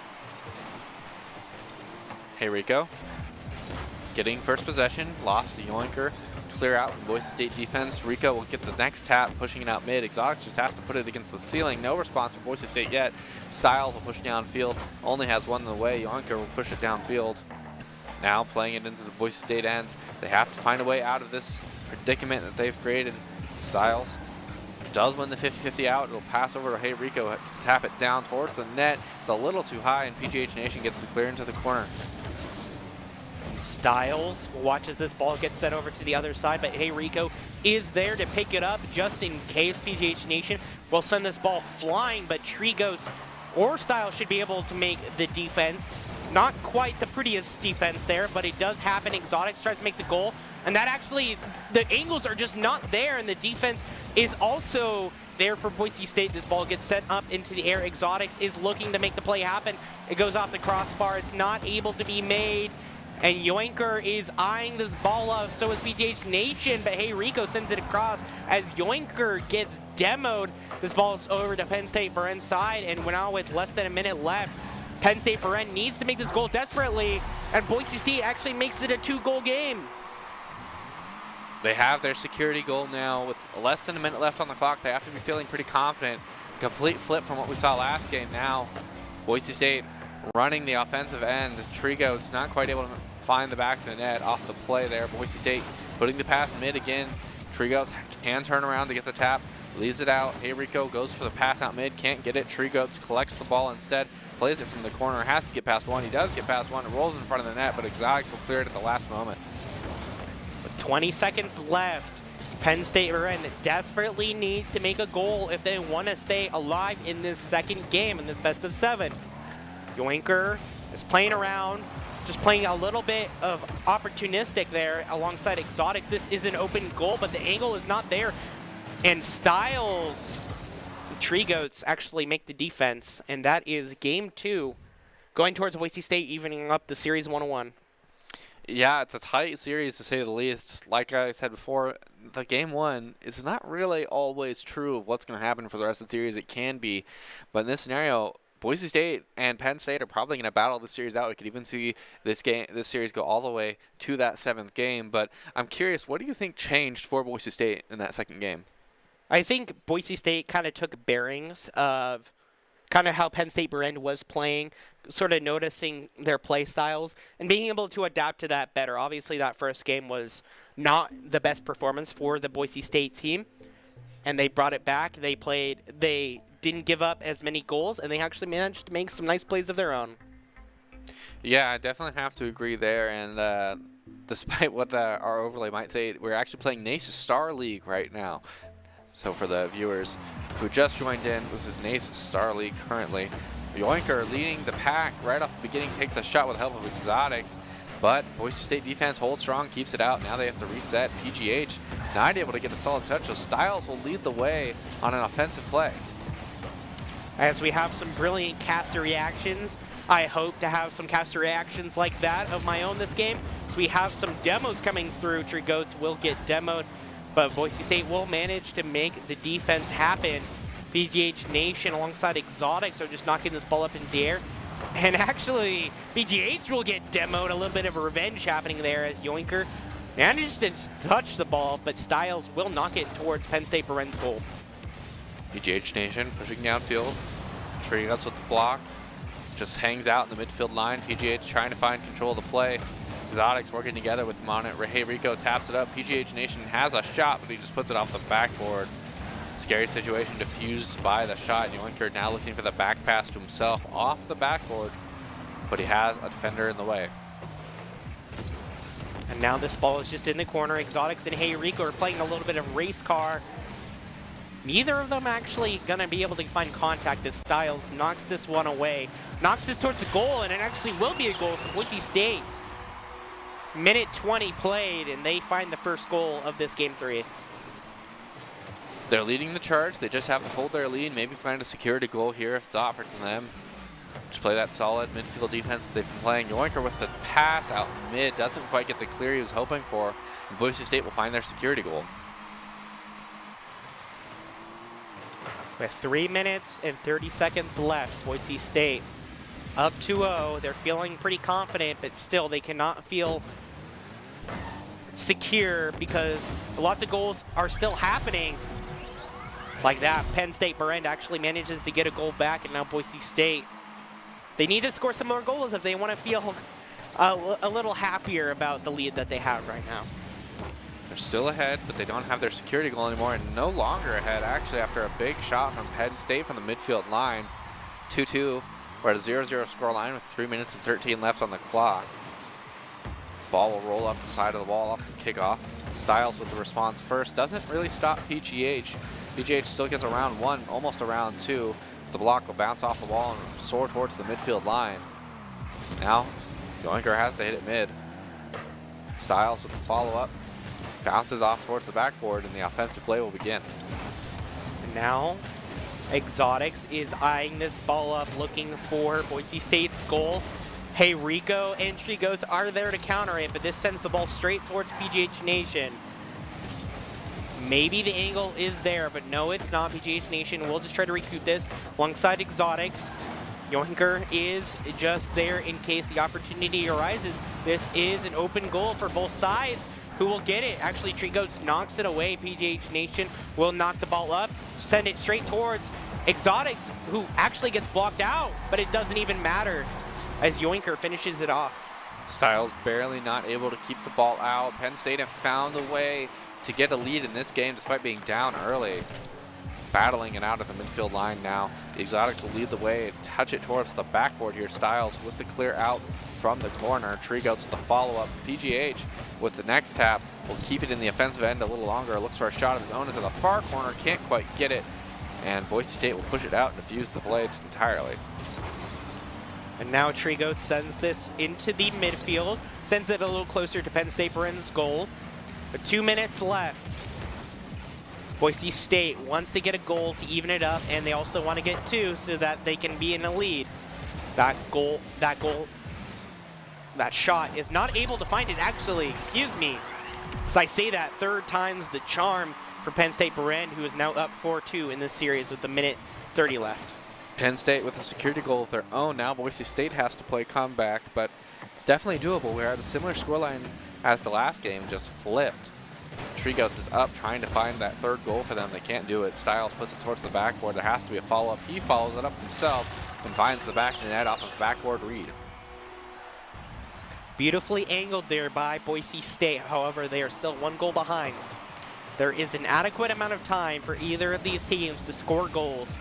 Hey Rico getting first possession, lost the Yoinker. Clear out from Boise State defense. Rico will get the next tap, pushing it out mid. Exotics just has to put it against the ceiling. No response from Boise State yet. Styles will push downfield. Only has one in the way. Yoinker will push it downfield. Now playing it into the Boise State end. They have to find a way out of this predicament that they've created. Styles does win the 50-50 out. It'll pass over to Hey Rico, tap it down towards the net. It's a little too high, and PGH Nation gets the clear into the corner. Styles watches this ball get sent over to the other side, but Hey Rico is there to pick it up just in case. PGH Nation will send this ball flying, but Tree Goats or Styles should be able to make the defense. Not quite the prettiest defense there, but it does happen. Exotics tries to make the goal, and that actually, the angles are just not there, and the defense is also there for Boise State. This ball gets sent up into the air. Exotics is looking to make the play happen. It goes off the crossbar. It's not able to be made. And Yoinker is eyeing this ball up, so is PGH Nation, but Hey Rico sends it across as Yoinker gets demoed. This ball is over to Penn State Behrend's side, and now with less than a minute left, Penn State Behrend needs to make this goal desperately, and Boise State actually makes it a 2-goal game. They have their security goal now with less than a minute left on the clock. They have to be feeling pretty confident. Complete flip from what we saw last game now. Boise State running the offensive end. Tree Goats not quite able to find the back of the net off the play there. Boise State putting the pass mid again. Tree Goats can turn around to get the tap. Leaves it out. Hey Rico goes for the pass out mid. Can't get it. Tree Goats collects the ball instead. Plays it from the corner. Has to get past one. He does get past one. It rolls in front of the net, but Exotics will clear it at the last moment. With 20 seconds left, Penn State Behrend desperately needs to make a goal if they want to stay alive in this second game, in this best of 7. Yoinker is playing around, just playing a little bit of opportunistic there alongside Exotics. This is an open goal, but the angle is not there. And Styles Tree Goats actually make the defense, and that is game 2, going towards Boise State, evening up the series 1-1. Yeah, it's a tight series to say the least. Like I said before, the game 1 is not really always true of what's going to happen for the rest of the series. It can be, but in this scenario, Boise State and Penn State are probably going to battle the series out. We could even see this series go all the way to that 7th game. But I'm curious, what do you think changed for Boise State in that 2nd game? I think Boise State kind of took bearings of kind of how Penn State Behrend was playing, sort of noticing their play styles and being able to adapt to that better. Obviously, that first game was not the best performance for the Boise State team, and they brought it back. They didn't give up as many goals, and they actually managed to make some nice plays of their own. Yeah, I definitely have to agree there. And despite what our overlay might say, we're actually playing NACE Star League right now. So for the viewers who just joined in, this is NACE Star League currently. Yoinker leading the pack right off the beginning, takes a shot with the help of Exotics, but Boise State defense holds strong, keeps it out. Now they have to reset. PGH not able to get a solid touch, so Styles will lead the way on an offensive play. As we have some brilliant caster reactions, I hope to have some caster reactions like that of my own this game. So we have some demos coming through. Tree Goats will get demoed, but Boise State will manage to make the defense happen. PGH Nation alongside Exotics are just knocking this ball up in the air. And actually, PGH will get demoed. A little bit of revenge happening there as Yoinker manages to touch the ball, but Styles will knock it towards Penn State Behrend's goal. PGH Nation pushing downfield. Tree Goats with the block. Just hangs out in the midfield line. PGH trying to find control of the play. Exotics working together with him on it. Hey Rico taps it up. PGH Nation has a shot, but he just puts it off the backboard. Scary situation diffused by the shot. Yoinker now looking for the back pass to himself off the backboard, but he has a defender in the way. And now this ball is just in the corner. Exotics and Hey Rico are playing a little bit of race car. Neither of them actually going to be able to find contact as Styles knocks this one away. Knocks this towards the goal, and it actually will be a goal. So Boise State, minute 20 played, and they find the first goal of this game 3. They're leading the charge. They just have to hold their lead, maybe find a security goal here if it's offered to them. Just play that solid midfield defense they've been playing. Yoinker with the pass out mid, doesn't quite get the clear he was hoping for. And Boise State will find their security goal. With 3 minutes and 30 seconds left, Boise State up 2-0. They're feeling pretty confident, but still they cannot feel secure because lots of goals are still happening. Like that, Penn State Behrend actually manages to get a goal back, and now Boise State, they need to score some more goals if they want to feel a little happier about the lead that they have right now. They're still ahead, but they don't have their security goal anymore, and no longer ahead, actually, after a big shot from Penn State from the midfield line. 2-2, we're at a 0-0 score line with 3 minutes and 13 left on the clock. Ball will roll up the side of the wall off the kickoff. Styles with the response first, doesn't really stop PGH. PGH still gets around 1, almost around 2. The block will bounce off the wall and soar towards the midfield line. Now, Yoinker has to hit it mid. Styles with the follow-up. Bounces off towards the backboard, and the offensive play will begin. And now, Exotics is eyeing this ball up, looking for Boise State's goal. Hey Rico and Tree Goats are there to counter it, but this sends the ball straight towards PGH Nation. Maybe the angle is there, but no, it's not. PGH Nation will just try to recoup this alongside Exotics. Yoinker is just there in case the opportunity arises. This is an open goal for both sides. Who will get it? Actually, Tree Goats knocks it away. PGH Nation will knock the ball up, send it straight towards Exotics, who actually gets blocked out, but it doesn't even matter as Yoinker finishes it off. Styles barely not able to keep the ball out. Penn State have found a way to get a lead in this game despite being down early. Battling it out at the midfield line now. The Exotics will lead the way, touch it towards the backboard here. Styles with the clear out from the corner. Tree Goats with the follow-up. PGH with the next tap will keep it in the offensive end a little longer. Looks for a shot of his own into the far corner. Can't quite get it. And Boise State will push it out and defuse the play entirely. And now Tree Goats sends this into the midfield. Sends it a little closer to Penn State Behrend's goal. But 2 minutes left. Boise State wants to get a goal to even it up, and they also want to get 2 so that they can be in the lead. That shot is not able to find it, actually, excuse me. As I say that, 3rd time's the charm for Penn State Behrend, who is now up 4-2 in this series with 1:30 left. Penn State with a security goal of their own. Now Boise State has to play comeback, but it's definitely doable. We're at a similar scoreline as the last game, just flipped. Treegoats is up, trying to find that 3rd goal for them. They can't do it. Styles puts it towards the backboard. There has to be a follow-up. He follows it up himself and finds the back of the net off of backboard read. Beautifully angled there by Boise State. However, they are still 1 goal behind. There is an adequate amount of time for either of these teams to score goals.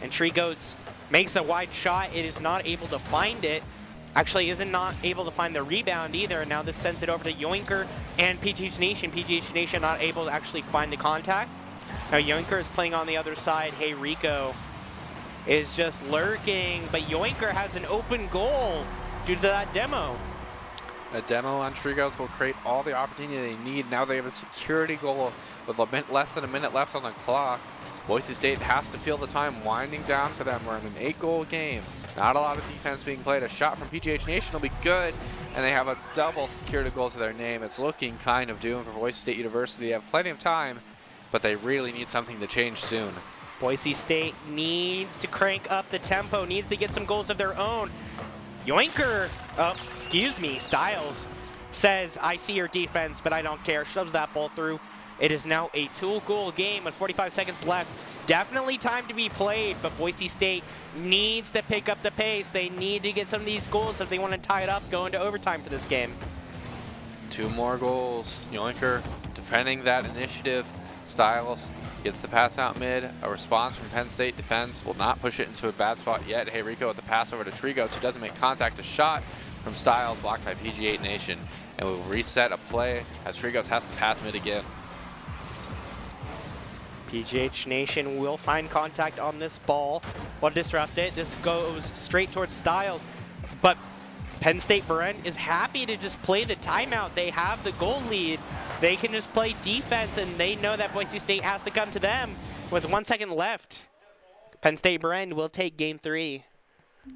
And Treegoats makes a wide shot. It is not able to find it. Actually, isn't not able to find the rebound either. And now this sends it over to Yoinker and PGH Nation. PGH Nation not able to actually find the contact. Now Yoinker is playing on the other side. Hey Rico is just lurking, but Yoinker has an open goal due to that demo. A demo on Treegoats will create all the opportunity they need. Now they have a security goal with less than a minute left on the clock. Boise State has to feel the time winding down for them. We're in an 8-goal game. Not a lot of defense being played. A shot from PGH Nation will be good, and they have a double security goal to their name. It's looking kind of doomed for Boise State University. They have plenty of time, but they really need something to change soon. Boise State needs to crank up the tempo, needs to get some goals of their own. Yoinker, Styles says, I see your defense, but I don't care. Shoves that ball through. It is now a 2-goal game with 45 seconds left. Definitely time to be played, but Boise State needs to pick up the pace. They need to get some of these goals if they want to tie it up, go into overtime for this game. 2 more goals. Yoinker defending that initiative. Styles gets the pass out mid. A response from Penn State defense will not push it into a bad spot yet. Hey Rico with the pass over to Treegoats, who doesn't make contact. A shot from Styles blocked by PG8 Nation. And we will reset a play as Treegoats has to pass mid again. PGH Nation will find contact on this ball. Will disrupt it. This goes straight towards Styles. But Penn State Behrend is happy to just play the timeout. They have the goal lead. They can just play defense, and they know that Boise State has to come to them. With 1 second left, Penn State Behrend will take game 3.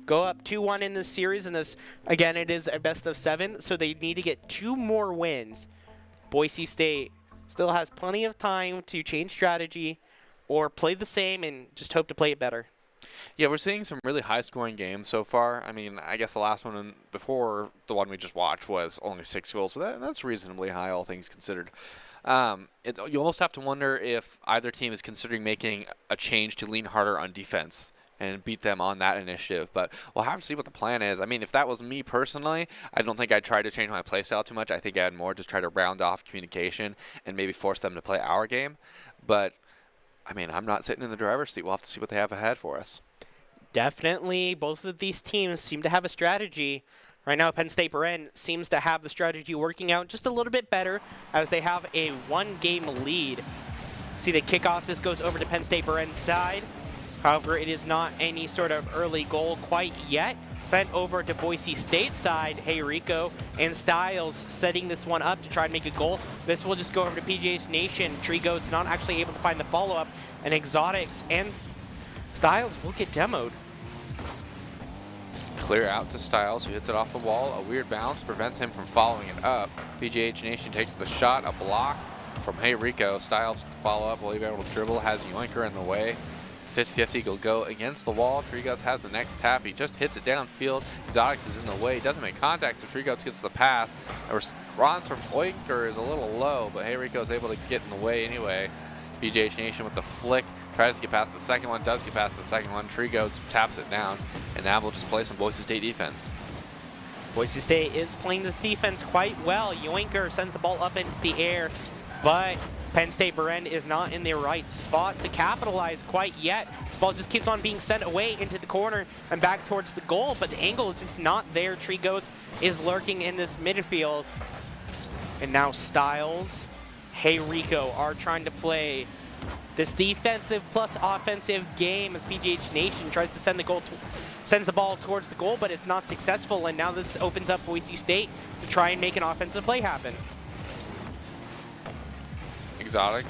Go up 2-1 in this series, and this, again, it is a best of 7, so they need to get 2 more wins. Boise State still has plenty of time to change strategy or play the same and just hope to play it better. Yeah, we're seeing some really high-scoring games so far. I mean, I guess the last one before the one we just watched was only 6 goals, but that's reasonably high, all things considered. You almost have to wonder if either team is considering making a change to lean harder on defense and beat them on that initiative. But we'll have to see what the plan is. I mean, if that was me personally, I don't think I'd try to change my play style too much. I think I'd more just try to round off communication and maybe force them to play our game. But, I mean, I'm not sitting in the driver's seat. We'll have to see what they have ahead for us. Definitely, both of these teams seem to have a strategy. Right now, Penn State Behrend seems to have the strategy working out just a little bit better as they have a 1-game lead. See the kickoff, this goes over to Penn State Behrend's side. However, it is not any sort of early goal quite yet. Sent over to Boise State's side. Hey Rico and Styles setting this one up to try and make a goal. This will just go over to PGH Nation. Treegoats not actually able to find the follow-up. And Exotics and Styles will get demoed. Clear out to Styles, who hits it off the wall. A weird bounce prevents him from following it up. PGH Nation takes the shot, a block from Hey Rico. Styles with the follow-up, will he be able to dribble, has Yoinker in the way. 50-50 will go against the wall. Treegoats has the next tap. He just hits it downfield. Exotics is in the way. Doesn't make contact, so Treegoats gets the pass. A response from Yoinker is a little low, but Hey Rico is able to get in the way anyway. PGH Nation with the flick. Tries to get past the second one, does get past the second one. Treegoats taps it down, and now we'll just play some Boise State defense. Boise State is playing this defense quite well. Yoinker sends the ball up into the air, but Penn State Behrend is not in the right spot to capitalize quite yet. This ball just keeps on being sent away into the corner and back towards the goal, but the angle is just not there. Treegoats is lurking in this midfield. And now Styles, Hey Rico are trying to play this defensive plus offensive game as PGH Nation tries to send sends the ball towards the goal, but it's not successful. And now this opens up Boise State to try and make an offensive play happen. Exotic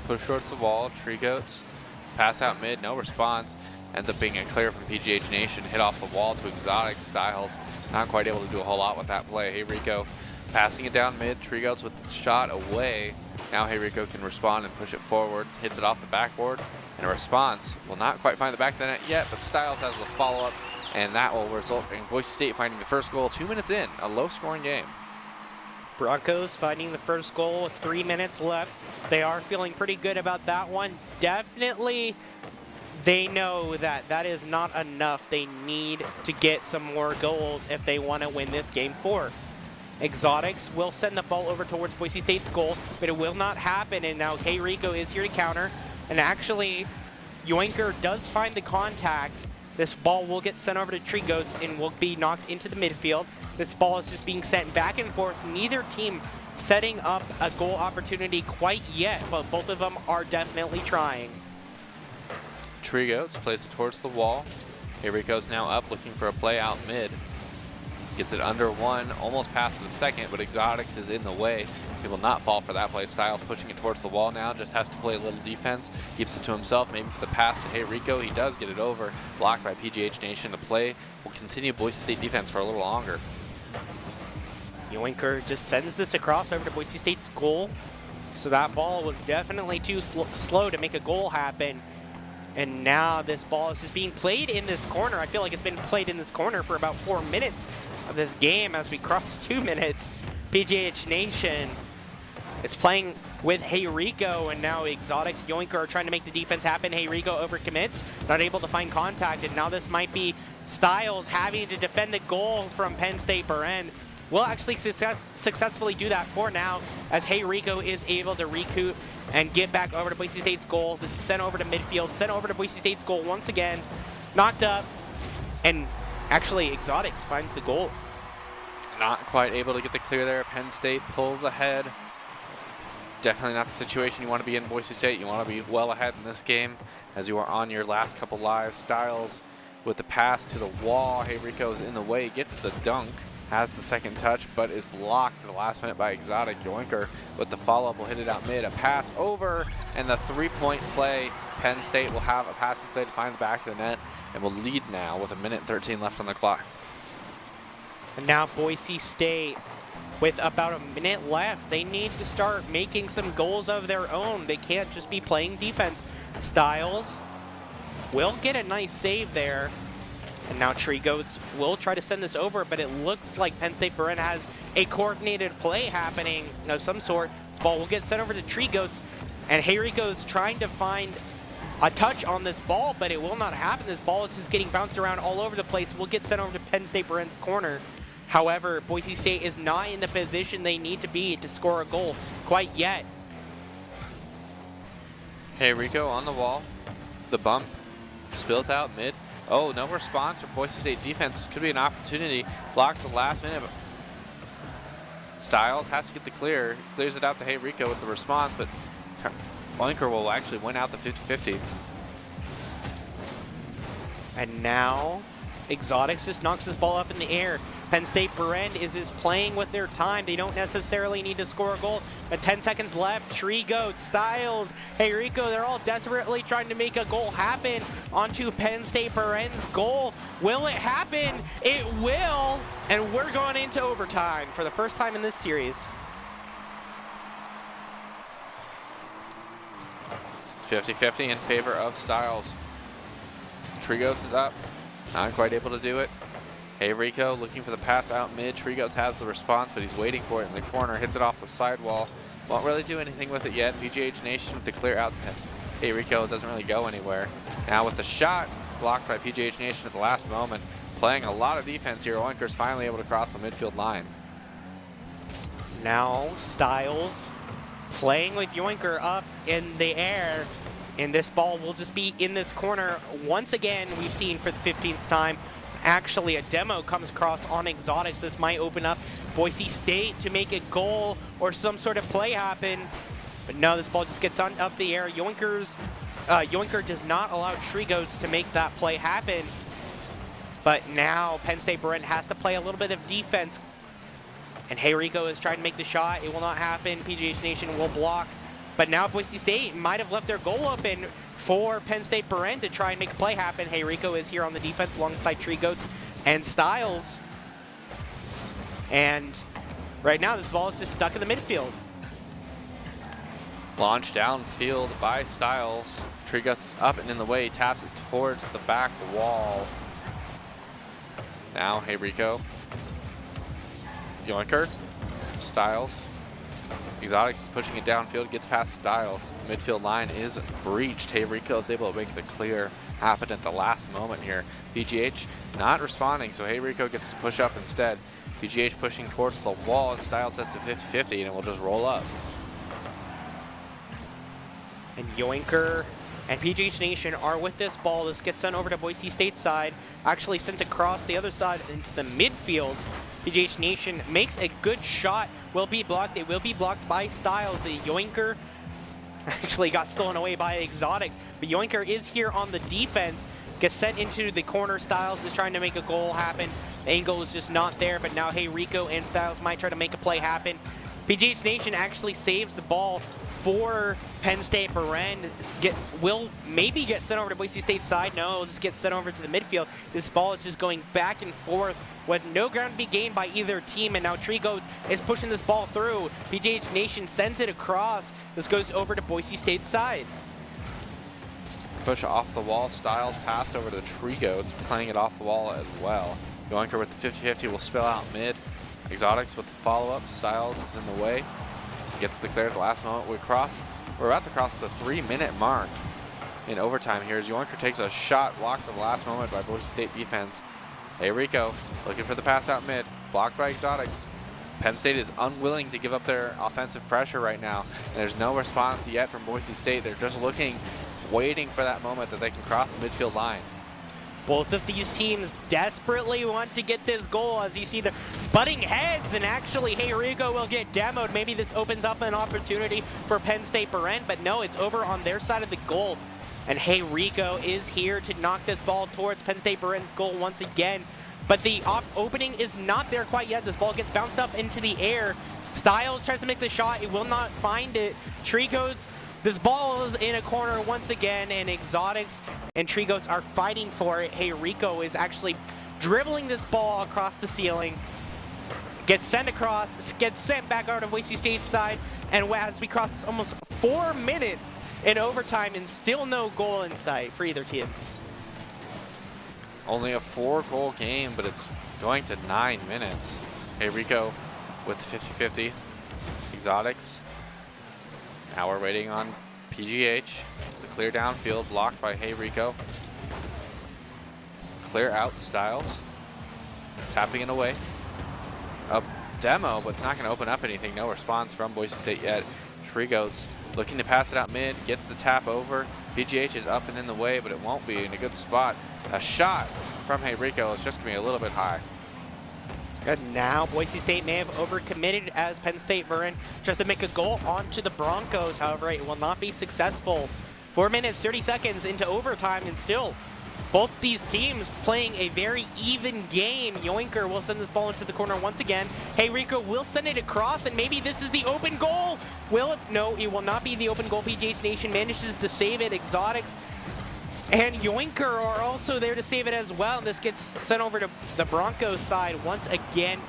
push towards the wall. Tree Goats pass out mid, no response. Ends up being a clear from PGH Nation. Hit off the wall to Exotic. Styles not quite able to do a whole lot with that play. Hey Rico passing it down mid. Tree Goats with the shot away. Now Hey Rico can respond and push it forward. Hits it off the backboard. And a response will not quite find the back of the net yet, but Styles has the follow-up. And that will result in Boise State finding the first goal 2 minutes in. A low-scoring game. Broncos finding the first goal with 3 minutes left. They are feeling pretty good about that one. Definitely, they know that that is not enough. They need to get some more goals if they want to win this game 4. Exotics will send the ball over towards Boise State's goal, but it will not happen. And now Hey Rico is here to counter. And actually, Yoinker does find the contact. This ball will get sent over to Tree Goats and will be knocked into the midfield. This ball is just being sent back and forth. Neither team setting up a goal opportunity quite yet, but both of them are definitely trying. Tree Goats plays it towards the wall. Hey Rico's now up looking for a play out mid. Gets it under one, almost past the second, but Exotics is in the way. He will not fall for that play. Styles pushing it towards the wall now, just has to play a little defense. Keeps it to himself, maybe for the pass to Hey Rico. He does get it over, blocked by PGH Nation. The play will continue Boise State defense for a little longer. Yoinker just sends this across over to Boise State's goal. So that ball was definitely too slow to make a goal happen. And now this ball is just being played in this corner. I feel like it's been played in this corner for about 4 minutes of this game as we cross 2 minutes. PGH Nation is playing with Hey Rico, and now Exotics, Yoinker are trying to make the defense happen. Hey Rico overcommits, not able to find contact, and now this might be Styles having to defend the goal from Penn State Behrend. Will actually successfully do that for now, as Hey Rico is able to recoup and get back over to Boise State's goal. This is sent over to midfield, sent over to Boise State's goal once again, knocked up, and actually Exotics finds the goal. Not quite able to get the clear there. Penn State pulls ahead. Definitely not the situation you want to be in Boise State. You want to be well ahead in this game as you are on your last couple lives. Styles with the pass to the wall. Hey Rico is in the way, gets the dunk, has the second touch, but is blocked at the last minute by Exotic. Yoinker with the follow-up will hit it out mid. A pass over, and the three-point play. Penn State will have a passing play to find the back of the net and will lead now with 1:13 left on the clock. And now Boise State, with about a minute left, they need to start making some goals of their own. They can't just be playing defense. Styles will get a nice save there. And now Tree Goats will try to send this over, but it looks like Penn State Behrend has a coordinated play happening of some sort. This ball will get sent over to Tree Goats, and Hey Rico's trying to find a touch on this ball, but it will not happen. This ball is just getting bounced around all over the place. Will get sent over to Penn State Behrend's corner. However, Boise State is not in the position they need to be to score a goal quite yet. Hey Rico on the wall. The bump spills out mid. Oh, no response from Boise State defense. This could be an opportunity. Blocked the last minute. Styles has to get the clear. Clears it out to Hey Rico with the response, but Yoinker will actually win out the 50-50. And now Exotics just knocks this ball up in the air. Penn State Behrend is playing with their time. They don't necessarily need to score a goal. But 10 seconds left. Tree Goats, Styles, Hey Rico, they're all desperately trying to make a goal happen onto Penn State Behrend's goal. Will it happen? It will. And we're going into overtime for the first time in this series. 50-50 in favor of Styles. Tree Goats is up. Not quite able to do it. Hey Rico looking for the pass out mid. Tree Goats has the response, but he's waiting for it in the corner. Hits it off the sidewall. Won't really do anything with it yet. PGH Nation with the clear out to Hey Rico. Doesn't really go anywhere. Now with the shot blocked by PGH Nation at the last moment. Playing a lot of defense here. Yoinker's finally able to cross the midfield line. Now Styles playing with Yoinker up in the air. And this ball will just be in this corner. Once again, we've seen for the 15th time, actually a demo comes across on Exotics. This might open up Boise State to make a goal or some sort of play happen. But no, this ball just gets sent up the air. Yoinker does not allow Tree Goats to make that play happen. But now Penn State Behrend has to play a little bit of defense. And Hey Rico is trying to make the shot. It will not happen. PGH Nation will block. But now Boise State might have left their goal open for Penn State Behrend to try and make a play happen. Hey Rico is here on the defense alongside Tree Goats and Styles. And right now this ball is just stuck in the midfield. Launch downfield by Styles. Tree Goats up and in the way, taps it towards the back wall. Now, Hey Rico. Yoinker. Styles. Exotics is pushing it downfield, gets past Styles. The midfield line is breached. Hey Rico is able to make the clear happen at the last moment here. PGH not responding, so Hey Rico gets to push up instead. PGH pushing towards the wall, and Styles sets to 50-50, and it will just roll up. And Yoinker and PGH Nation are with this ball. This gets sent over to Boise State side. Actually sent across the other side into the midfield. PGH Nation makes a good shot. Will be blocked. They will be blocked by Styles. The Yoinker actually got stolen away by Exotics. But Yoinker is here on the defense. Gets sent into the corner. Styles is trying to make a goal happen. The angle is just not there. But now, Hey Rico and Styles might try to make a play happen. PGH Nation actually saves the ball for Penn State. Behrend will maybe get sent over to Boise State side. No, it'll just get sent over to the midfield. This ball is just going back and forth with no ground to be gained by either team. And now Tree Goats is pushing this ball through. PGH Nation sends it across. This goes over to Boise State side. Push off the wall. Styles passed over to the Tree Goats, playing it off the wall as well. Yoinker with the 50-50 will spill out mid. Exotics with the follow-up. Styles is in the way. Gets the clear at the last moment. We're about to cross the 3-minute mark in overtime here as Yoinker takes a shot blocked at the last moment by Boise State defense. Hey Rico looking for the pass out mid. Blocked by Exotics. Penn State is unwilling to give up their offensive pressure right now. And there's no response yet from Boise State. They're just waiting for that moment that they can cross the midfield line. Both of these teams desperately want to get this goal as you see the butting heads, and actually Hey Rico will get demoed. Maybe this opens up an opportunity for Penn State Behrend, but no, it's over on their side of the goal. And Hey Rico is here to knock this ball towards Penn State Behrend's goal once again. But the opening is not there quite yet. This ball gets bounced up into the air. Styles tries to make the shot. It will not find it. Tree Goats, this ball is in a corner once again, and Exotics and Tree Goats are fighting for it. Hey Rico is actually dribbling this ball across the ceiling. Gets sent across, gets sent back out of Boise State's side, and as we cross almost 4 minutes in overtime and still no goal in sight for either team. Only a 4-goal game, but it's going to 9 minutes. Hey Rico with 50-50. Exotics. Now we're waiting on PGH. It's the clear downfield, blocked by Hey Rico. Clear out Styles. Tapping it away. A demo, but it's not going to open up anything. No response from Boise State yet. Tree Goats looking to pass it out mid. Gets the tap over. PGH is up and in the way, but it won't be in a good spot. A shot from Hey Rico is just going to be a little bit high. And now Boise State may have overcommitted as Penn State Behrend tries to make a goal onto the Broncos. However, it will not be successful. 4 minutes, 30 seconds into overtime, and still both these teams playing a very even game. Yoinker will send this ball into the corner once again. Hey Rico will send it across, and maybe this is the open goal. Will it? No, it will not be the open goal. PGH Nation manages to save it. Exotics and Yoinker are also there to save it as well. This gets sent over to the Broncos side once again.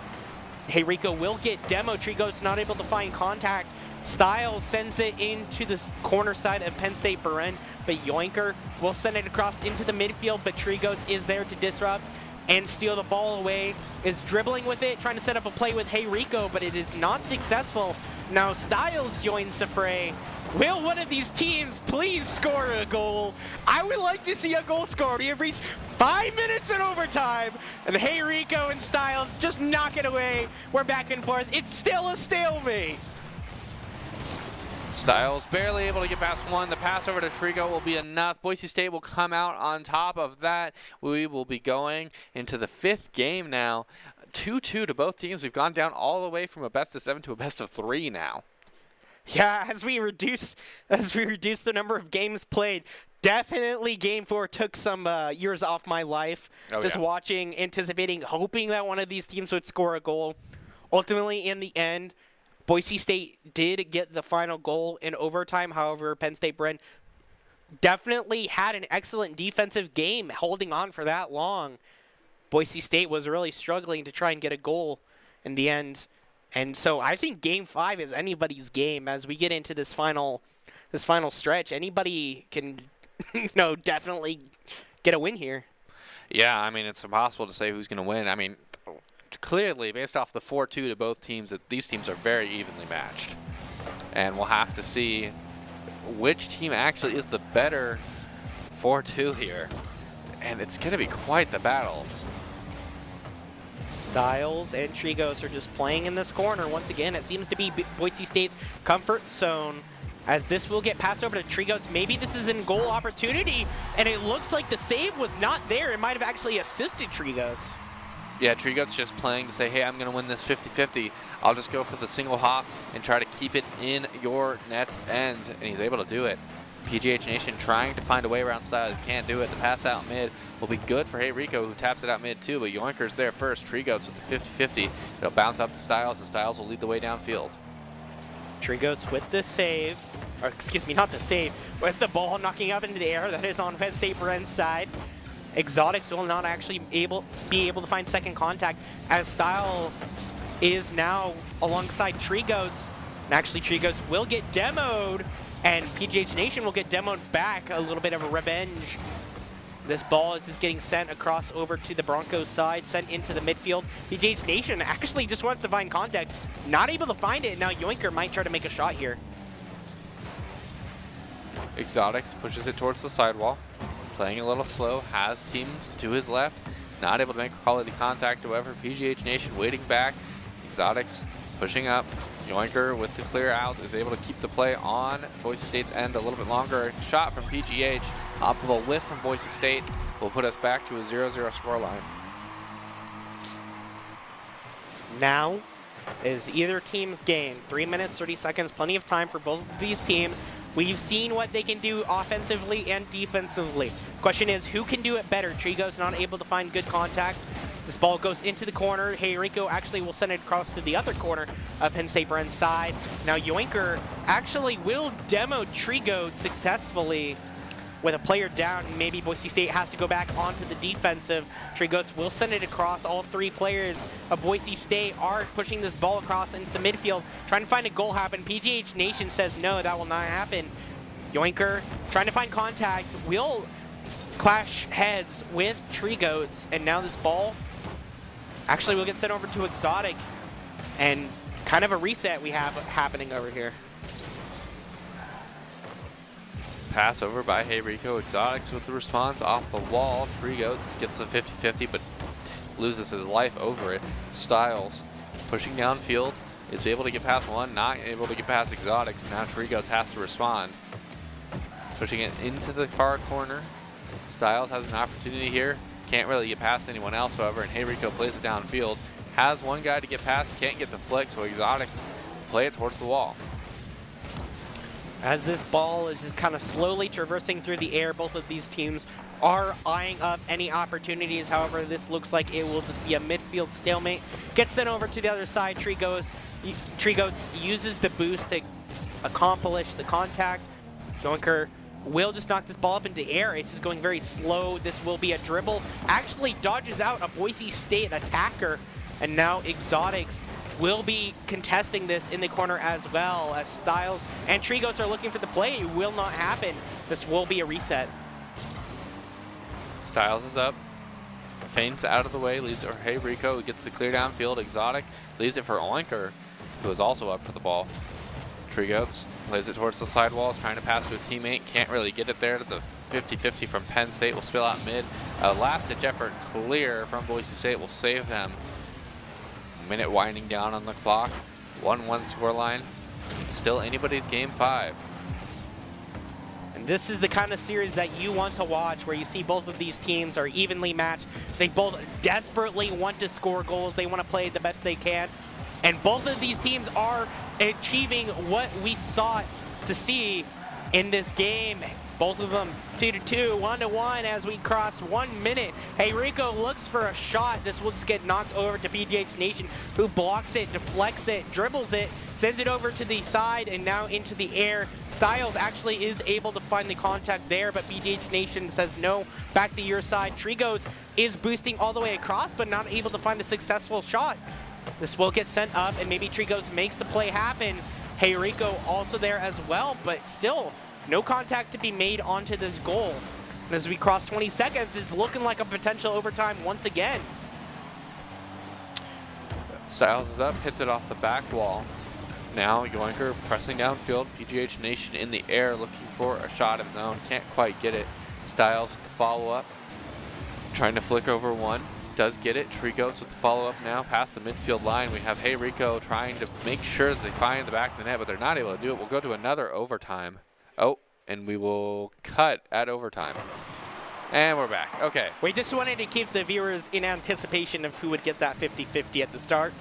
Hey Rico will get demo. Tree Goats not able to find contact. Styles sends it into the corner side of Penn State Behrend, but Yoinker will send it across into the midfield, but Tree Goats is there to disrupt and steal the ball away. Is dribbling with it, trying to set up a play with Hey Rico, but it is not successful. Now Styles joins the fray. Will one of these teams please score a goal? I would like to see a goal scored. We have reached 5 minutes in overtime, and Hey Rico and Styles just knock it away. We're back and forth. It's still a stalemate. Styles barely able to get past one. The pass over to Trigo will be enough. Boise State will come out on top of that. We will be going into the 5th game now. 2-2 to both teams. We've gone down all the way from a best-of-7 to a best-of-3 now. Yeah, as we reduce the number of games played, definitely Game 4 took some years off my life. Watching, anticipating, hoping that one of these teams would score a goal. Ultimately, in the end, Boise State did get the final goal in overtime. However, Penn State Behrend definitely had an excellent defensive game holding on for that long. Boise State was really struggling to try and get a goal in the end. And so I think Game 5 is anybody's game as we get into this final stretch. Anybody can definitely get a win here. Yeah, I mean, it's impossible to say who's going to win. I mean, clearly, based off the 4-2 to both teams, that these teams are very evenly matched. And we'll have to see which team actually is the better 4-2 here. And it's going to be quite the battle. Styles and Trigos are just playing in this corner. Once again, it seems to be Boise State's comfort zone as this will get passed over to Trigos. Maybe this is in goal opportunity, and it looks like the save was not there. It might have actually assisted Trigos. Yeah, Trigos just playing to say, hey, I'm going to win this 50-50. I'll just go for the single hop and try to keep it in your net's end, and he's able to do it. PGH Nation trying to find a way around Styles. Can't do it. The pass out mid will be good for Hey Rico, who taps it out mid too, but Yoinker's there first. Trigos with the 50-50. It'll bounce up to Styles, and Styles will lead the way downfield. Trigos with the save, or excuse me, not the save, with the ball knocking up into the air. That is on Penn State Behrend's side. Exotics will not actually be able to find second contact as Styles is now alongside Trigos. And actually Trigos will get demoed, and PGH Nation will get demoed back. A little bit of a revenge. This ball is just getting sent across over to the Broncos side, sent into the midfield. PGH Nation actually just wants to find contact, not able to find it. Now Yoinker might try to make a shot here. Exotics pushes it towards the sidewall, playing a little slow, has team to his left, not able to make quality contact. However, PGH Nation waiting back. Exotics pushing up. Yoinker with the clear out is able to keep the play on Boise State's end a little bit longer. A shot from PGH off of a whiff from Boise State will put us back to a 0-0 scoreline. Now is either team's game. 3 minutes, 30 seconds, plenty of time for both of these teams. We've seen what they can do offensively and defensively. Question is, who can do it better? Trigos not able to find good contact. This ball goes into the corner. Hey Rico actually will send it across to the other corner of Penn State Behrend's side. Now Yoinker actually will demo Trigos successfully with a player down. Maybe Boise State has to go back onto the defensive. Trigos will send it across. All 3 players of Boise State are pushing this ball across into the midfield, trying to find a goal happen. PGH Nation says no, that will not happen. Yoinker trying to find contact, will clash heads with Trigos, and now this ball actually will get sent over to Exotic, and kind of a reset we have happening over here. Pass over by Hey Rico. Exotics with the response off the wall. Trigos gets the 50-50, but loses his life over it. Styles pushing downfield, is able to get past one, not able to get past Exotics. Now Trigos has to respond. Pushing it into the far corner. Styles has an opportunity here. Can't really get past anyone else, however, and Hey Rico plays it downfield. Has one guy to get past, can't get the flick, so Exotics play it towards the wall. As this ball is just kind of slowly traversing through the air, both of these teams are eyeing up any opportunities. However, this looks like it will just be a midfield stalemate. Gets sent over to the other side. Trigos uses the boost to accomplish the contact. Yoinker will just knock this ball up into the air. It's just going very slow. This will be a dribble. Actually dodges out a Boise State attacker. And now Exotics will be contesting this in the corner as well, as Styles and Trigos are looking for the play. It will not happen. This will be a reset. Styles is up. Feints out of the way, leaves it for Hey Rico, who gets the clear downfield. Exotic leaves it for Oinker, who is also up for the ball. Trigos plays it towards the sidewall, trying to pass to a teammate. Can't really get it there. To the 50-50 from Penn State will spill out mid. A last-ditch effort clear from Boise State will save them. Minute winding down on the clock. 1-1 scoreline. Still anybody's game 5. And this is the kind of series that you want to watch, where you see both of these teams are evenly matched. They both desperately want to score goals. They want to play the best they can. And both of these teams are achieving what we sought to see in this game. Both of them 2-2, 1-1 as we cross 1 minute. Hey, Rico looks for a shot. This will just get knocked over to PGH Nation, who blocks it, deflects it, dribbles it, sends it over to the side and now into the air. Styles actually is able to find the contact there, but PGH Nation says no, back to your side. Trigos is boosting all the way across, but not able to find a successful shot. This will get sent up, and maybe Trigos makes the play happen. Hey, Rico also there as well, but still no contact to be made onto this goal. And as we cross 20 seconds, it's looking like a potential overtime once again. Styles is up, hits it off the back wall. Now Yoinker pressing downfield. PGH Nation in the air looking for a shot of his own. Can't quite get it. Styles with the follow-up. Trying to flick over one. Does get it. Trigos with the follow-up now past the midfield line. We have Hey Rico trying to make sure that they find the back of the net, but they're not able to do it. We'll go to another overtime. Oh, and we will cut at overtime. And we're back. Okay. We just wanted to keep the viewers in anticipation of who would get that 50-50 at the start.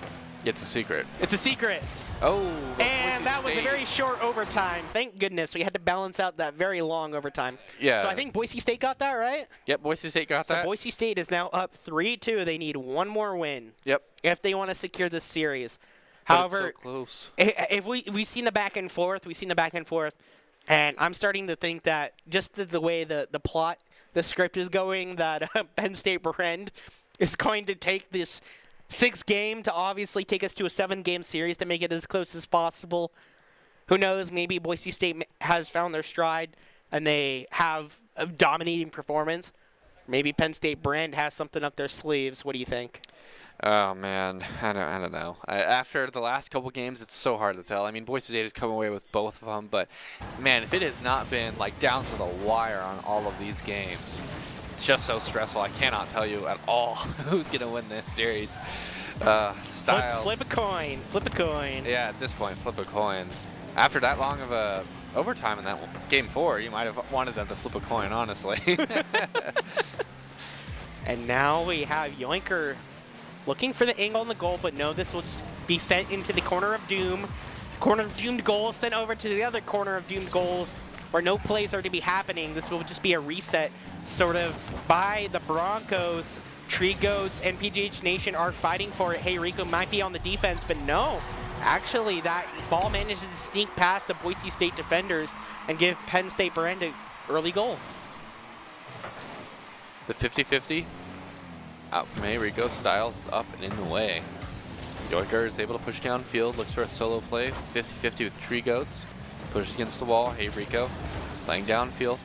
It's a secret. It's a secret. Oh, and that was a very short overtime. Thank goodness we had to balance out that very long overtime. Yeah. So I think Boise State got that, right? Yep, Boise State got that. So Boise State is now up 3-2. They need one more win. Yep. If they want to secure this series. But However, it's so close. if we've seen the back and forth, and I'm starting to think that just the way the plot, the script is going, that Penn State Behrend is going to take this 6 game to obviously take us to a 7-game series to make it as close as possible. Who knows, maybe Boise State has found their stride and they have a dominating performance. Maybe Penn State Behrend has something up their sleeves. What do you think? Oh, man. I don't know. After the last couple games, it's so hard to tell. I mean, Boise State has come away with both of them, but, man, if it has not been, like, down to the wire on all of these games, it's just so stressful. I cannot tell you at all who's going to win this series. Styles. Flip a coin. Flip a coin. Yeah, at this point, flip a coin. After that long of a overtime in that game 4, you might have wanted them to flip a coin, honestly. And now we have Yoinker looking for the angle on the goal, but no, this will just be sent into the corner of doom. Corner of doomed goal sent over to the other corner of doomed goals where no plays are to be happening. This will just be a reset sort of by the Broncos. Tree Goats and PGH Nation are fighting for it. Hey, Rico might be on the defense, but no. Actually, that ball manages to sneak past the Boise State defenders and give Penn State Behrend an early goal. The 50-50 out from Hey Rico. Styles is up and in the way. Yoinker is able to push downfield, looks for a solo play. 50-50 with Tree Goats. Pushes against the wall. Hey Rico playing downfield.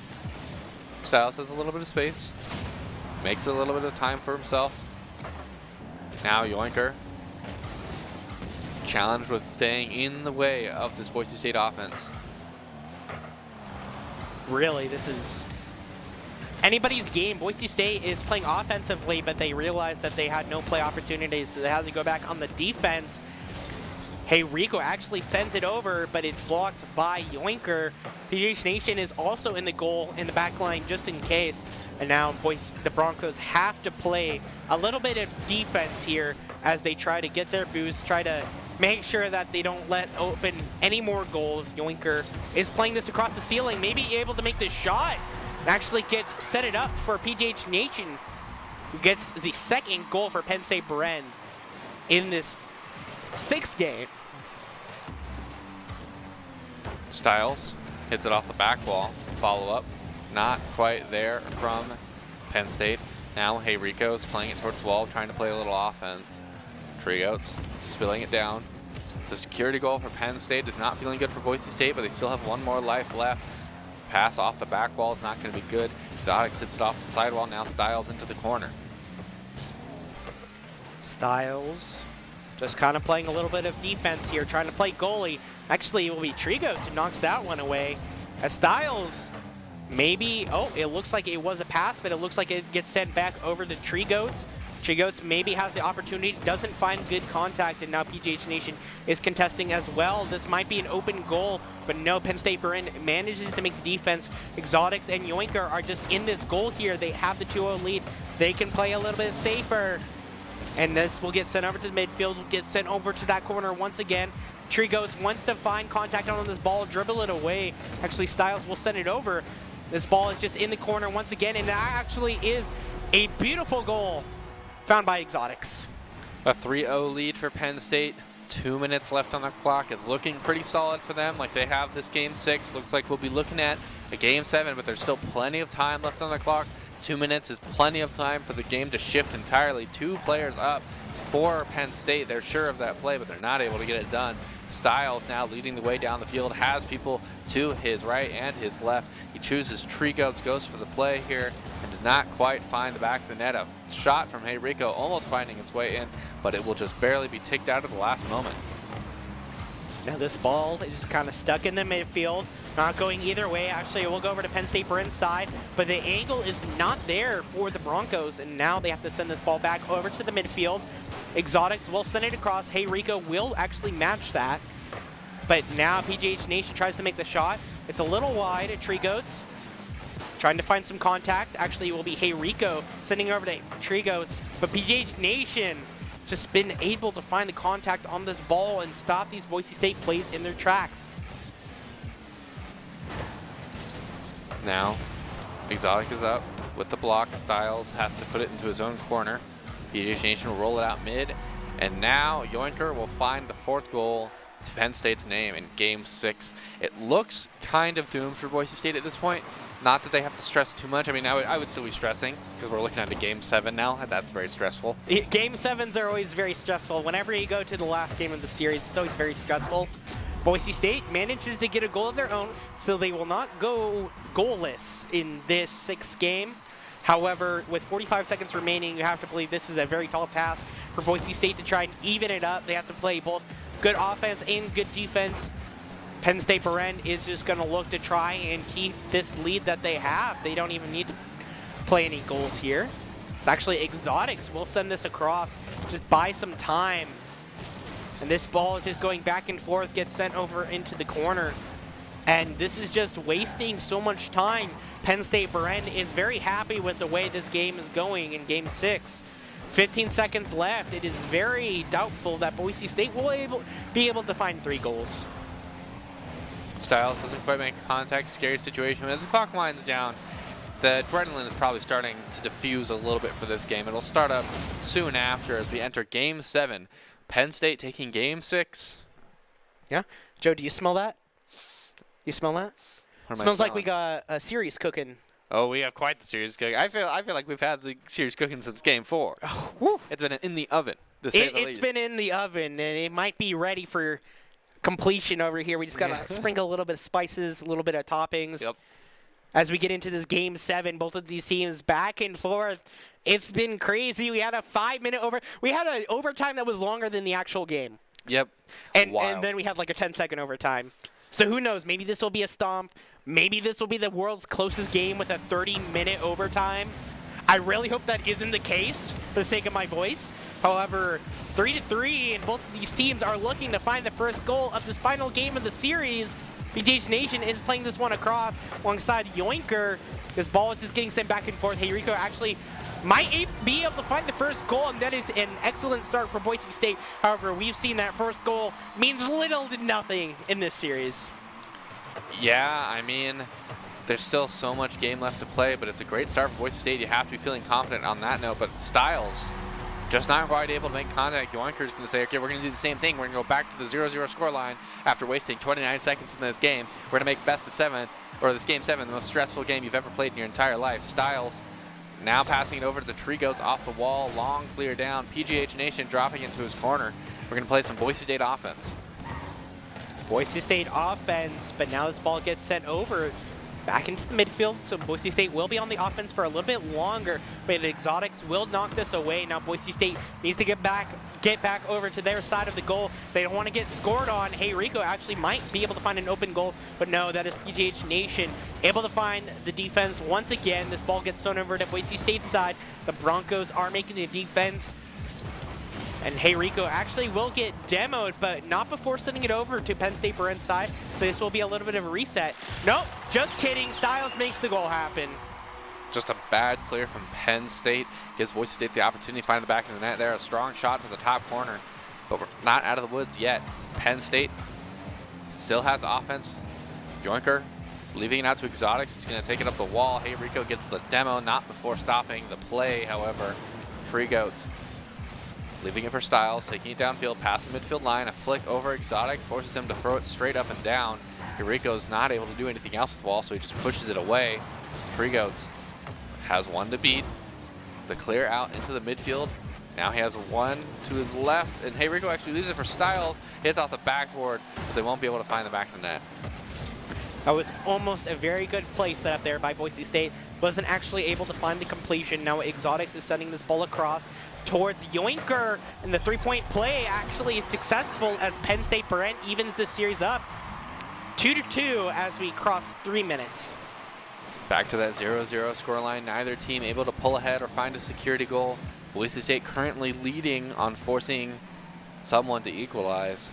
Styles has a little bit of space. Makes a little bit of time for himself. Now Yoinker challenged with staying in the way of this Boise State offense. Really, this is anybody's game. Boise State is playing offensively, but they realized that they had no play opportunities, so they had to go back on the defense. Hey, Rico actually sends it over, but it's blocked by Yoinker. PGH Nation is also in the goal in the back line just in case. And now the Broncos have to play a little bit of defense here as they try to get their boost, try to make sure that they don't let open any more goals. Yoinker is playing this across the ceiling, maybe able to make this shot. Actually gets set it up for PGH Nation, who gets the second goal for Penn State Behrend in this 6th game. Styles hits it off the back wall. Follow up. Not quite there from Penn State. Now Hey Rico is playing it towards the wall, trying to play a little offense. Tree Goats spilling it down. It's a security goal for Penn State. It's not feeling good for Boise State, but they still have one more life left. Pass off the back wall is not going to be good. Exotics hits it off the sidewall. Now Styles into the corner. Styles just kind of playing a little bit of defense here, trying to play goalie. Actually, it will be Tree Goats who knocks that one away. As Styles maybe, oh, it looks like it was a pass, but it looks like it gets sent back over to Tree Goats. Tree Goats maybe has the opportunity, doesn't find good contact, and now PGH Nation is contesting as well. This might be an open goal, but no, Penn State Behrend manages to make the defense. Exotics and Yoinker are just in this goal here. They have the 2-0 lead. They can play a little bit safer. And this will get sent over to the midfield, will get sent over to that corner once again. Trigoats wants to find contact on this ball, dribble it away. Actually, Styles will send it over. This ball is just in the corner once again, and that actually is a beautiful goal found by Exotics. A 3-0 lead for Penn State. 2 minutes left on the clock. It's looking pretty solid for them. Like they have this game 6. Looks like we'll be looking at a game 7, but there's still plenty of time left on the clock. 2 minutes is plenty of time for the game to shift entirely. 2 players up for Penn State. They're sure of that play, but they're not able to get it done. Styles now leading the way down the field, has people to his right and his left. He chooses Trigoats, goes for the play here, and does not quite find the back of the net. A shot from Hey Rico almost finding its way in, but it will just barely be ticked out at the last moment. Now this ball is just kind of stuck in the midfield, not going either way. Actually, it will go over to Penn State for inside, but the angle is not there for the Broncos, and now they have to send this ball back over to the midfield. Exotics will send it across. Hey Rico will actually match that, but now PGH Nation tries to make the shot. It's a little wide at Trigoats, trying to find some contact. Actually, it will be Hey Rico sending over to Trigoats, but PGH Nation just been able to find the contact on this ball and stop these Boise State plays in their tracks. Now, Exotic is up with the block. Styles has to put it into his own corner. PGH Nation will roll it out mid. And now Yoinker will find the 4th goal to Penn State's name in game 6. It looks kind of doomed for Boise State at this point. Not that they have to stress too much. I mean, I would still be stressing because we're looking at a game 7 now, and that's very stressful. Game 7s are always very stressful. Whenever you go to the last game of the series, it's always very stressful. Boise State manages to get a goal of their own, so they will not go goalless in this 6th game. However, with 45 seconds remaining, you have to believe this is a very tall task for Boise State to try and even it up. They have to play both good offense and good defense. Penn State Behrend is just going to look to try and keep this lead that they have. They don't even need to play any goals here. It's actually Exotics will send this across, just buy some time. And this ball is just going back and forth, gets sent over into the corner. And this is just wasting so much time. Penn State Behrend is very happy with the way this game is going in game 6. 15 seconds left. It is very doubtful that Boise State will be able to find 3 goals. Styles doesn't quite make contact. Scary situation. As the clock winds down, the adrenaline is probably starting to diffuse a little bit for this game. It'll start up soon after as we enter game 7. Penn State taking game 6. Yeah. Joe, do you smell that? You smell that? What am I Smells like we smelling? got a series cooking. Oh, we have quite the series cooking. I feel like we've had the series cooking since game 4. Oh, woo. It's been in the oven, to say the It's least. been in the oven, and it might be ready for completion over here. We just got to sprinkle a little bit of spices, a little bit of toppings. Yep. As we get into this game 7, both of these teams back and forth. It's been crazy. We had a 5-minute we had an overtime that was longer than the actual game. Yep. And Wild. then we had like a 10-second overtime. So who knows? Maybe this will be a stomp. Maybe this will be the world's closest game with a 30-minute overtime. I really hope that isn't the case for the sake of my voice. However, 3-3, and both of these teams are looking to find the first goal of this final game of the series. PGH Nation is playing this one across alongside Yoinker. This ball is just getting sent back and forth. Hey Rico actually might be able to find the first goal, and that is an excellent start for Boise State. However, we've seen that first goal means little to nothing in this series. Yeah, I mean, there's still so much game left to play, but it's a great start for Boise State. You have to be feeling confident on that note, but Styles just not quite able to make contact. Yoinker's going to say, okay, we're going to do the same thing. We're going to go back to the 0-0 scoreline after wasting 29 seconds in this game. We're going to make best of 7, or this game 7, the most stressful game you've ever played in your entire life. Styles now passing it over to the Trigoats off the wall, long clear down. PGH Nation dropping into his corner. We're going to play some Boise State offense. Boise State offense, but now this ball gets sent over back into the midfield, so Boise State will be on the offense for a little bit longer, but the Exotics will knock this away. Now Boise State needs to get back over to their side of the goal. They don't want to get scored on. Hey Rico actually might be able to find an open goal, but no, that is PGH Nation able to find the defense once again. This ball gets thrown over to Boise State's side. The Broncos are making the defense. And Hey Rico actually will get demoed, but not before sending it over to Penn State Behrend's side. So this will be a little bit of a reset. Nope, just kidding. Styles makes the goal happen. just a bad clear from Penn State. Gives Boise State the opportunity to find the back of the net there. A strong shot to the top corner, but we're not out of the woods yet. Penn State still has offense. Yoinker leaving it out to Exotics. He's going to take it up the wall. Hey Rico gets the demo, not before stopping the play, however. Tree Goats leaving it for Styles, taking it downfield, past the midfield line. A flick over Exotics forces him to throw it straight up and down. Rico's not able to do anything else with the ball, so he just pushes it away. Tree Goats has one to beat. The clear out into the midfield. Now he has one to his left, and Hey Rico actually leaves it for Styles. Hits off the backboard, but they won't be able to find the back of the net. That was almost a very good play set up there by Boise State. Wasn't actually able to find the completion. Now Exotics is sending this ball across towards Yoinker, and the three-point play actually is successful as Penn State Behrend evens this series up 2-2 as we cross 3 minutes. Back to that 0-0 scoreline. Neither team able to pull ahead or find a security goal. Boise State currently leading on forcing someone to equalize.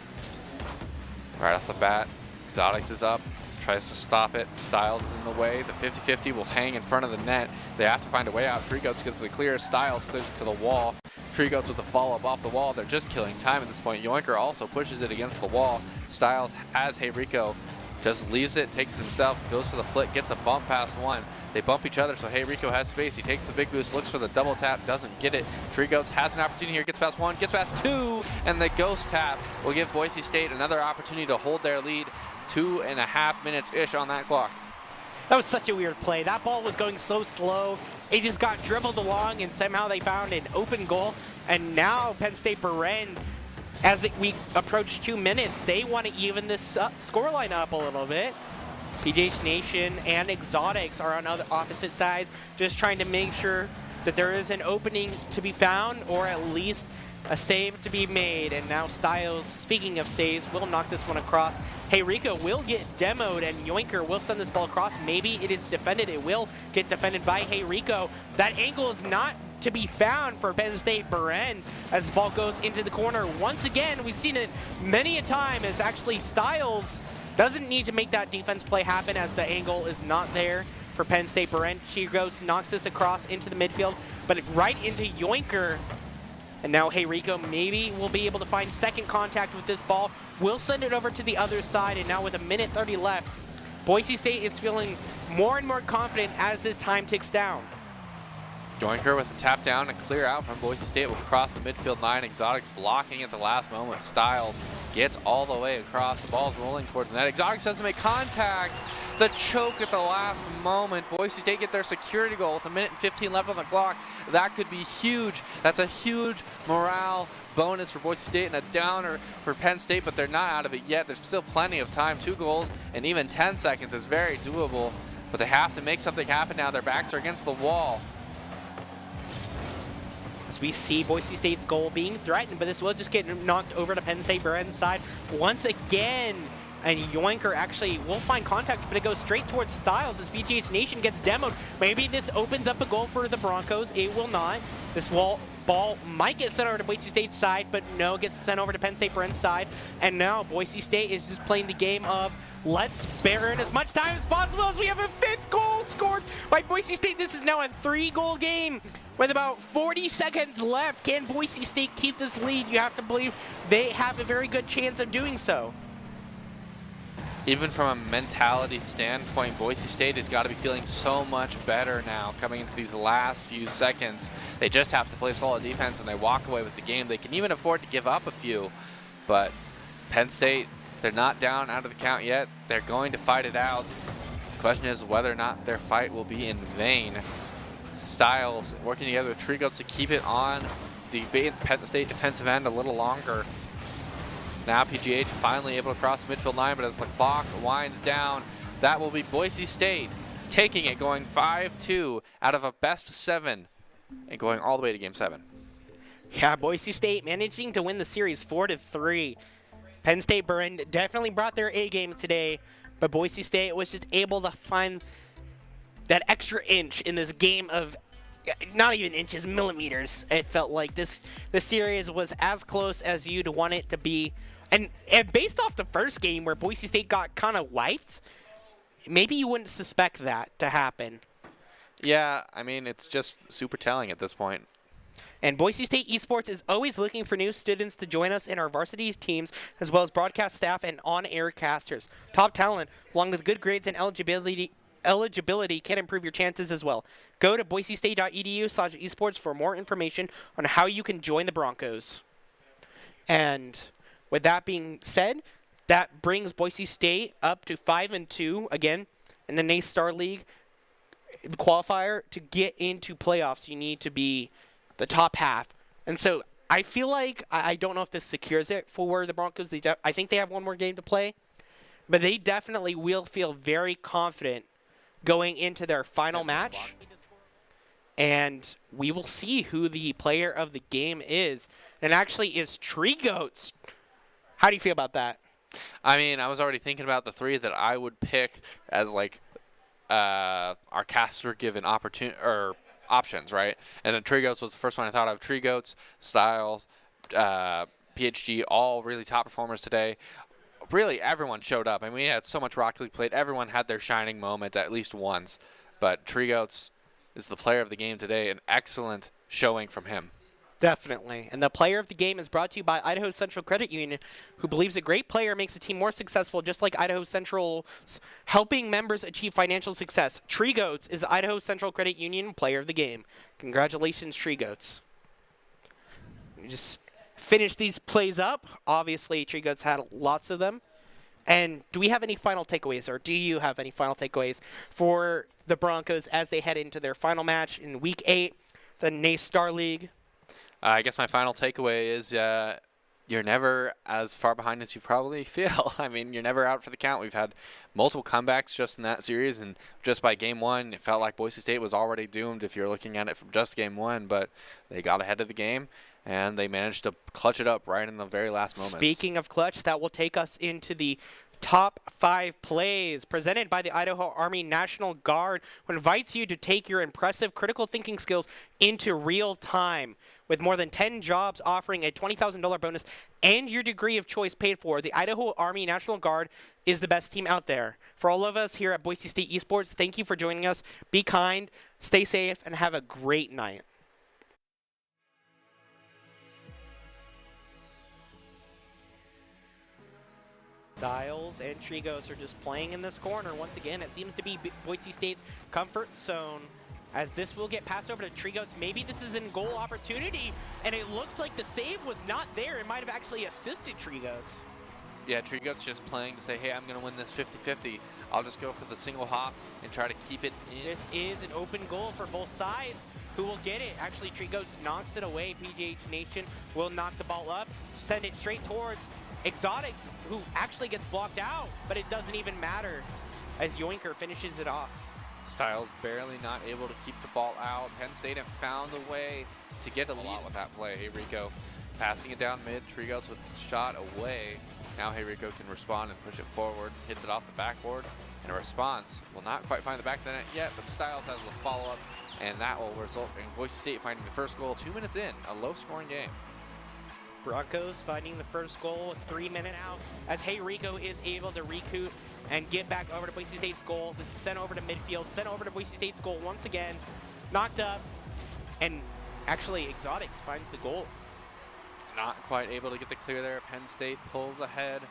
Right off the bat, Exotics is up, tries to stop it. Styles is in the way. The 50-50 will hang in front of the net. They have to find a way out. Tree Goats gets the clear. Styles clears it to the wall. Tree Goats with the follow-up off the wall. They're just killing time at this point. Yoinker also pushes it against the wall. Styles has Hey Rico, just leaves it, takes it himself, goes for the flick, gets a bump past one. They bump each other, so Hey Rico has space. He takes the big boost, looks for the double tap, doesn't get it. Tree Goats has an opportunity here, gets past one, gets past two, and the ghost tap will give Boise State another opportunity to hold their lead. 2.5 minutes-ish on that clock. That was such a weird play. That ball was going so slow. It just got dribbled along, and somehow they found an open goal. And now Penn State Behrend, as we approach 2 minutes, they want to even this scoreline up a little bit. PGH Nation and Exotics are on other opposite sides, just trying to make sure that there is an opening to be found, or at least a save to be made. And now Styles, speaking of saves, will knock this one across. Hey Rico will get demoed, and Yoinker will send this ball across. Maybe it is defended. It will get defended by Hey Rico. That angle is not to be found for Penn State Behrend as the ball goes into the corner. Once again, we've seen it many a time as actually Styles doesn't need to make that defense play happen as the angle is not there for Penn State Behrend. She goes, knocks this across into the midfield, but right into Yoinker. And now Hey Rico maybe will be able to find second contact with this ball. We'll send it over to the other side, and now with 1:30 left, Boise State is feeling more and more confident as this time ticks down. Yoinker with a tap down and clear out from Boise State will cross the midfield line. Exotics blocking at the last moment. Styles gets all the way across. The ball's rolling towards the net. Exotics doesn't make contact. The choke at the last moment. Boise State get their security goal with 1:15 left on the clock. That could be huge. That's a huge morale bonus for Boise State and a downer for Penn State, but they're not out of it yet. There's still plenty of time. 2 goals and even 10 seconds is very doable, but they have to make something happen now. Their backs are against the wall. As we see Boise State's goal being threatened, but this will just get knocked over to Penn State Behrend's side once again. And Yoinker actually will find contact, but it goes straight towards Styles as BGH Nation gets demoed. Maybe this opens up a goal for the Broncos. It will not. This ball might get sent over to Boise State's side, but no, gets sent over to Penn State Behrend's side. And now Boise State is just playing the game of let's bear in as much time as possible as we have a 5th goal scored by Boise State. This is now a 3-goal game with about 40 seconds left. Can Boise State keep this lead? You have to believe they have a very good chance of doing so. Even from a mentality standpoint, Boise State has got to be feeling so much better now coming into these last few seconds. They just have to play solid defense and they walk away with the game. They can even afford to give up a few, but Penn State, they're not down out of the count yet. They're going to fight it out. The question is whether or not their fight will be in vain. Styles working together with Tree Goats to keep it on the Penn State defensive end a little longer. Now PGH finally able to cross the midfield line, but as the clock winds down, that will be Boise State taking it, going 5-2 out of a best of 7 and going all the way to game 7. Yeah, Boise State managing to win the series 4-3. Penn State Behrend definitely brought their A game today, but Boise State was just able to find that extra inch in this game of not even inches, millimeters. It felt like this series was as close as you'd want it to be. And based off the first game where Boise State got kind of wiped, maybe you wouldn't suspect that to happen. Yeah, I mean, it's just super telling at this point. And Boise State Esports is always looking for new students to join us in our varsity teams, as well as broadcast staff and on-air casters. Top talent, along with good grades and eligibility can improve your chances as well. Go to boisestate.edu/esports for more information on how you can join the Broncos. And with that being said, that brings Boise State up to 5-2 again in the NACE Star League qualifier. To get into playoffs, you need to be the top half. And so I feel like, I don't know if this secures it for the Broncos. I think they have one more game to play, but they definitely will feel very confident going into their final match. And we will see who the player of the game is. And actually is Tree Goats. How do you feel about that? I mean, I was already thinking about the 3 that I would pick as like our caster given options, right? And then Tree Goats was the first one I thought of. Tree Goats, Styles, PHG, all really top performers today. Really, everyone showed up. I mean, we had so much Rocket League played. Everyone had their shining moment at least once. But Tree Goats is the player of the game today. An excellent showing from him. Definitely. And the player of the game is brought to you by Idaho Central Credit Union, who believes a great player makes a team more successful, just like Idaho Central's helping members achieve financial success. Tree Goats is the Idaho Central Credit Union player of the game. Congratulations, Tree Goats. We just finish these plays up. Obviously, Tree Goats had lots of them. And do we have any final takeaways, or do you have any final takeaways for the Broncos as they head into their final match in Week 8, the NACE Star League? I guess my final takeaway is you're never as far behind as you probably feel. I mean, you're never out for the count. We've had multiple comebacks just in that series, and just by Game 1, it felt like Boise State was already doomed if you're looking at it from just Game 1, but they got ahead of the game, and they managed to clutch it up right in the very last moments. Speaking of clutch, that will take us into the top 5 plays presented by the Idaho Army National Guard, who invites you to take your impressive critical thinking skills into real time. With more than 10 jobs offering a $20,000 bonus and your degree of choice paid for, the Idaho Army National Guard is the best team out there. For all of us here at Boise State Esports, thank you for joining us. Be kind, stay safe, and have a great night. Styles and Tree Goats are just playing in this corner. Once again, it seems to be Boise State's comfort zone, as this will get passed over to Tree Goats. Maybe this is a goal opportunity, and it looks like the save was not there. It might have actually assisted Tree Goats. Yeah, Tree Goats just playing to say, hey, I'm going to win this 50-50. I'll just go for the single hop and try to keep it in. This is an open goal for both sides. Who will get it? Actually, Tree Goats knocks it away. PGH Nation will knock the ball up, send it straight towards Exotics, who actually gets blocked out, but it doesn't even matter as Yoinker finishes it off. Styles barely not able to keep the ball out. Penn State have found a way to get a lead with that play. Hey Rico passing it down mid. Tree Goats with the shot away. Now Hey Rico can respond and push it forward. Hits it off the backboard. And a response will not quite find the back of the net yet, but Styles has the follow-up, and that will result in Boise State finding the first goal 2 minutes in. A low-scoring game. Broncos finding the first goal with 3 minutes out, as Hey Rico is able to recoup and get back over to Boise State's goal. This is sent over to midfield, sent over to Boise State's goal once again. Knocked up, and actually Exotics finds the goal. Not quite able to get the clear there. Penn State pulls ahead.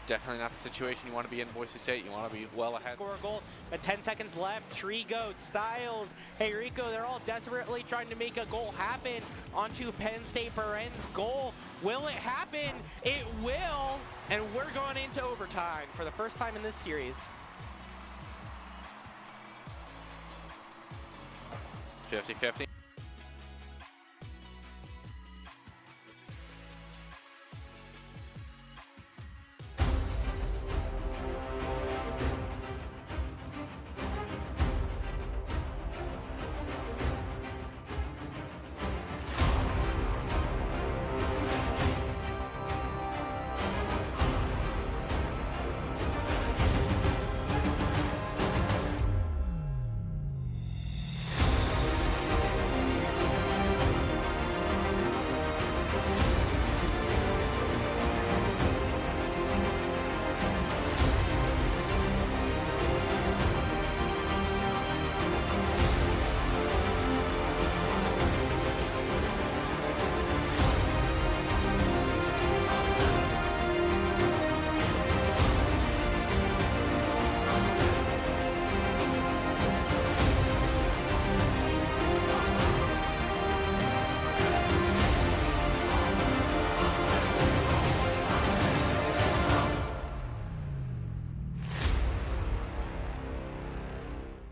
Definitely not the situation you want to be in Boise State. You want to be well ahead. Score a goal, but 10 seconds left. Tree Goats, Styles, Hey Rico, they're all desperately trying to make a goal happen onto Penn State Behrend's goal. Will it happen? It will, and we're going into overtime for the first time in this series. 50-50.